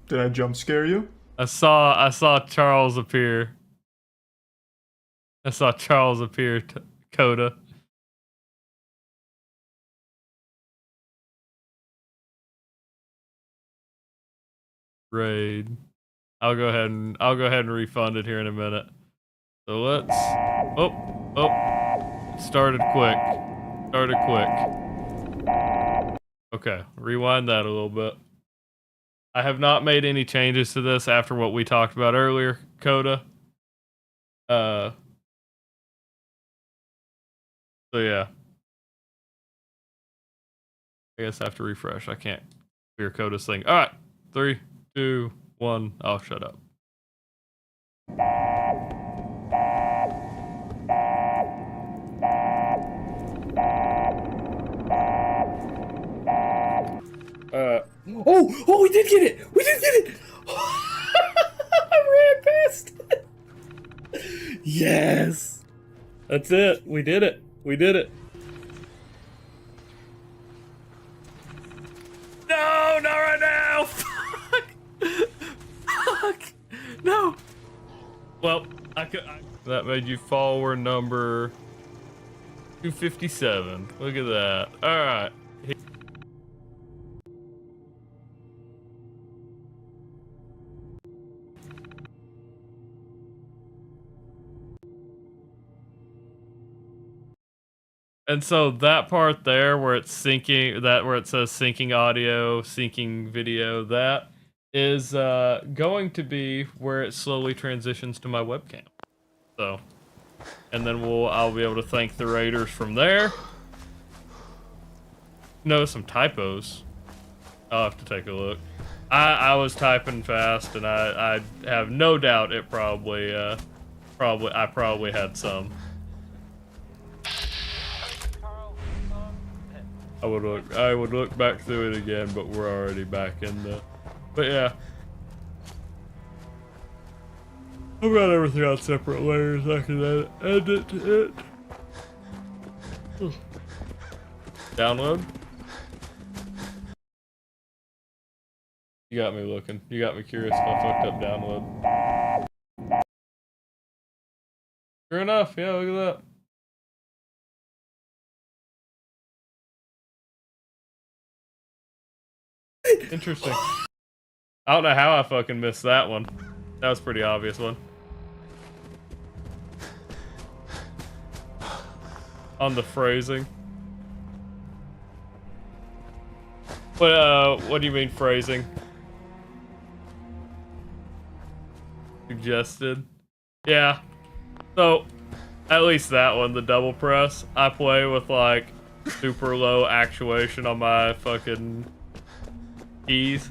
Did I jump scare you? I saw Charles appear. Coda. Raid. I'll go ahead and refund it here in a minute. So let's started quick. Okay, rewind that a little bit. I have not made any changes to this after what we talked about earlier, Coda. So yeah. I guess I have to refresh. I can't clear Coda's thing. Alright. 3, 2, 1. Oh, shut up. Oh, we did get it! We did get it! I ran past it! Yes! That's it. We did it. We did it. No, not right now! Fuck! Fuck! No! Well, that made you follower number 257. Look at that. Alright. And so that part there where it's syncing, where it says syncing audio, syncing video, that is going to be where it slowly transitions to my webcam. So, and then I'll be able to thank the raiders from there. Notice some typos. I'll have to take a look. I was typing fast, and I have no doubt it I probably had some. I would look back through it again, but we're already back in the. But yeah, I've got everything on separate layers. I can edit it. Download. You got me looking. You got me curious if I fucked up download. Sure enough, yeah, look at that. Interesting. I don't know how I fucking missed that one. That was a pretty obvious one. On the phrasing. What do you mean phrasing? Suggested. Yeah. So, at least that one, the double press, I play with like super low actuation on my fucking keys.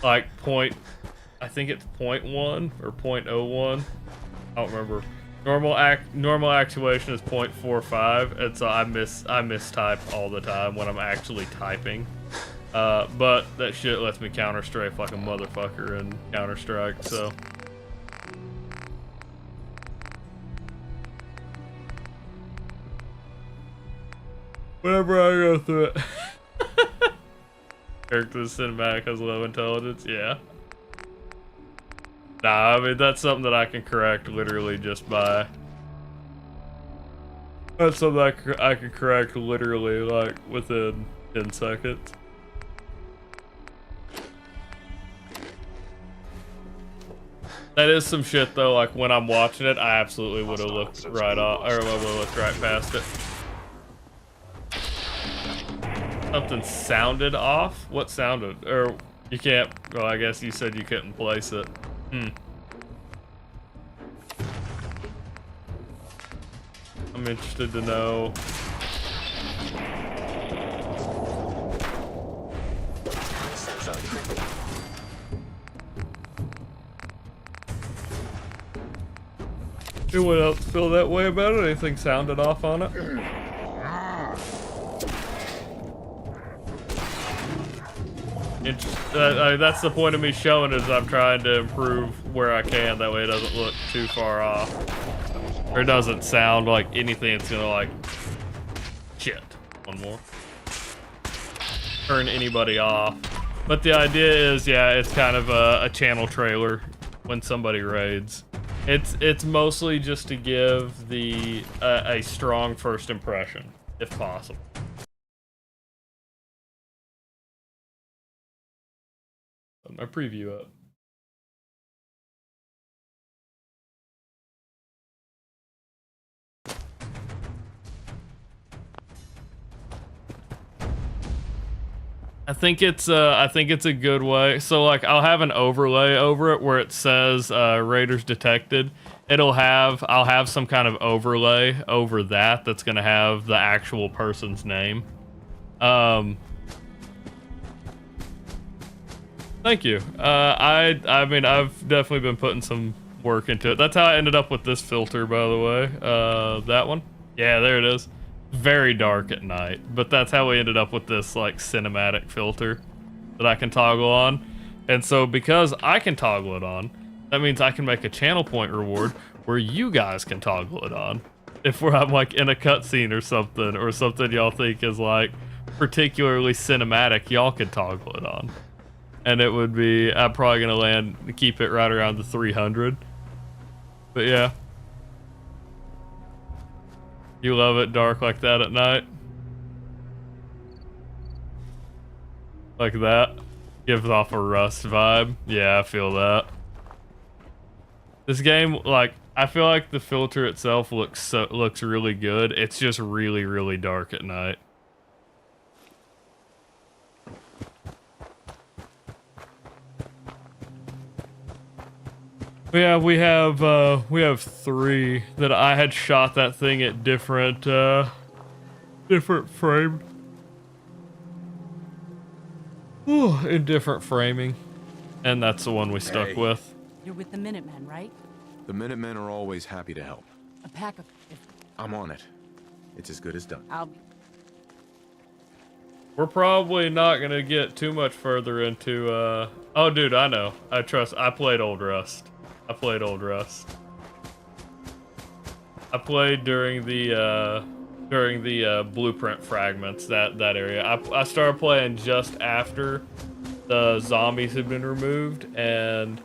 Like I think it's 0.1 or 0.01. I don't remember. Normal actuation is 0.45, and so I mistype all the time when I'm actually typing. But that shit lets me counter strafe like a motherfucker in Counter-Strike, so. Whenever I go through it. Character cinematic has low intelligence, yeah. Nah, I mean, that's something that I can correct literally just by... That's something I can correct literally, like, within 10 seconds. That is some shit, though, like, when I'm watching it, I absolutely would have looked right off, or I would have looked right past it. Something sounded off? What sounded? Or, you can't, well, I guess you said you couldn't place it. I'm interested to know. Anyone else feel that way about it? Anything sounded off on it? That's the point of me showing, is I'm trying to improve where I can, that way it doesn't look too far off. Or it doesn't sound like anything that's gonna like... Shit. One more. Turn anybody off. But the idea is, yeah, it's kind of a channel trailer when somebody raids. It's mostly just to give the a strong first impression, if possible. My preview up. I think it's a good way. So like I'll have an overlay over it where it says Raiders detected. I'll have some kind of overlay over that that's gonna have the actual person's name. Thank you. I mean, I've definitely been putting some work into it. That's how I ended up with this filter, by the way. That one? Yeah, there it is. Very dark at night, but that's how we ended up with this, like, cinematic filter that I can toggle on. And so, because I can toggle it on, that means I can make a channel point reward where you guys can toggle it on. If I'm, like, in a cutscene or something y'all think is, like, particularly cinematic, y'all can toggle it on. And it would be, I'm probably gonna keep it right around the 300. But yeah. You love it dark like that at night? Like that? Gives off a Rust vibe. Yeah, I feel that. This game, like, I feel like the filter itself looks really good. It's just really, really dark at night. Yeah, we have 3 that I had shot that thing at different frame. Ooh, in different framing. And that's the one we stuck with. You're with the Minutemen, right? The Minutemen are always happy to help. A pack of... I'm on it. It's as good as done. I'll be... We're probably not gonna get too much further into, Oh, dude, I know. I played Old Rust. I played during the blueprint fragments, that area. I started playing just after the zombies had been removed, and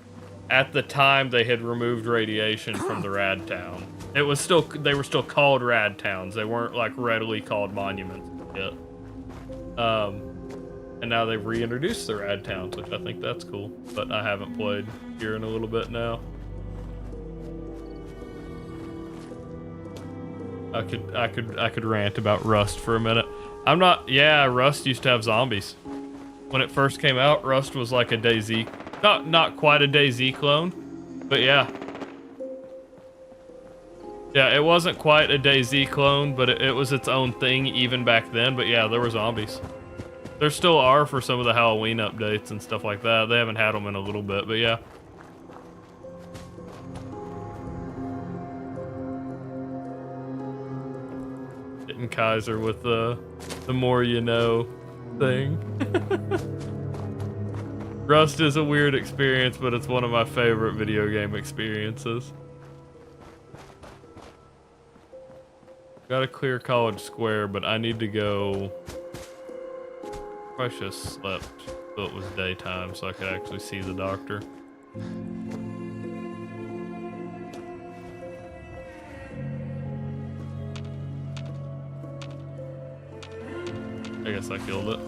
at the time they had removed radiation from the rad town. They were still called rad towns. They weren't like readily called monuments yet. And now they've reintroduced the rad towns, which I think that's cool. But I haven't played here in a little bit now. I could rant about Rust for a minute. Yeah, Rust used to have zombies. When it first came out, Rust was like a DayZ, not quite a DayZ clone, but yeah. Yeah, it wasn't quite a DayZ clone, but it was its own thing even back then, but yeah, there were zombies. There still are for some of the Halloween updates and stuff like that. They haven't had them in a little bit, but yeah. Hitting Kaiser with the more you know thing. Rust is a weird experience, but it's one of my favorite video game experiences. Got to clear College Square, but I need to go... I should have slept till it was daytime so I could actually see the doctor. I guess I killed it.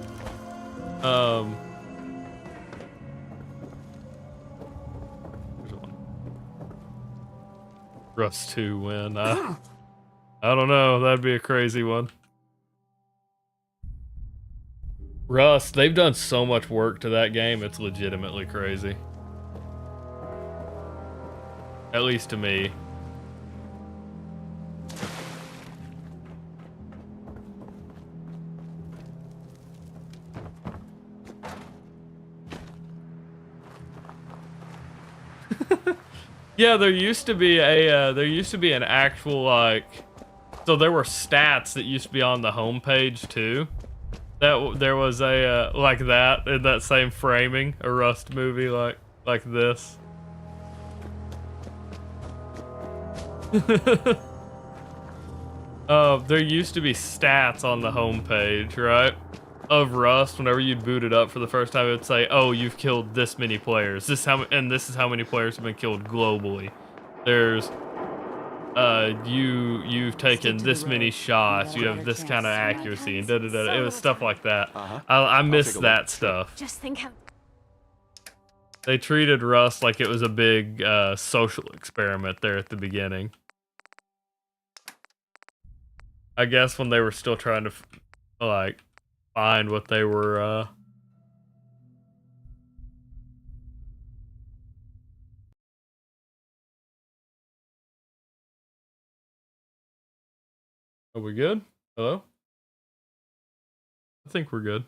There's one. Rust 2 win. I don't know. That'd be a crazy one. Rust, they've done so much work to that game, it's legitimately crazy. At least to me. Yeah, there used to be an actual, like, so there were stats that used to be on the homepage too. There was a like that in that same framing, a Rust movie like this. There used to be stats on the homepage, right, of Rust. Whenever you boot it up for the first time, it would say, "Oh, you've killed this many players. This is how many players have been killed globally. There's you've taken this many shots, you have this kind of accuracy," and da-da-da. It was stuff like that. I miss that stuff. Just think how... They treated Rust like it was a big social experiment there at the beginning. I guess when they were still trying to like find what they were Are we good? Hello? I think we're good.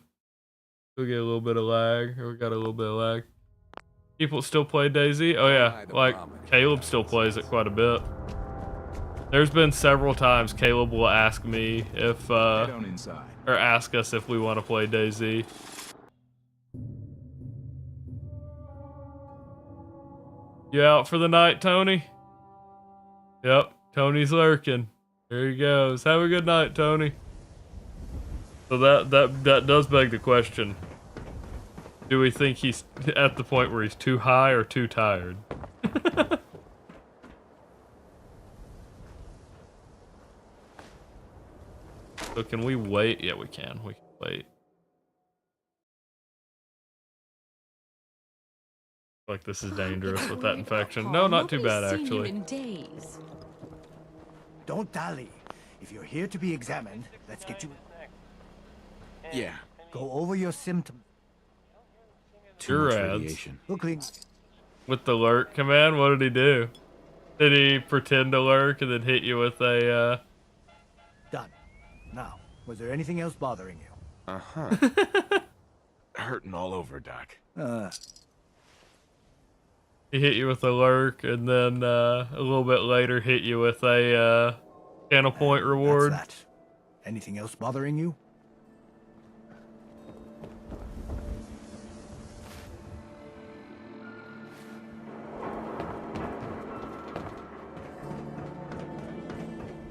We'll get a little bit of lag. We got a little bit of lag. People still play DayZ? Oh yeah, like Caleb still plays it quite a bit. There's been several times Caleb will ask me if or ask us if we want to play DayZ. You out for the night, Tony? Yep, Tony's lurking. There he goes. Have a good night, Tony. So that does beg the question. Do we think he's at the point where he's too high or too tired? So can we wait? Yeah, we can. We can wait. Like this is dangerous with that infection. No, not too bad actually. In days. Don't dally. If you're here to be examined, let's get you. Yeah. Go over your symptoms. Too much Your ads. radiation. Look, Lee. With the lurk command, what did he do? Did he pretend to lurk and then hit you with a Done. Now, was there anything else bothering you? Uh-huh. Hurting all over, Doc. He hit you with a lurk and then a little bit later hit you with a channel point reward. That's that. Anything else bothering you?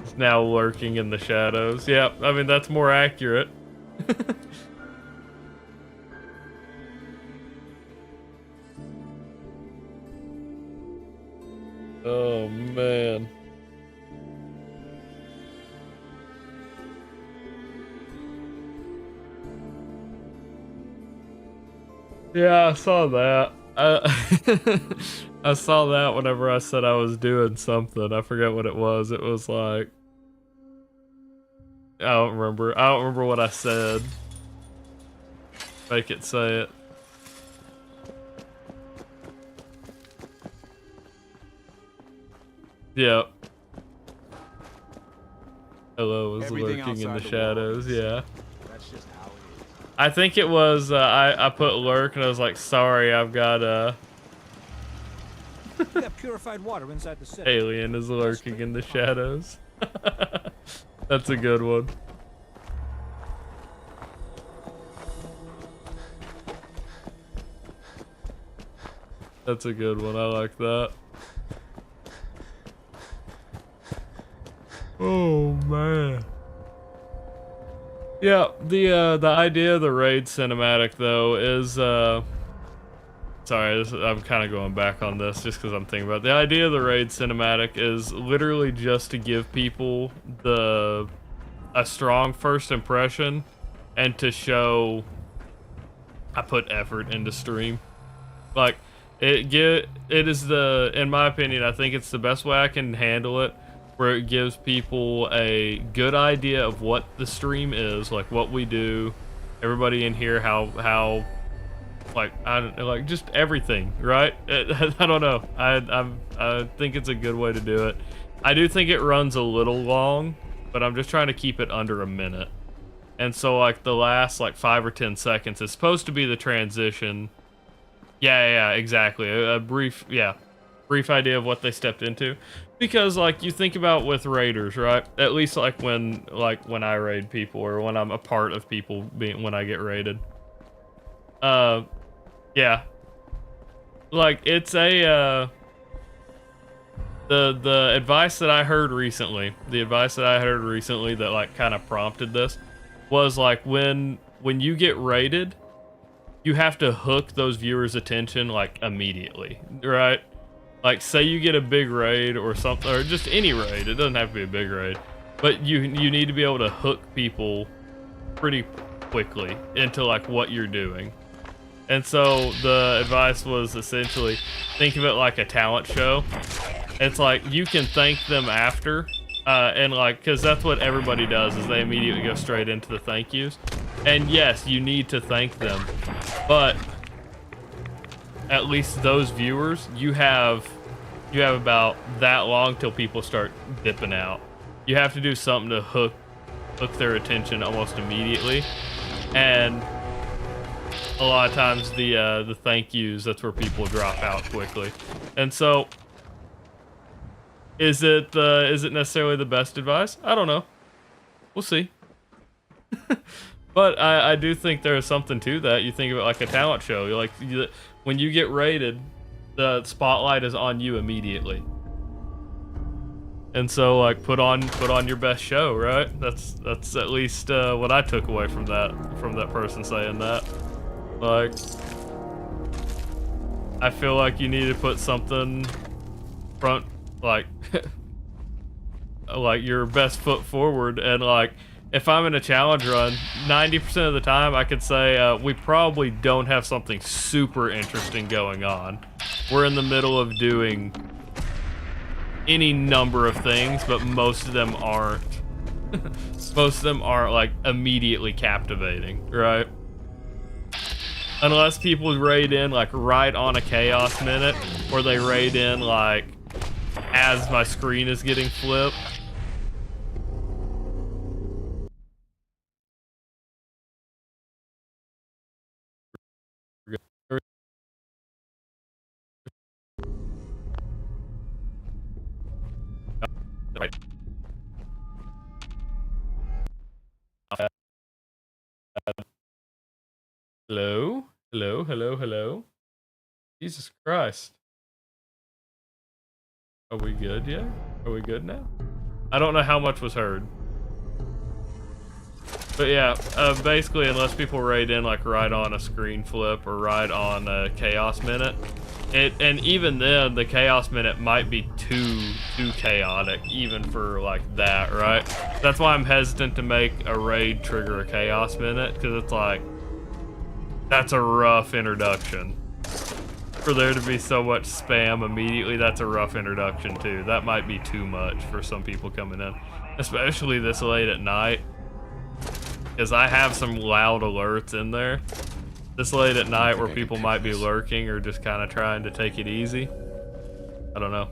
He's now lurking in the shadows. Yeah, I mean that's more accurate. Oh man. Yeah, I saw that. I saw that whenever I said I was doing something. I forget what it was. It was like I don't remember. I don't remember what I said. Make it say it. Yep. Hello was lurking in the shadows, yeah. That's just how it is. I think it was, I put lurk and I was like, sorry, I've got, We got purified water inside the city. alien is lurking in the shadows. That's a good one. That's a good one, I like that. Oh man. Yeah, the idea of the raid cinematic though is sorry, I'm kind of going back on this just because I'm thinking about it. The idea of the raid cinematic is literally just to give people a strong first impression and to show I put effort into stream. Like it is in my opinion, I think it's the best way I can handle it, where it gives people a good idea of what the stream is, like what we do, everybody in here, how like just everything, right? I don't know. I think it's a good way to do it. I do think it runs a little long, but I'm just trying to keep it under a minute. And so like the last like 5 or 10 seconds is supposed to be the transition. Yeah, exactly. A brief idea of what they stepped into. Because like you think about with raiders, right? At least like when I raid people or when I'm a part of people when I get raided. Yeah. Like it's the advice that I heard recently, that like kind of prompted this was like when you get raided, you have to hook those viewers' attention like immediately, right? Like say you get a big raid or something, or just any raid, it doesn't have to be a big raid, but you need to be able to hook people pretty quickly into like what you're doing. And so the advice was essentially think of it like a talent show. It's like you can thank them after, and like because that's what everybody does is they immediately go straight into the thank yous. And yes, you need to thank them, but at least those viewers, you have about that long till people start dipping out. You have to do something to hook their attention almost immediately, and a lot of times the thank yous, that's where people drop out quickly. And so is it necessarily the best advice? I don't know. We'll see. But I do think there is something to that. You think of it like a talent show. You're like when you get rated, the spotlight is on you immediately. And so like put on your best show, right? That's at least what I took away from that person saying that. Like I feel like you need to put something like like your best foot forward, and like if I'm in a challenge run, 90% of the time I could say we probably don't have something super interesting going on. We're in the middle of doing any number of things, but most of them aren't. Most of them aren't like immediately captivating, right? Unless people raid in like right on a chaos minute, or they raid in like as my screen is getting flipped. Right. Hello? Hello, hello, hello? Jesus Christ. Are we good yet? Are we good now? I don't know how much was heard. But yeah, basically unless people raid in like right on a screen flip or right on a chaos minute, and even then the chaos minute might be too chaotic even for like that, right? That's why I'm hesitant to make a raid trigger a chaos minute, because it's like that's a rough introduction. For there to be so much spam immediately, that's a rough introduction too. That might be too much for some people coming in, especially this late at night. Because I have some loud alerts in there this late at night where people might be lurking or just kind of trying to take it easy. I don't know.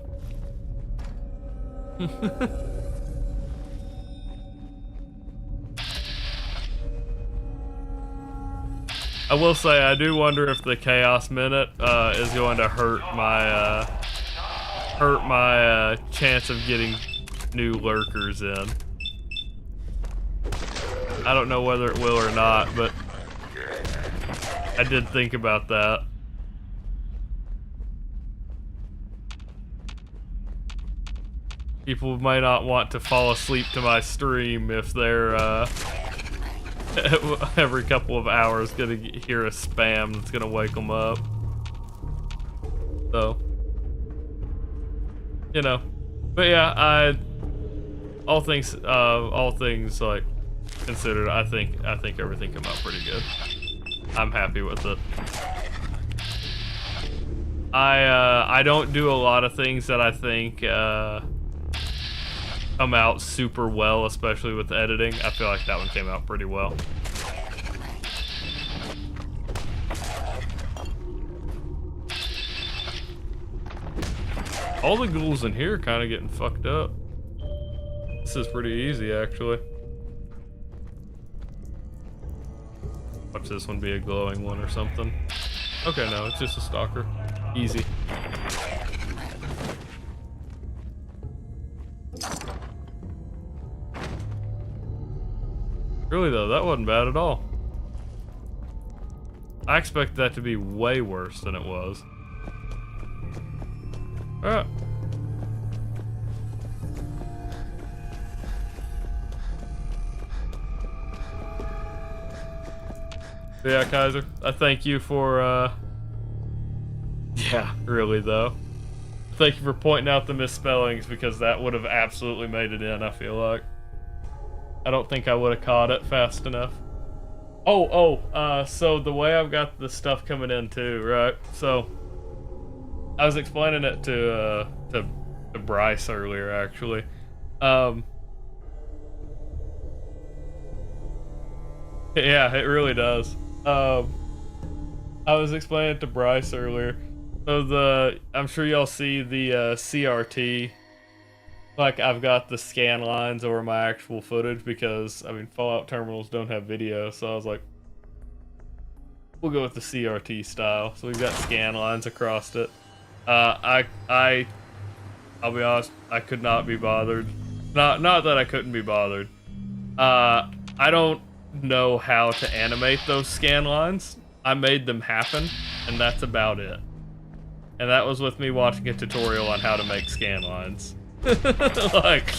I will say I do wonder if the chaos minute is going to hurt my chance of getting new lurkers in. I don't know whether it will or not, but I did think about that. People might not want to fall asleep to my stream if they're every couple of hours gonna hear a spam that's gonna wake them up. So, you know, but yeah, all things like considered, I think everything came out pretty good. I'm happy with it. I don't do a lot of things that I think come out super well, especially with editing. I feel like that one came out pretty well. All the ghouls in here kind of getting fucked up. This is pretty easy, actually. Watch this one be a glowing one or something. Okay, no, it's just a stalker. Easy. Really though, that wasn't bad at all. I expected that to be way worse than it was. Alright. Yeah, Kaiser, I thank you for, yeah, really though. Thank you for pointing out the misspellings, because that would have absolutely made it in, I feel like. I don't think I would have caught it fast enough. So the way I've got the stuff coming in too, right? So, I was explaining it to Bryce earlier, actually. Yeah, it really does. I was explaining it to Bryce earlier. So I'm sure y'all see the CRT. Like, I've got the scan lines over my actual footage because, I mean, Fallout terminals don't have video, so I was like, we'll go with the CRT style. So we've got scan lines across it. I'll be honest, I could not be bothered. Not that I couldn't be bothered. I don't know how to animate those scan lines. I made them happen, and that's about it. And that was with me watching a tutorial on how to make scan lines. Like,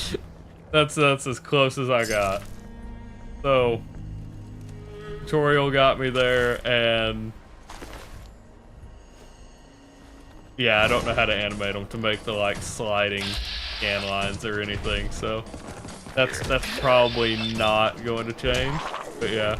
that's as close as I got. So, tutorial got me there, and yeah, I don't know how to animate them to make the like sliding scan lines or anything. So, That's probably not going to change, but yeah.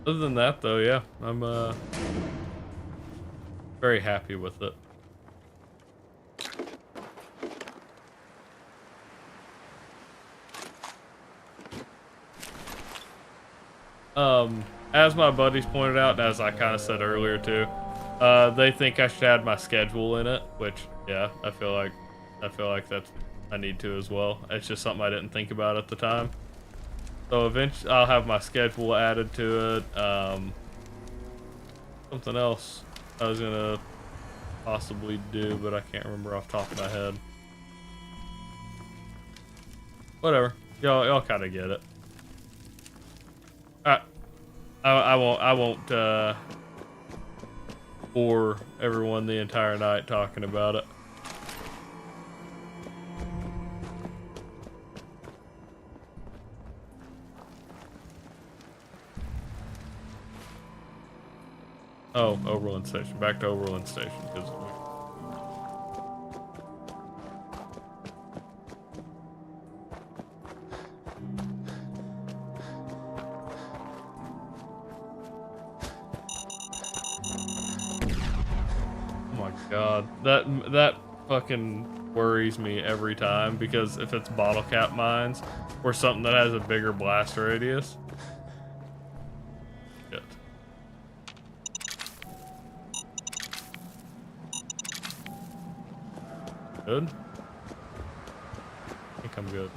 Other than that, though, yeah, I'm very happy with it. As my buddies pointed out, and as I kind of said earlier too, they think I should add my schedule in it, which, yeah, I feel like that's I need to as well. It's just something I didn't think about at the time. So eventually, I'll have my schedule added to it. Something else I was gonna possibly do, but I can't remember off the top of my head. Whatever, y'all kind of get it. I won't bore everyone the entire night talking about it. Oh, Oberlin Station. Back to Oberlin Station, because oh my god, that fucking worries me every time, because if it's bottle cap mines or something that has a bigger blast radius. Shit. Good? I think I'm good.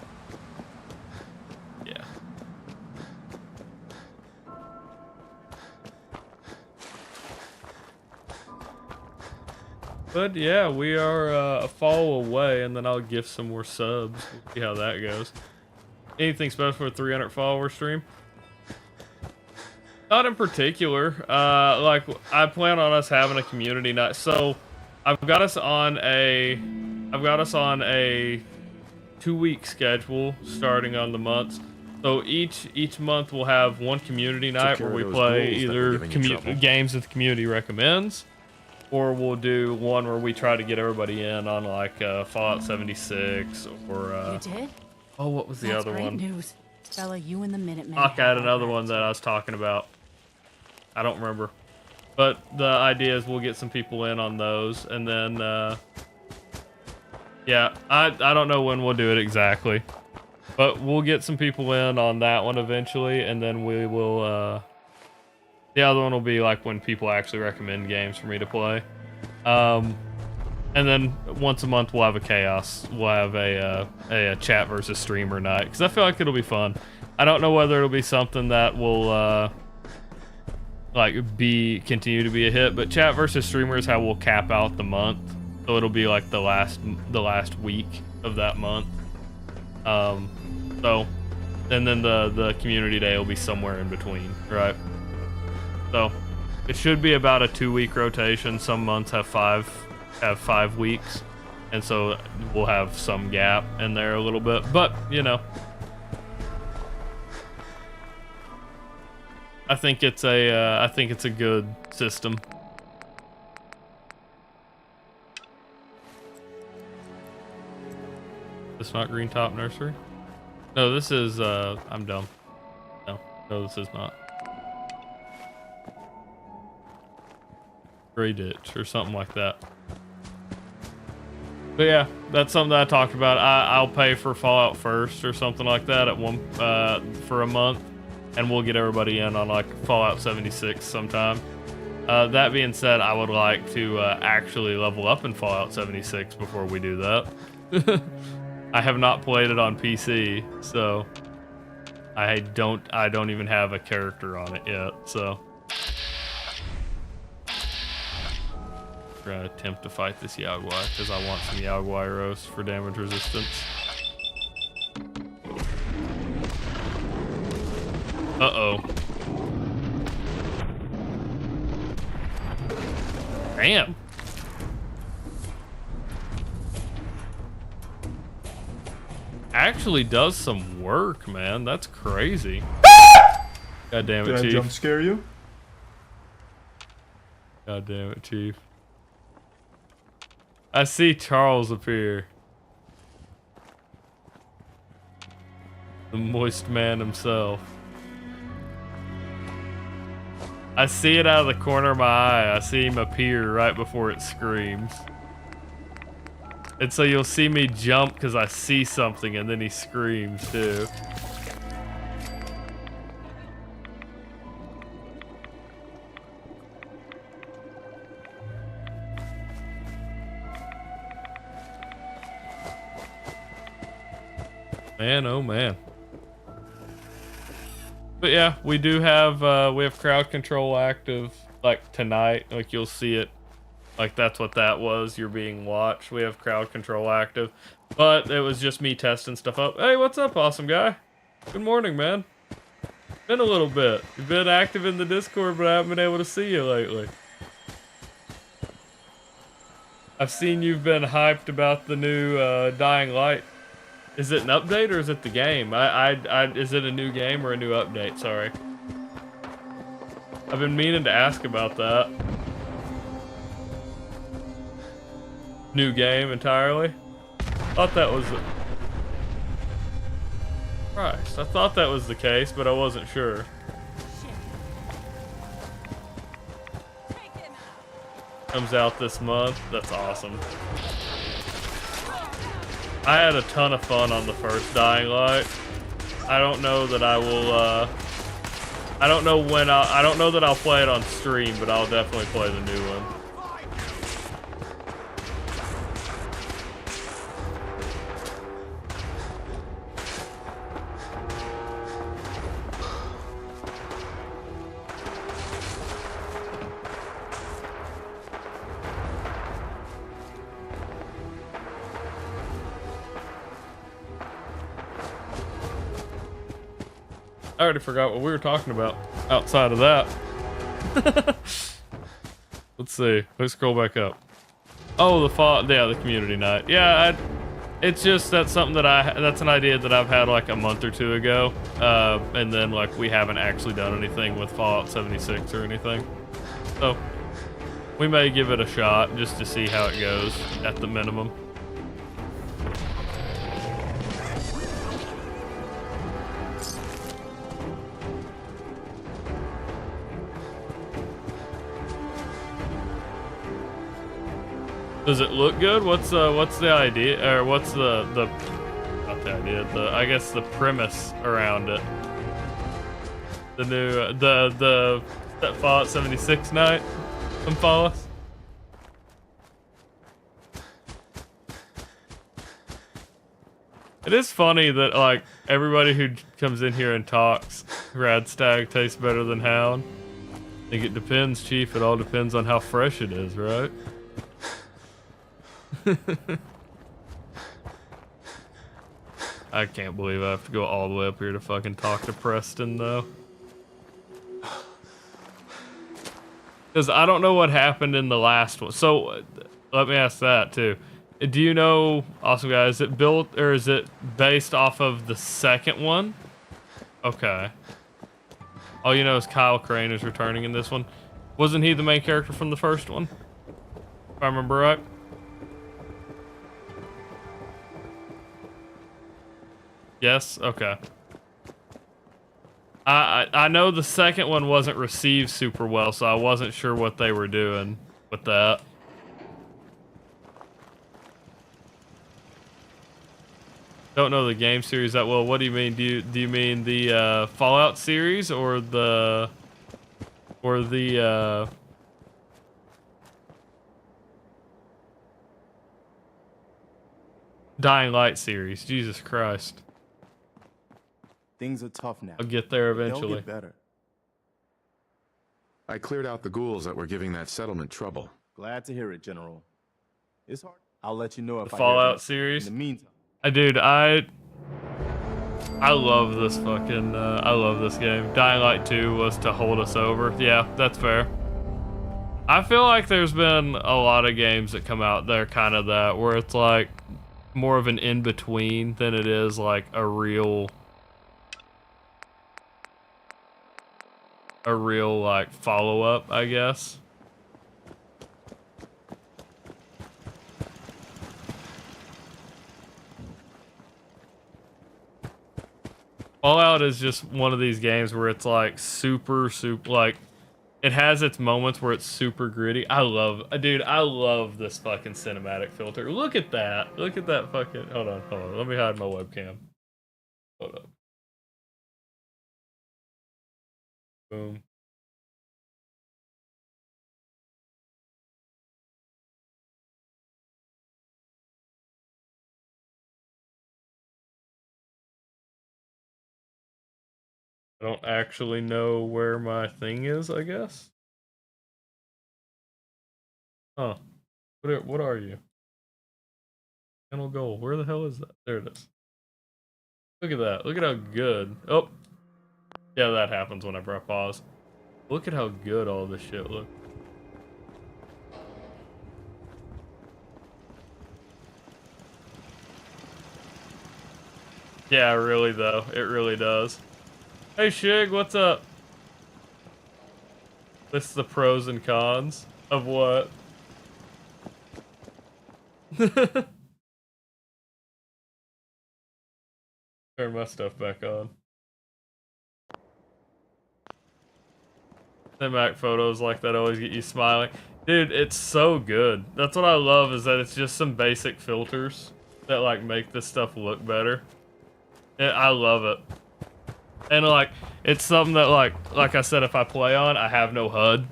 Yeah. But yeah, we are a follow away, and then I'll gift some more subs. We'll see how that goes. Anything special for a 300 follower stream? Not in particular. Like, I plan on us having a community night. So I've got us on a 2-week schedule starting on the months. So each month we'll have one community night where we play either games that the community recommends, or we'll do one where we try to get everybody in on like Fallout 76 or You did? oh, what was the other great one? News. Bella, you and the Minutemen. Fuck, I had another one that I was talking about. I don't remember. But the idea is we'll get some people in on those, and then yeah, I don't know when we'll do it exactly, but we'll get some people in on that one eventually, and then we will the other one will be like when people actually recommend games for me to play. And then once a month we'll have a chaos. We'll have a chat versus streamer night, because I feel like it'll be fun. I don't know whether it'll be something that will like continue to be a hit, but chat versus streamer is how we'll cap out the month. So it'll be like the last week of that month. So, and then the community day will be somewhere in between, right? So it should be about a 2-week rotation. Some months have 5 weeks, and so we'll have some gap in there a little bit. But you know, I think it's a good system. It's not Green Top Nursery? No, this is, I'm dumb. No, this is not. Gray Ditch or something like that. But yeah, that's something that I talked about. I'll pay for Fallout First or something like that for a month, and we'll get everybody in on like Fallout 76 sometime. That being said, I would like to actually level up in Fallout 76 before we do that. I have not played it on PC, so I don't even have a character on it yet, so we're gonna attempt to fight this Yaguai because I want some Yaguai roast for damage resistance. Uh-oh. Damn. actually does some work, man. That's crazy. God damn it, Did Chief. I jump scare you? God damn it, Chief. I see Charles appear. The moist man himself. I see it out of the corner of my eye. I see him appear right before it screams. And so you'll see me jump because I see something and then he screams too. Man, oh man. But yeah, we do have crowd control active like tonight. Like you'll see it. Like that's what that was. You're being watched. We have crowd control active. But it was just me testing stuff up. Hey, what's up, awesome guy? Good morning, man. Been a little bit. You've been active in the Discord, but I haven't been able to see you lately. I've seen you've been hyped about the new Dying Light. Is it an update or is it the game? Is it a new game or a new update? Sorry. I've been meaning to ask about that. New game entirely? Thought that was Christ, I thought that was the case, but I wasn't sure. Comes out this month. That's awesome. I had a ton of fun on the first Dying Light. I don't know that I will, I don't know that I'll play it on stream, but I'll definitely play the new one. I already forgot what we were talking about outside of that. Let's see. Let's scroll back up. Oh, the community night. Yeah, it's just that's something that that's an idea that I've had like a month or two ago, and then like we haven't actually done anything with Fallout 76 or anything. So we may give it a shot just to see how it goes at the minimum. Does it look good? What's the idea, or what's not the idea, I guess the premise around it? The new, the Fallout 76 night? Come follow us? It is funny that like everybody who comes in here and talks, Rad Stag tastes better than Hound. I think it depends, Chief. It all depends on how fresh it is, right? I can't believe I have to go all the way up here to fucking talk to Preston, though. Because I don't know what happened in the last one. So, let me ask that, too. Do you know, awesome guy, is it built, or is it based off of the second one? Okay. All you know is Kyle Crane is returning in this one. Wasn't he the main character from the first one? If I remember right. Yes? Okay. I know the second one wasn't received super well, so I wasn't sure what they were doing with that. Don't know the game series that well. What do you mean? Do you mean the Fallout series or the Dying Light series? Jesus Christ. Things are tough now. I'll get there They'll eventually. get better. I cleared out the ghouls that were giving that settlement trouble. Glad to hear it, General. It's hard. I'll let you know if The I hear Fallout anything. series. In the meantime, Dude, I love this fucking, I love this game. Dying Light 2 was to hold us over. Yeah, that's fair. I feel like there's been a lot of games that come out that are kind of that, where it's like, more of an in-between than it is like a real like follow-up, I guess. Fallout is just one of these games where it's like super like it has its moments where it's super gritty. I love this fucking cinematic filter. Look at that. Look at that fucking hold on. Let me hide my webcam. Hold up. Boom. I don't actually know where my thing is, I guess. Huh. What are you? Channel goal. Where the hell is that? There it is. Look at that. Look at how good. Oh. Yeah, that happens whenever I pause. Look at how good all this shit looks. Yeah, really though. It really does. Hey Shig, what's up? This is the pros and cons of what? Turn my stuff back on. Cinematic photos like that always get you smiling. Dude, it's so good. That's what I love, is that it's just some basic filters that like make this stuff look better. And I love it. And like, it's something that like I said, if I play on, I have no HUD.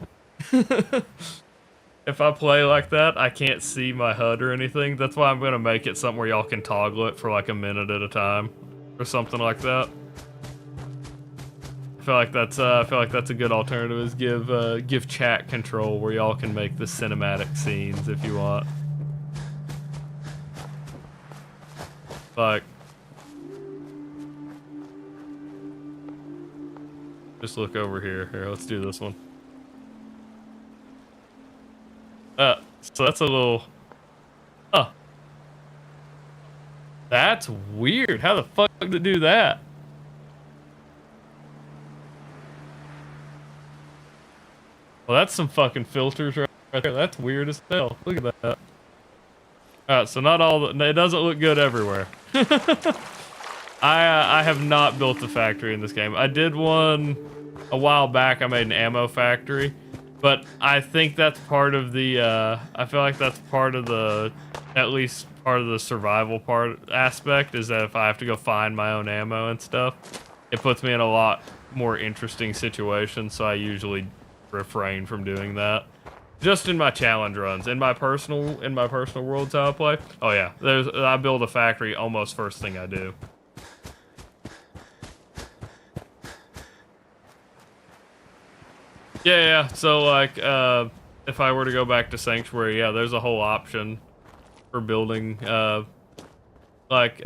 If I play like that, I can't see my HUD or anything. That's why I'm gonna make it something where y'all can toggle it for like a minute at a time, or something like that. I feel like that's a good alternative. Is give chat control where y'all can make the cinematic scenes if you want. Like, just look over here. Here, let's do this one. So that's a little... That's weird. How the fuck did it do that? Well, that's some fucking filters right there. That's weird as hell. Look at that. Alright, so not all the... It doesn't look good everywhere. I have not built a factory in this game. I did one a while back. I made an ammo factory. But I think that's part of the, I feel like that's part of the, at least part of the survival aspect, is that if I have to go find my own ammo and stuff, it puts me in a lot more interesting situations, so I usually refrain from doing that. Just in my challenge runs. In my personal worlds how I play, oh yeah, I build a factory almost first thing I do. Yeah, so like, if I were to go back to Sanctuary, yeah, there's a whole option for building, like,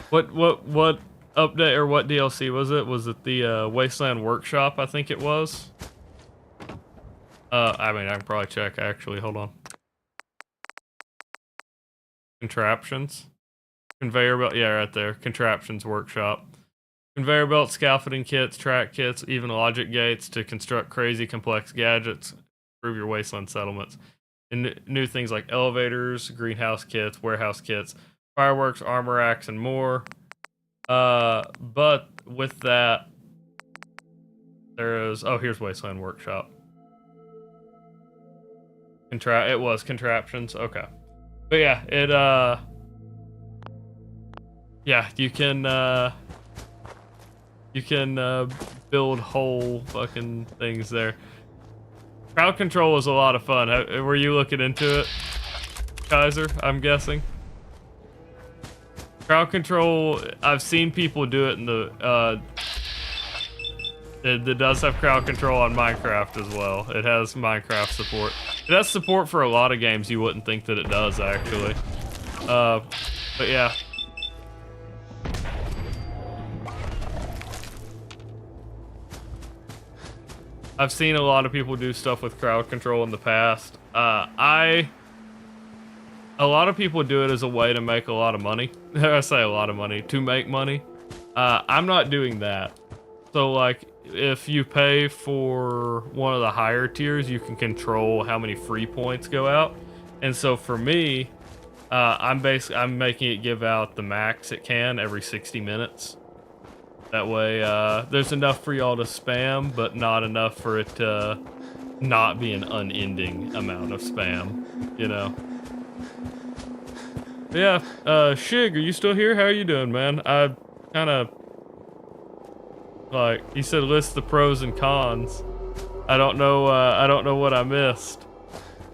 what update or what DLC was it? Was it the, Wasteland Workshop, I think it was? I mean, I can probably check, actually, hold on. Contraptions. Conveyor belt, yeah, right there, Contraptions Workshop. Conveyor belts, scaffolding kits, track kits, even logic gates to construct crazy complex gadgets, improve your wasteland settlements. And new things like elevators, greenhouse kits, warehouse kits, fireworks, armor racks, and more. But with that, there is... Oh, here's Wasteland Workshop. It was Contraptions, okay. But yeah, yeah, you can build whole fucking things there. Crowd control was a lot of fun. Were you looking into it, Kaiser? I'm guessing. Crowd control, I've seen people do it in the, it does have crowd control on Minecraft as well. It has Minecraft support. It has support for a lot of games you wouldn't think that it does, actually. But yeah. I've seen a lot of people do stuff with crowd control in the past. I a lot of people do it as a way to make a lot of money. I say a lot of money, to make money. I'm not doing that. So like, if you pay for one of the higher tiers, you can control how many free points go out. And so for me, I'm making it give out the max it can every 60 minutes. That way, there's enough for y'all to spam, but not enough for it to not be an unending amount of spam, you know? But yeah, Shig, are you still here? How are you doing, man? I kind of, like, you said list the pros and cons. I don't know what I missed.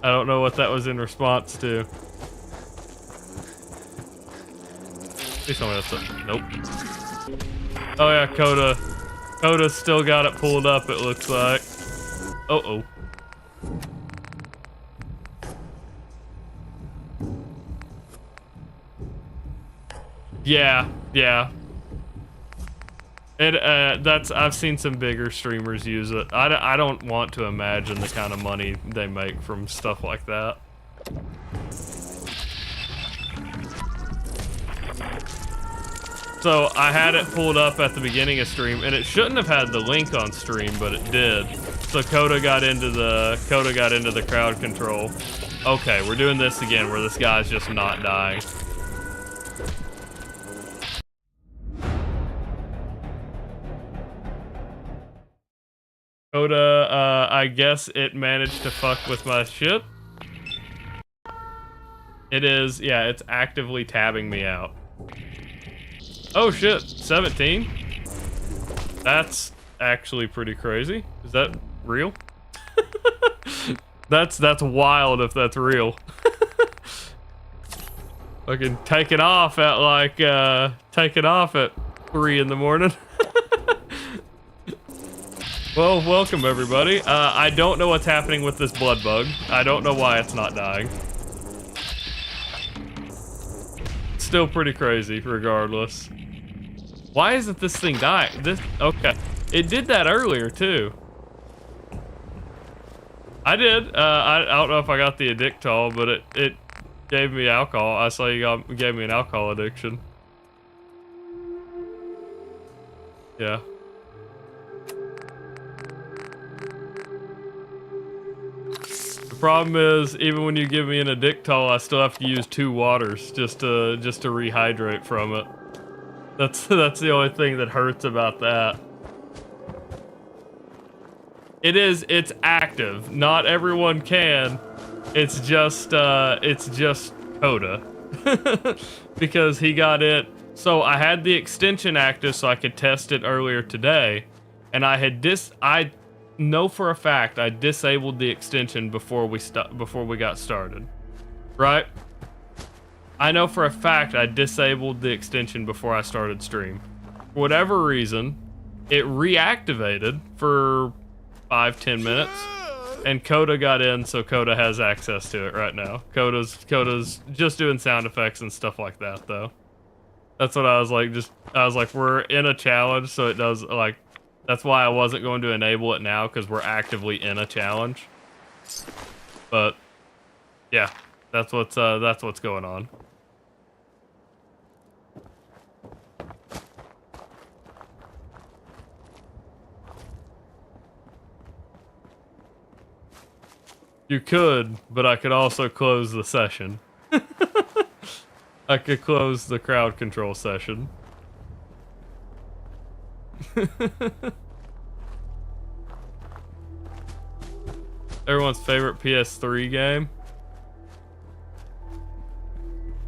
I don't know what that was in response to. Please tell me that's a, nope. Oh yeah, Coda's still got it pulled up, it looks like. Uh-oh. Yeah. I've seen some bigger streamers use it. I don't want to imagine the kind of money they make from stuff like that. So I had it pulled up at the beginning of stream, and it shouldn't have had the link on stream, but it did. So Coda got into the crowd control. Okay, we're doing this again, where this guy's just not dying. Coda, I guess it managed to fuck with my shit. It is, yeah, it's actively tabbing me out. Oh shit, 17? That's actually pretty crazy. Is that real? That's wild if that's real. Fucking taking off at like, taking off at 3 in the morning. Well, welcome everybody. I don't know what's happening with this blood bug. I don't know why it's not dying. Still pretty crazy, regardless. Why isn't this thing dying? Okay. It did that earlier, too. I did. I don't know if I got the addictol, but it gave me alcohol. I saw you gave me an alcohol addiction. Yeah. The problem is, even when you give me an addictol, I still have to use 2 waters just to rehydrate from it. That's the only thing that hurts about that. It's active. Not everyone can. It's just Coda. Because he got it. So I had the extension active so I could test it earlier today, and I know for a fact I disabled the extension before we got started. Right? I know for a fact I disabled the extension before I started stream. For whatever reason, it reactivated for 5-10 minutes, and Coda got in, so Coda has access to it right now. Coda's just doing sound effects and stuff like that, though. That's what I was like, we're in a challenge, so it does, like, that's why I wasn't going to enable it now, because we're actively in a challenge. But, yeah, that's what's going on. You could, but I could also close the session. I could close the crowd control session. Everyone's favorite PS3 game?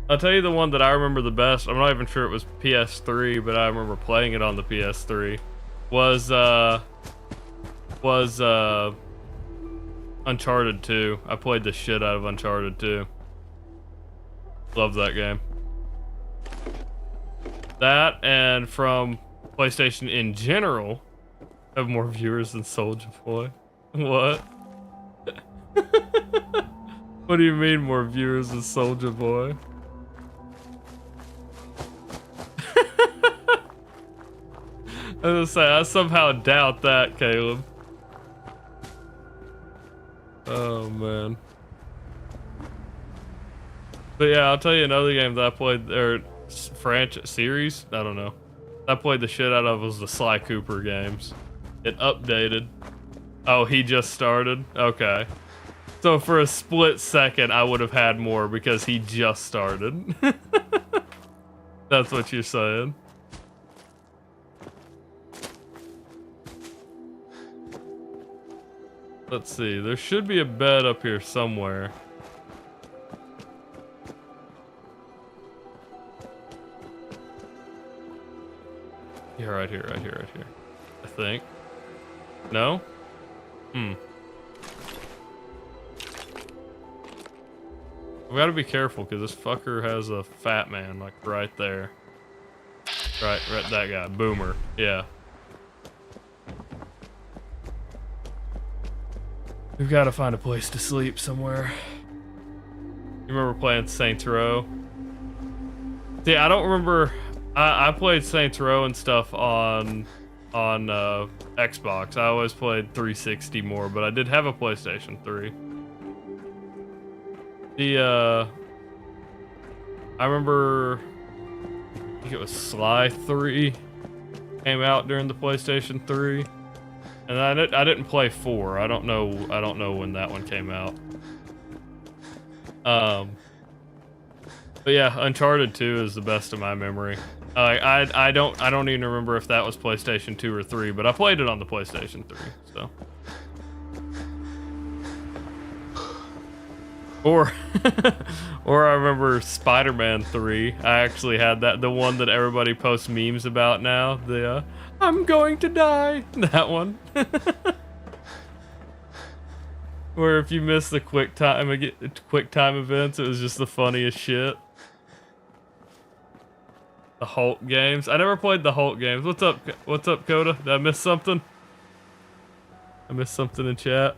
I'll tell you the one that I remember the best. I'm not even sure it was PS3, but I remember playing it on the PS3. Was Uncharted 2. I played the shit out of Uncharted 2. Love that game. That, and from PlayStation in general, have more viewers than Soulja Boy. What? What do you mean more viewers than Soulja Boy? I was gonna say, I somehow doubt that, Caleb. Oh, man. But yeah, I'll tell you another game that I played, or series, I don't know. I played the shit out of was the Sly Cooper games. It updated. Oh, he just started? Okay. So for a split second, I would have had more because he just started. That's what you're saying. Let's see, there should be a bed up here somewhere. Yeah, right here, right here, right here. I think. No? We gotta be careful because this fucker has a fat man like right there. Right, that guy. Boomer. Yeah. We've got to find a place to sleep somewhere. You remember playing Saints Row? See, I don't remember. I played Saints Row and stuff on Xbox. I always played 360 more, but I did have a PlayStation 3. I remember, I think it was Sly 3 came out during the PlayStation 3. And I didn't play 4. I don't know when that one came out. But yeah, Uncharted 2 is the best of my memory. I don't even remember if that was PlayStation 2 or 3, but I played it on the PlayStation 3, so. Or I remember Spider-Man 3. I actually had that, the one that everybody posts memes about now. The I'm going to die. That one. Where if you miss the quick time events, it was just the funniest shit. The Hulk games. I never played the Hulk games. What's up, Coda? Did I miss something? I missed something in chat.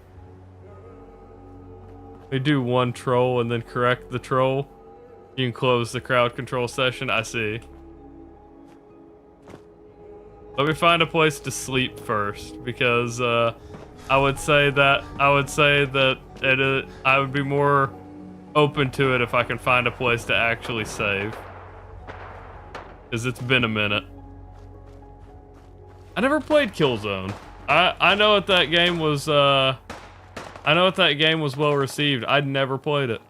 They do one troll and then correct the troll. You can close the crowd control session. I see. Let me find a place to sleep first, because I would say that I would be more open to it if I can find a place to actually save. Because it's been a minute. I never played Killzone. I know that that game was well received. I'd never played it.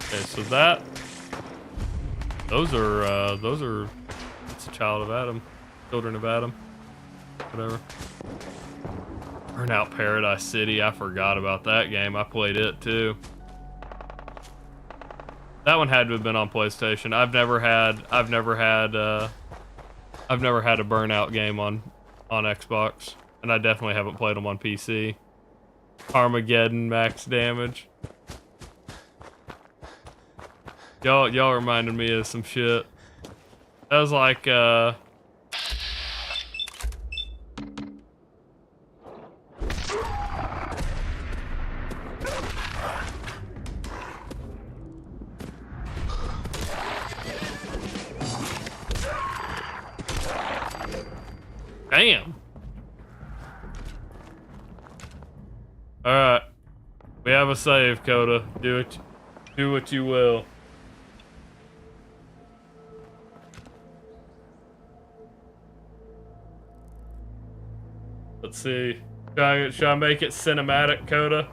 Okay, so those are it's a child of Adam. Children of Adam. Whatever. Burnout Paradise City. I forgot about that game. I played it too. That one had to have been on PlayStation. I've never had a Burnout game on Xbox, and I definitely haven't played them on PC. Armageddon Max Damage. Y'all reminded me of some shit. That was like damn. Alright. We have a save, Coda. Do what you will. Let's see. Should I make it cinematic, Coda?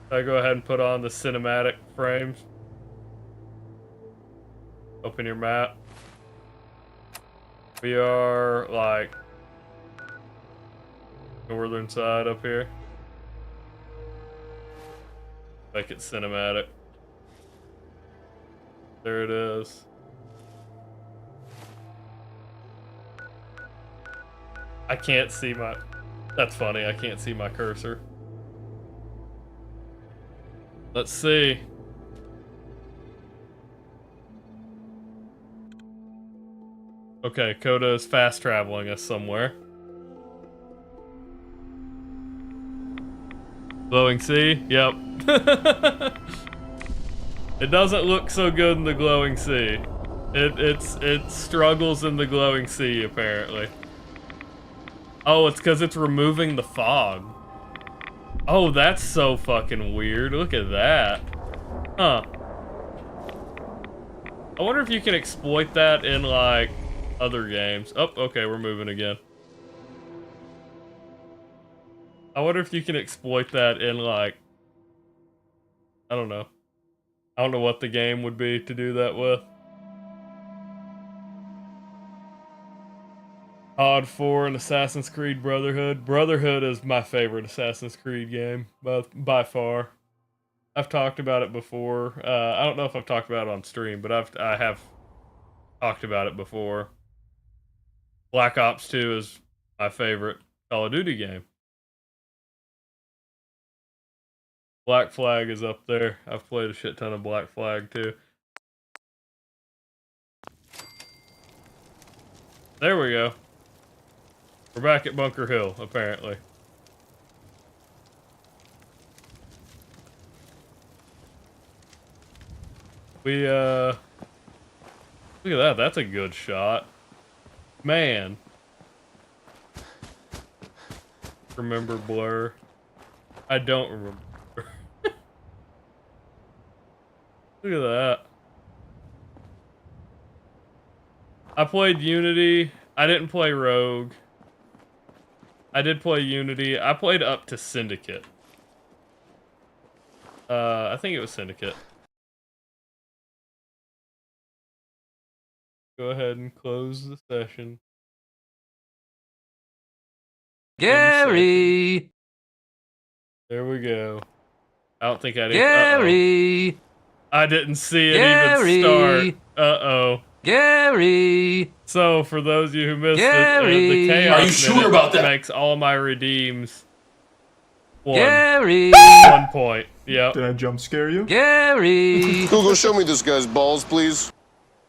Should I go ahead and put on the cinematic frames? Open your map. We are like northern side up here. Make it cinematic. There it is. I can't see my... That's funny, I can't see my cursor. Let's see. Okay, Coda is fast traveling us somewhere. Glowing sea? Yep. It doesn't look so good in the glowing sea. It struggles in the glowing sea, apparently. Oh, it's because it's removing the fog. Oh, that's so fucking weird. Look at that. Huh. I wonder if you can exploit that in, like, other games. Oh, okay, we're moving again. I wonder if you can exploit that in, like, I don't know. I don't know what the game would be to do that with. Odd 4 and Assassin's Creed Brotherhood. Brotherhood is my favorite Assassin's Creed game, by far. I've talked about it before. I don't know if I've talked about it on stream, but I have talked about it before. Black Ops 2 is my favorite Call of Duty game. Black Flag is up there. I've played a shit ton of Black Flag too. There we go. We're back at Bunker Hill, apparently. We, look at that. That's a good shot. Man. Remember Blur? I don't remember. Look at that. I played Unity. I didn't play Rogue. I did play Unity. I played up to Syndicate. I think it was Syndicate. Go ahead and close the session. Gary! There we go. I don't think I did. Gary! I didn't see it Gary! even start. Uh-oh. Gary! So, for those of you who missed Gary! it, the Chaos Are you sure Minute about that? makes all my redeems 1. Gary! 1 point. Yep. Did I jump scare you? Gary! Google, show me this guy's balls, please.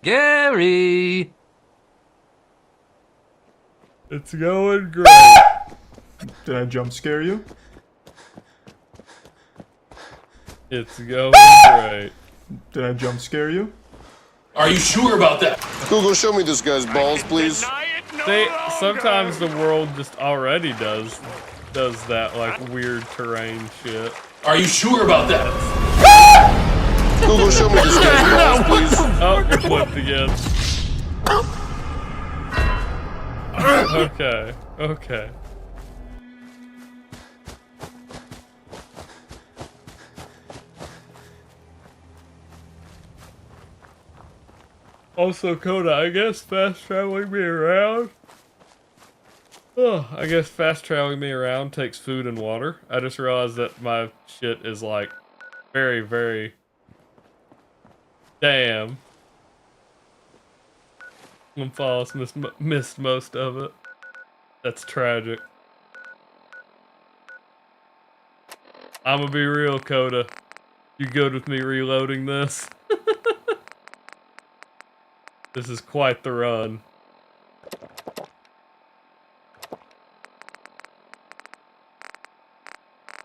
Gary! It's going great. Did I jump scare you? It's going great. Did I jump scare you? Are you sure about that? Google, show me this guy's balls, please. Sometimes the world just already does that, like, weird terrain shit. Are you sure about that? Google, show me this guy's balls, please. Oh, it flipped again. Okay, okay. Also, Coda, I guess fast traveling me around. Oh, I guess fast traveling me around takes food and water. I just realized that my shit is like very, very. Damn. Gonzalez missed most of it. That's tragic. I'm gonna be real, Coda. You good with me reloading this? This is quite the run.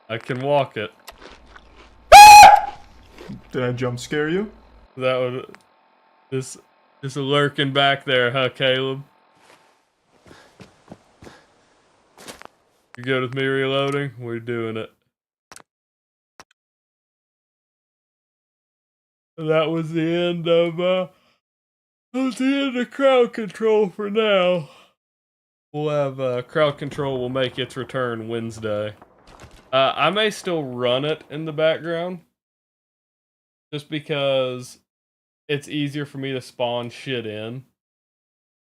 I can walk it. Did I jump scare you? That would just lurking back there, huh, Caleb? You good with me reloading? We're doing it. That was the end of crowd control for now. We'll have crowd control will make its return Wednesday. I may still run it in the background, just because it's easier for me to spawn shit in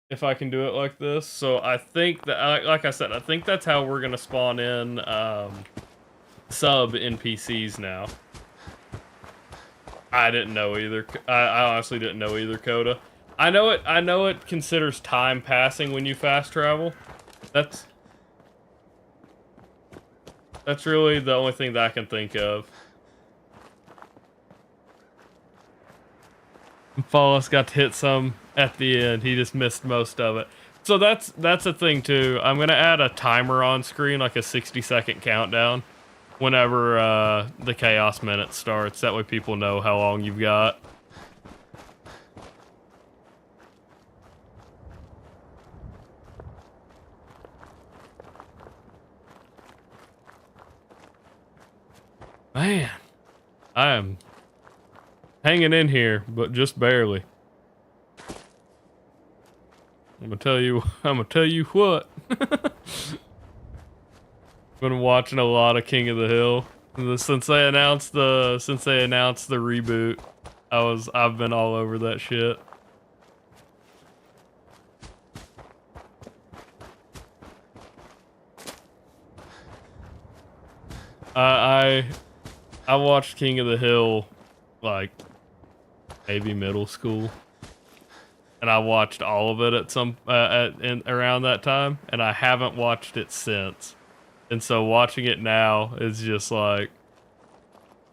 if I can do it like this. So I think that, like I said, I think that's how we're gonna spawn in sub NPCs now. I didn't know either. I honestly didn't know either, Coda. I know it considers time passing when you fast travel. That's really the only thing that I can think of. Fallis got to hit some at the end. He just missed most of it. So that's a thing too. I'm gonna add a timer on screen, like a 60-second countdown, whenever the Chaos Minute starts. That way people know how long you've got. Man, I am hanging in here, but just barely. I'm gonna tell you what. Been watching a lot of King of the Hill since they announced the reboot. I've been all over that shit. I watched King of the Hill like maybe middle school, and I watched all of it at around that time, and I haven't watched it since. And so watching it now is just like,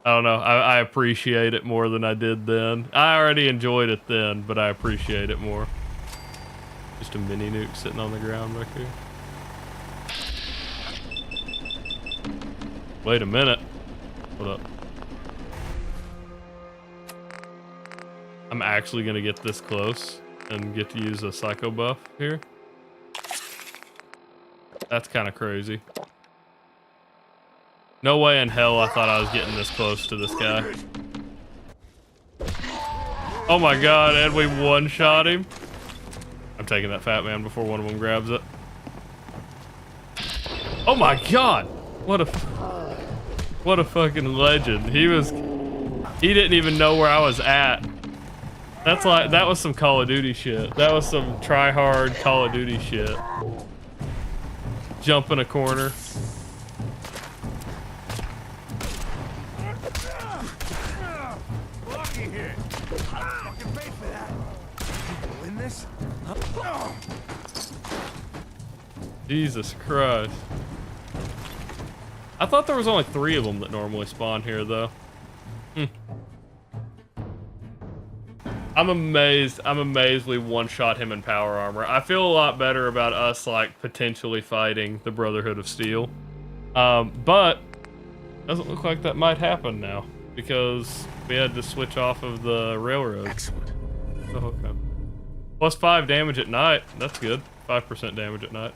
I don't know, I appreciate it more than I did then. I already enjoyed it then, but I appreciate it more. Just a mini nuke sitting on the ground back here. Wait a minute. Hold up. I'm actually gonna get this close and get to use a psycho buff here. That's kind of crazy. No way in hell I thought I was getting this close to this guy. Oh my god, and we one-shot him. I'm taking that fat man before one of them grabs it. Oh my god! What a fucking legend. He didn't even know where I was at. That was some Call of Duty shit. That was some try-hard Call of Duty shit. Jump in a corner. Jesus Christ. I thought there was only 3 of them that normally spawn here, though. I'm amazed we one-shot him in power armor. I feel a lot better about us, like, potentially fighting the Brotherhood of Steel. But doesn't look like that might happen now, because we had to switch off of the railroad. Excellent. Oh, okay. Plus 5 damage at night. That's good. 5% damage at night.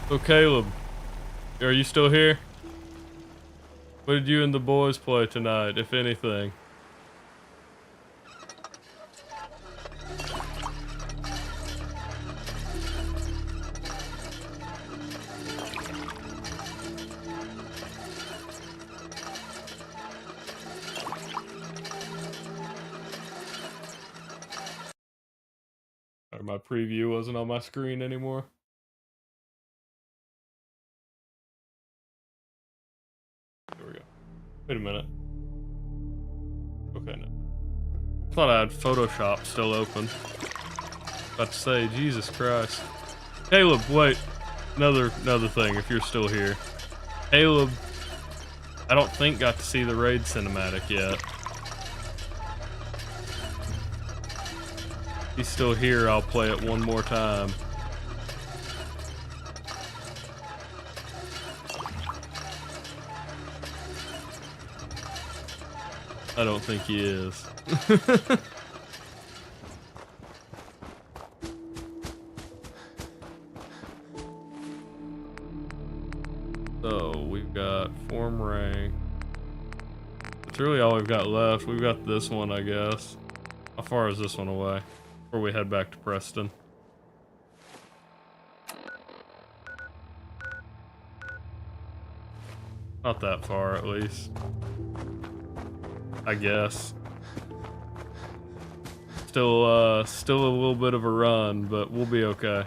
So Caleb, are you still here? What did you and the boys play tonight, if anything? Or my preview wasn't on my screen anymore. There we go. Wait a minute. Okay, no. I thought I had Photoshop still open. About to say, Jesus Christ. Caleb, wait. Another thing, if you're still here. Caleb, I don't think got to see the raid cinematic yet. If he's still here, I'll play it one more time. I don't think he is. So we've got form rank. That's really all we've got left. We've got this one, I guess. How far is this one away? Before we head back to Preston. Not that far, at least. I guess. Still a little bit of a run, but we'll be okay.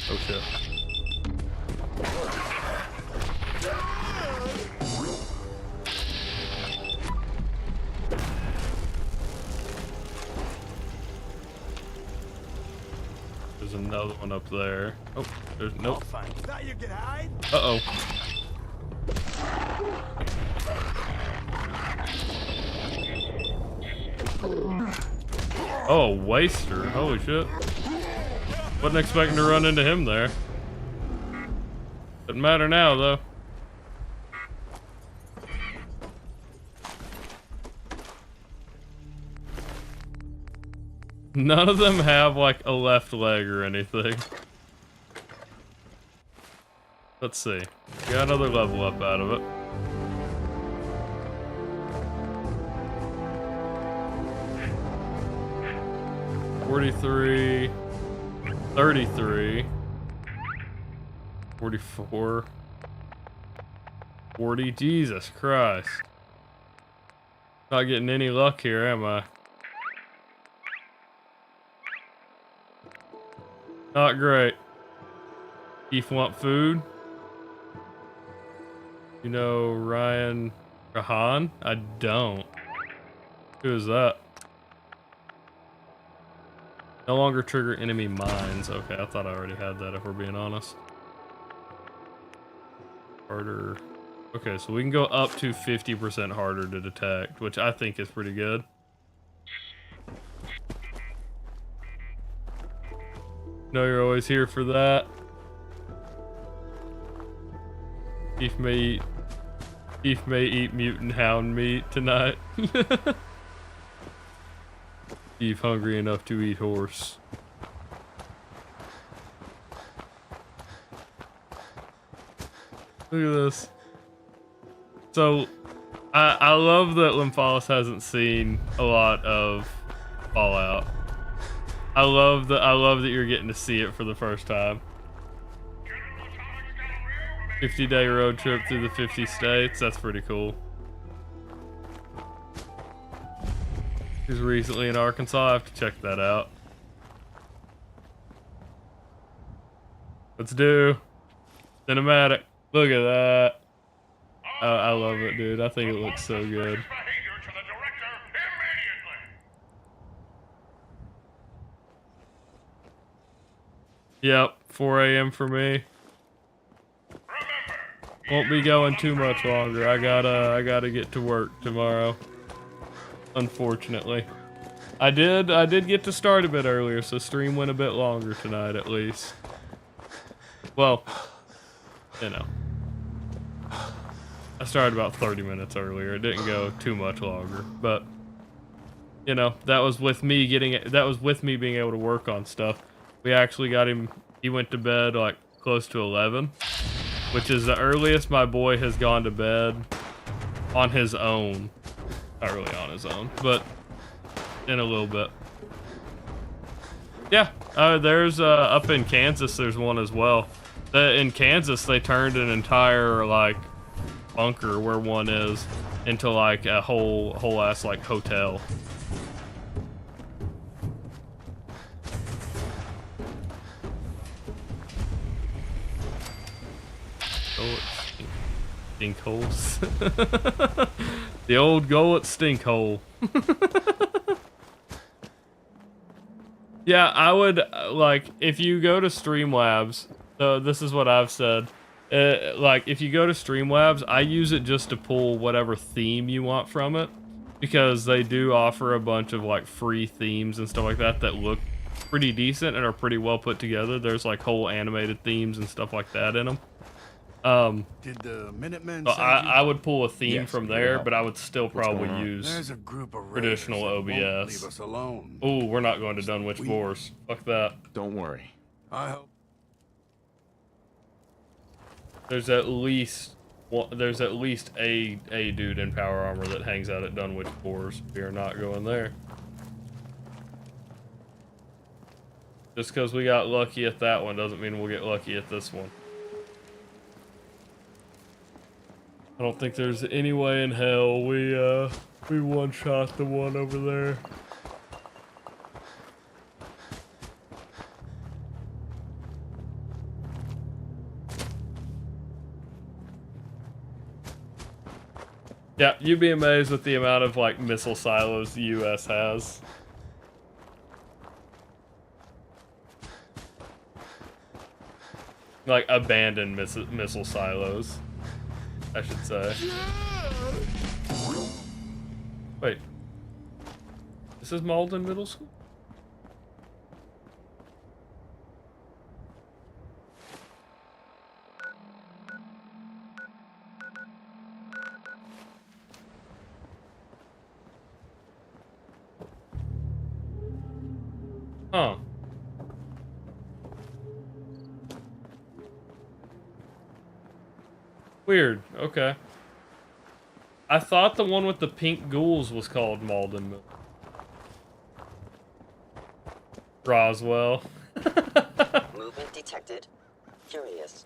Oh shit. There's another one up there. Oh, there's nope. Uh-oh. Oh, waster. Holy shit. Wasn't expecting to run into him there. Doesn't matter now, though. None of them have, like, a left leg or anything. Let's see. Got another level up out of it. $43, 33, 44, 40. Jesus Christ. Not getting any luck here, am I? Not great. Chief want food? You know Ryan Rahan? I don't. Who is that? No longer trigger enemy mines. Okay, I thought I already had that if we're being honest. Harder. Okay, so we can go up to 50% harder to detect, which I think is pretty good. Know you're always here for that. Chief may eat mutant hound meat tonight. Chief hungry enough to eat horse. Look at this. So, I love that Lymphalis hasn't seen a lot of Fallout. I love that you're getting to see it for the first time. 50-day road trip through the 50 states. That's pretty cool. He was recently in Arkansas. I have to check that out. Let's do cinematic. Look at that. I love it, dude. I think it looks so good. Yep, 4 a.m. for me. Won't be going too much longer. I gotta get to work tomorrow. Unfortunately. I did get to start a bit earlier, so stream went a bit longer tonight at least. Well, you know. I started about 30 minutes earlier. It didn't go too much longer, but you know, that was with me being able to work on stuff. We actually got him, he went to bed like close to 11, which is the earliest my boy has gone to bed on his own. Not really on his own, but in a little bit. Yeah, there's up in Kansas, there's one as well. In Kansas, they turned an entire like bunker where one is into like a whole ass like hotel. Stink holes. The old gullet stink hole. Yeah, I would like if you go to Streamlabs. So this is what I've said. Like if you go to Streamlabs, I use it just to pull whatever theme you want from it, because they do offer a bunch of like free themes and stuff like that that look pretty decent and are pretty well put together. There's like whole animated themes and stuff like that in them. Did the Minutemen So I would pull a theme from there, but I would still probably use There's a group of traditional raiders that won't OBS. leave us alone. Oh, we're not going to Dunwich Force. Fuck that. Don't worry. I hope. There's at least a dude in power armor that hangs out at Dunwich Force. We are not going there. Just because we got lucky at that one doesn't mean we'll get lucky at this one. I don't think there's any way in hell we one-shot the one over there. Yeah, you'd be amazed with the amount of like missile silos the US has. Like abandoned missile silos, I should say. Wait. This is Malden Middle School. Huh. Weird. Okay. I thought the one with the pink ghouls was called Malden Middle. Roswell. Movement detected. Curious.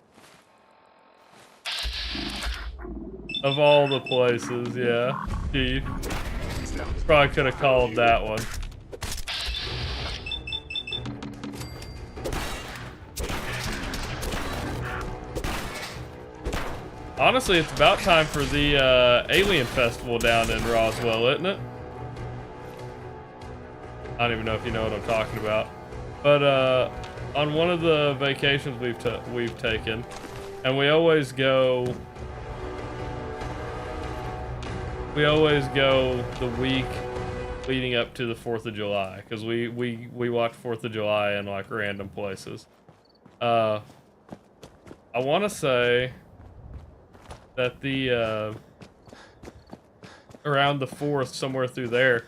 Of all the places, yeah. Chief. Probably could have called that one. Honestly, it's about time for the Alien Festival down in Roswell, isn't it? I don't even know if you know what I'm talking about. But on one of the vacations we've taken, and we always go the week leading up to the 4th of July, because we watch 4th of July in like random places. I want to say that the around the 4th, somewhere through there,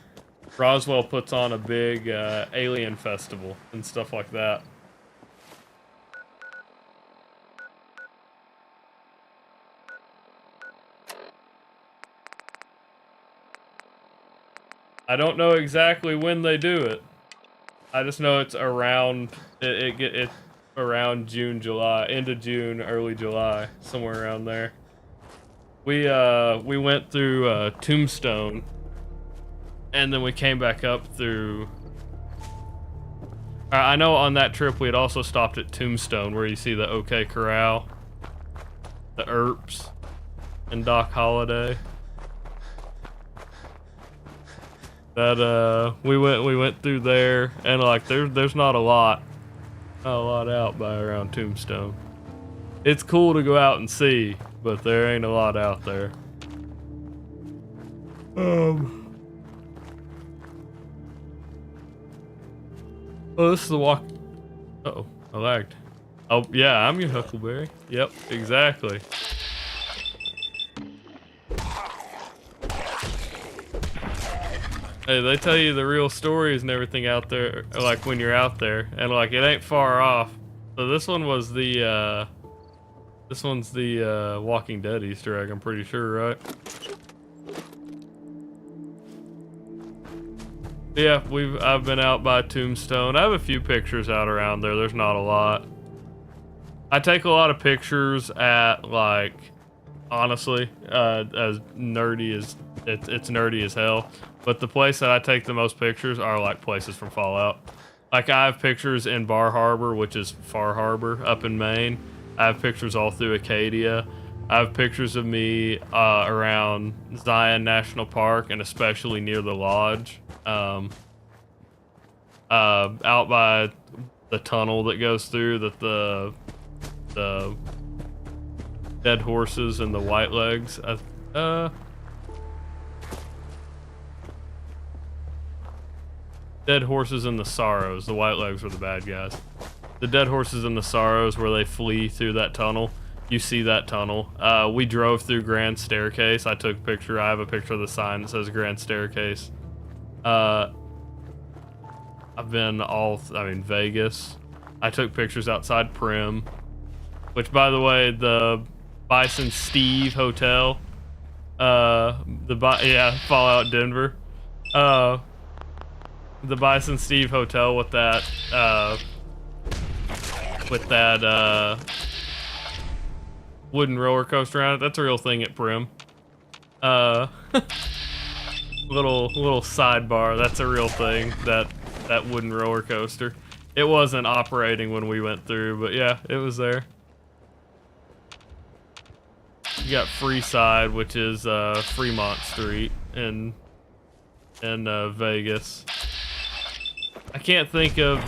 Roswell puts on a big alien festival and stuff like that. I don't know exactly when they do it. I just know it's around it around June, July, end of June, early July, somewhere around there. We went through Tombstone, and then we came back up through. I know on that trip we had also stopped at Tombstone, where you see the OK Corral, the Earps, and Doc Holliday. That we went through there, and like there's not a lot out by around Tombstone. It's cool to go out and see, but there ain't a lot out there. Oh, this is the walk. Uh-oh, I lagged. Oh, yeah, I'm your Huckleberry. Yep, exactly. Hey, they tell you the real stories and everything out there, like when you're out there, and like it ain't far off. So this one was the this one's the Walking Dead Easter egg, I'm pretty sure, right? Yeah, I've been out by Tombstone. I have a few pictures out around there. There's not a lot. I take a lot of pictures at, like, honestly, as nerdy as it's nerdy as hell. But the place that I take the most pictures are like places from Fallout. Like I have pictures in Bar Harbor, which is Far Harbor up in Maine. I have pictures all through Acadia. I have pictures of me around Zion National Park and especially near the lodge. Out by the tunnel that goes through that the dead horses and the white legs. Dead horses and the sorrows. The white legs were the bad guys. The dead horses and the sorrows, where they flee through that tunnel. You see that tunnel. We drove through Grand Staircase. I took a picture. I have a picture of the sign that says Grand Staircase. I've been Vegas. I took pictures outside Prim, which, by the way, the Bison Steve Hotel. Fallout Denver. The Bison Steve Hotel with that wooden roller coaster on it. That's a real thing at Prim. Little sidebar. That's a real thing. That wooden roller coaster. It wasn't operating when we went through, but yeah, it was there. You got Freeside, which is Fremont Street in Vegas. I can't think of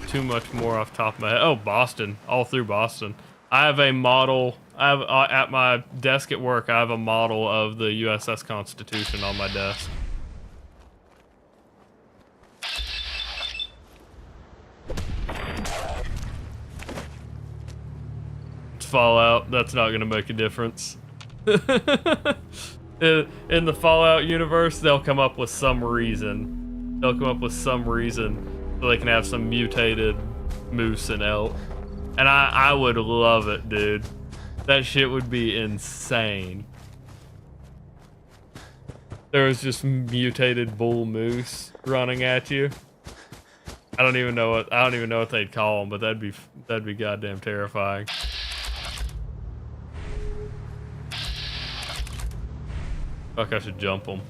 too much more off the top of my head. Oh, Boston, all through Boston. I have a model. I have at my desk at work. I have a model of the USS Constitution on my desk. Fallout. That's not gonna make a difference. In the Fallout universe, they'll come up with some reason. They'll come up with some reason so they can have some mutated moose and elk. And I would love it, dude. That shit would be insane. There was just mutated bull moose running at you. I don't even know what they'd call them, but that'd be goddamn terrifying. Fuck, I should jump them.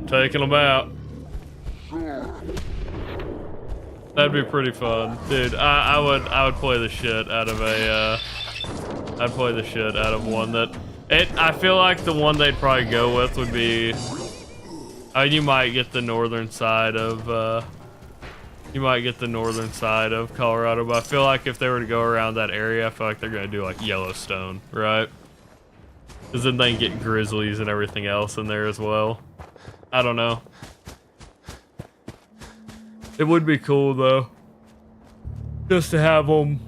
Taking them out. That'd be pretty fun, dude. I would play the shit out of a. I'd play the shit out of one that. I feel like the one they'd probably go with would be. You might get the northern side of. You might get the northern side of Colorado, but I feel like if they were to go around that area, I feel like they're gonna do like Yellowstone, right? Because then they can get grizzlies and everything else in there as well. I don't know. It would be cool though, just to have them.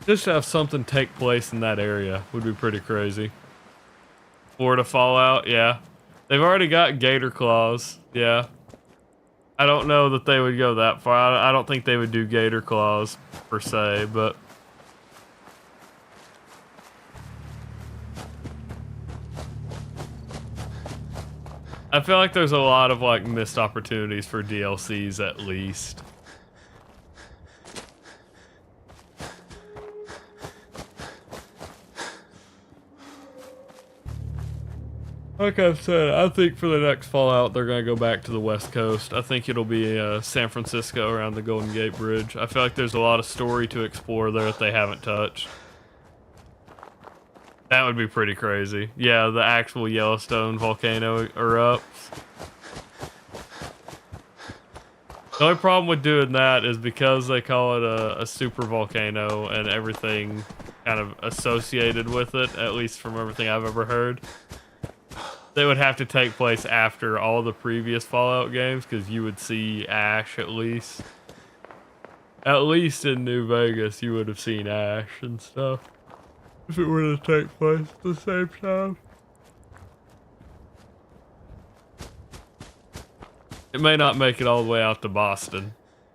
Just to have something take place in that area would be pretty crazy. Florida Fallout, yeah. They've already got gator claws, yeah. I don't know that they would go that far. I don't think they would do gator claws per se, but. I feel like there's a lot of like missed opportunities for DLCs at least. Like I've said, I think for the next Fallout, they're going to go back to the West Coast. I think it'll be San Francisco around the Golden Gate Bridge. I feel like there's a lot of story to explore there that they haven't touched. That would be pretty crazy. Yeah, the actual Yellowstone volcano erupts. The only problem with doing that is because they call it a super volcano and everything kind of associated with it, at least from everything I've ever heard. They would have to take place after all the previous Fallout games because you would see ash at least. At least in New Vegas, you would have seen ash and stuff. If it were to take place at the same time. It may not make it all the way out to Boston,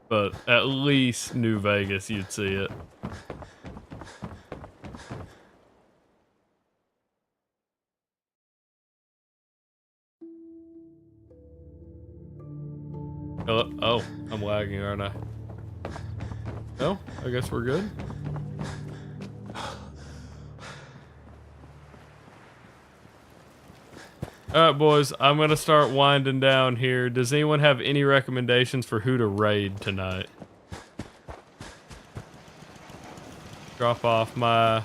but at least New Vegas, you'd see it. Oh, I'm lagging, aren't I? No, I guess we're good. Alright, boys, I'm gonna start winding down here. Does anyone have any recommendations for who to raid tonight? Drop off my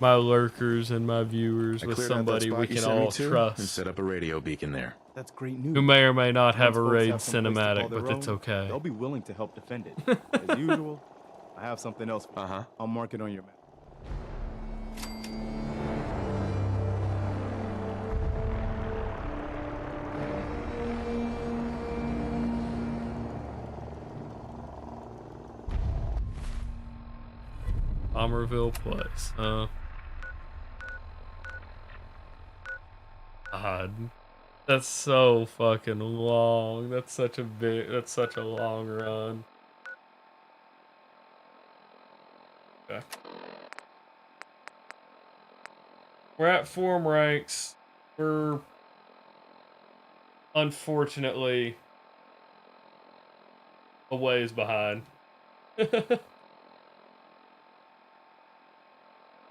lurkers and my viewers with somebody we can all trust. And set up a radio beacon there. That's great news. Who may or may not have a Once folks raid have some place to cinematic, call their but it's own, okay. They'll be willing to help defend it. As usual, I have something else for you. I'll mark it on your map. Bomberville Place. God. That's so fucking long. That's such a long run. Okay. We're at Forum ranks. We're unfortunately a ways behind.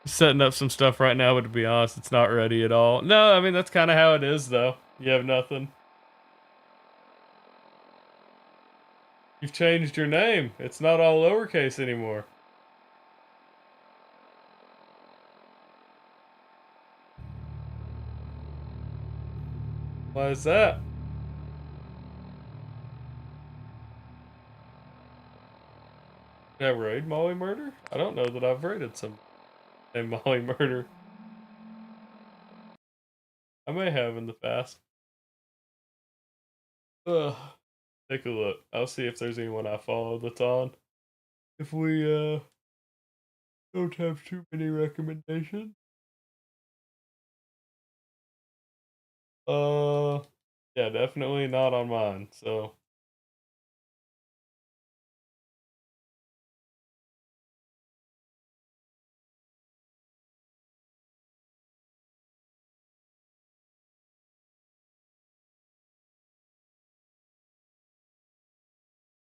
Setting up some stuff right now, but to be honest, it's not ready at all. No, I mean, that's kind of how it is, though. You have nothing. You've changed your name. It's not all lowercase anymore. Why is that? Did I raid Molly Murder? I don't know that I've raided some named Molly Murder. I may have in the past. Ugh. Take a look. I'll see if there's anyone I follow that's on. If we don't have too many recommendations. Yeah, definitely not on mine. So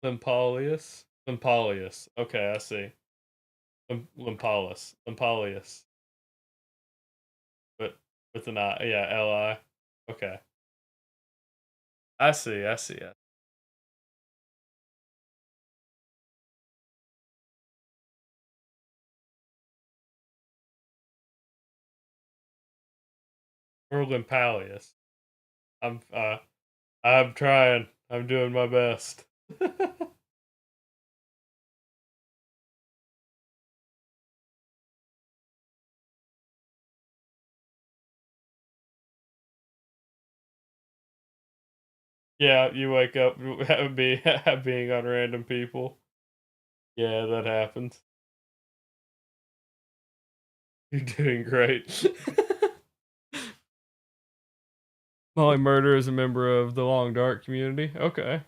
Limpalius. Limpalius. Okay, I see. Limpalius. But with an I, yeah, L-I. Okay. I see. Or Limpalius. I'm trying. I'm doing my best. Yeah, you wake up being on random people. Yeah, that happens. You're doing great. Molly Murder is a member of the Long Dark community. Okay.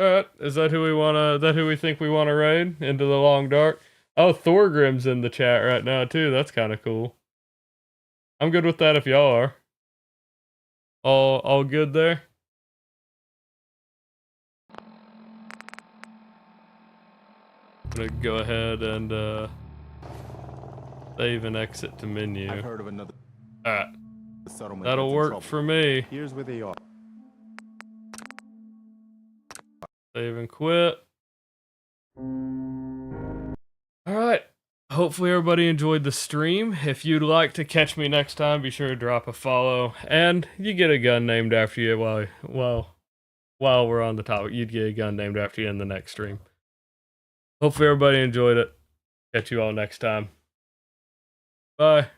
Alright, is that who we wanna that who we think we wanna raid into the Long Dark? Oh, Thorgrim's in the chat right now too. That's kinda cool. I'm good with that if y'all are. All good there? I'm gonna go ahead and save and exit to menu. I've heard of another Alright. settlement. That'll that's in work trouble. for me. Here's where they are. Save and quit. Alright. Hopefully everybody enjoyed the stream. If you'd like to catch me next time, be sure to drop a follow. And you get a gun named after you while we're on the topic. You'd get a gun named after you in the next stream. Hopefully everybody enjoyed it. Catch you all next time. Bye.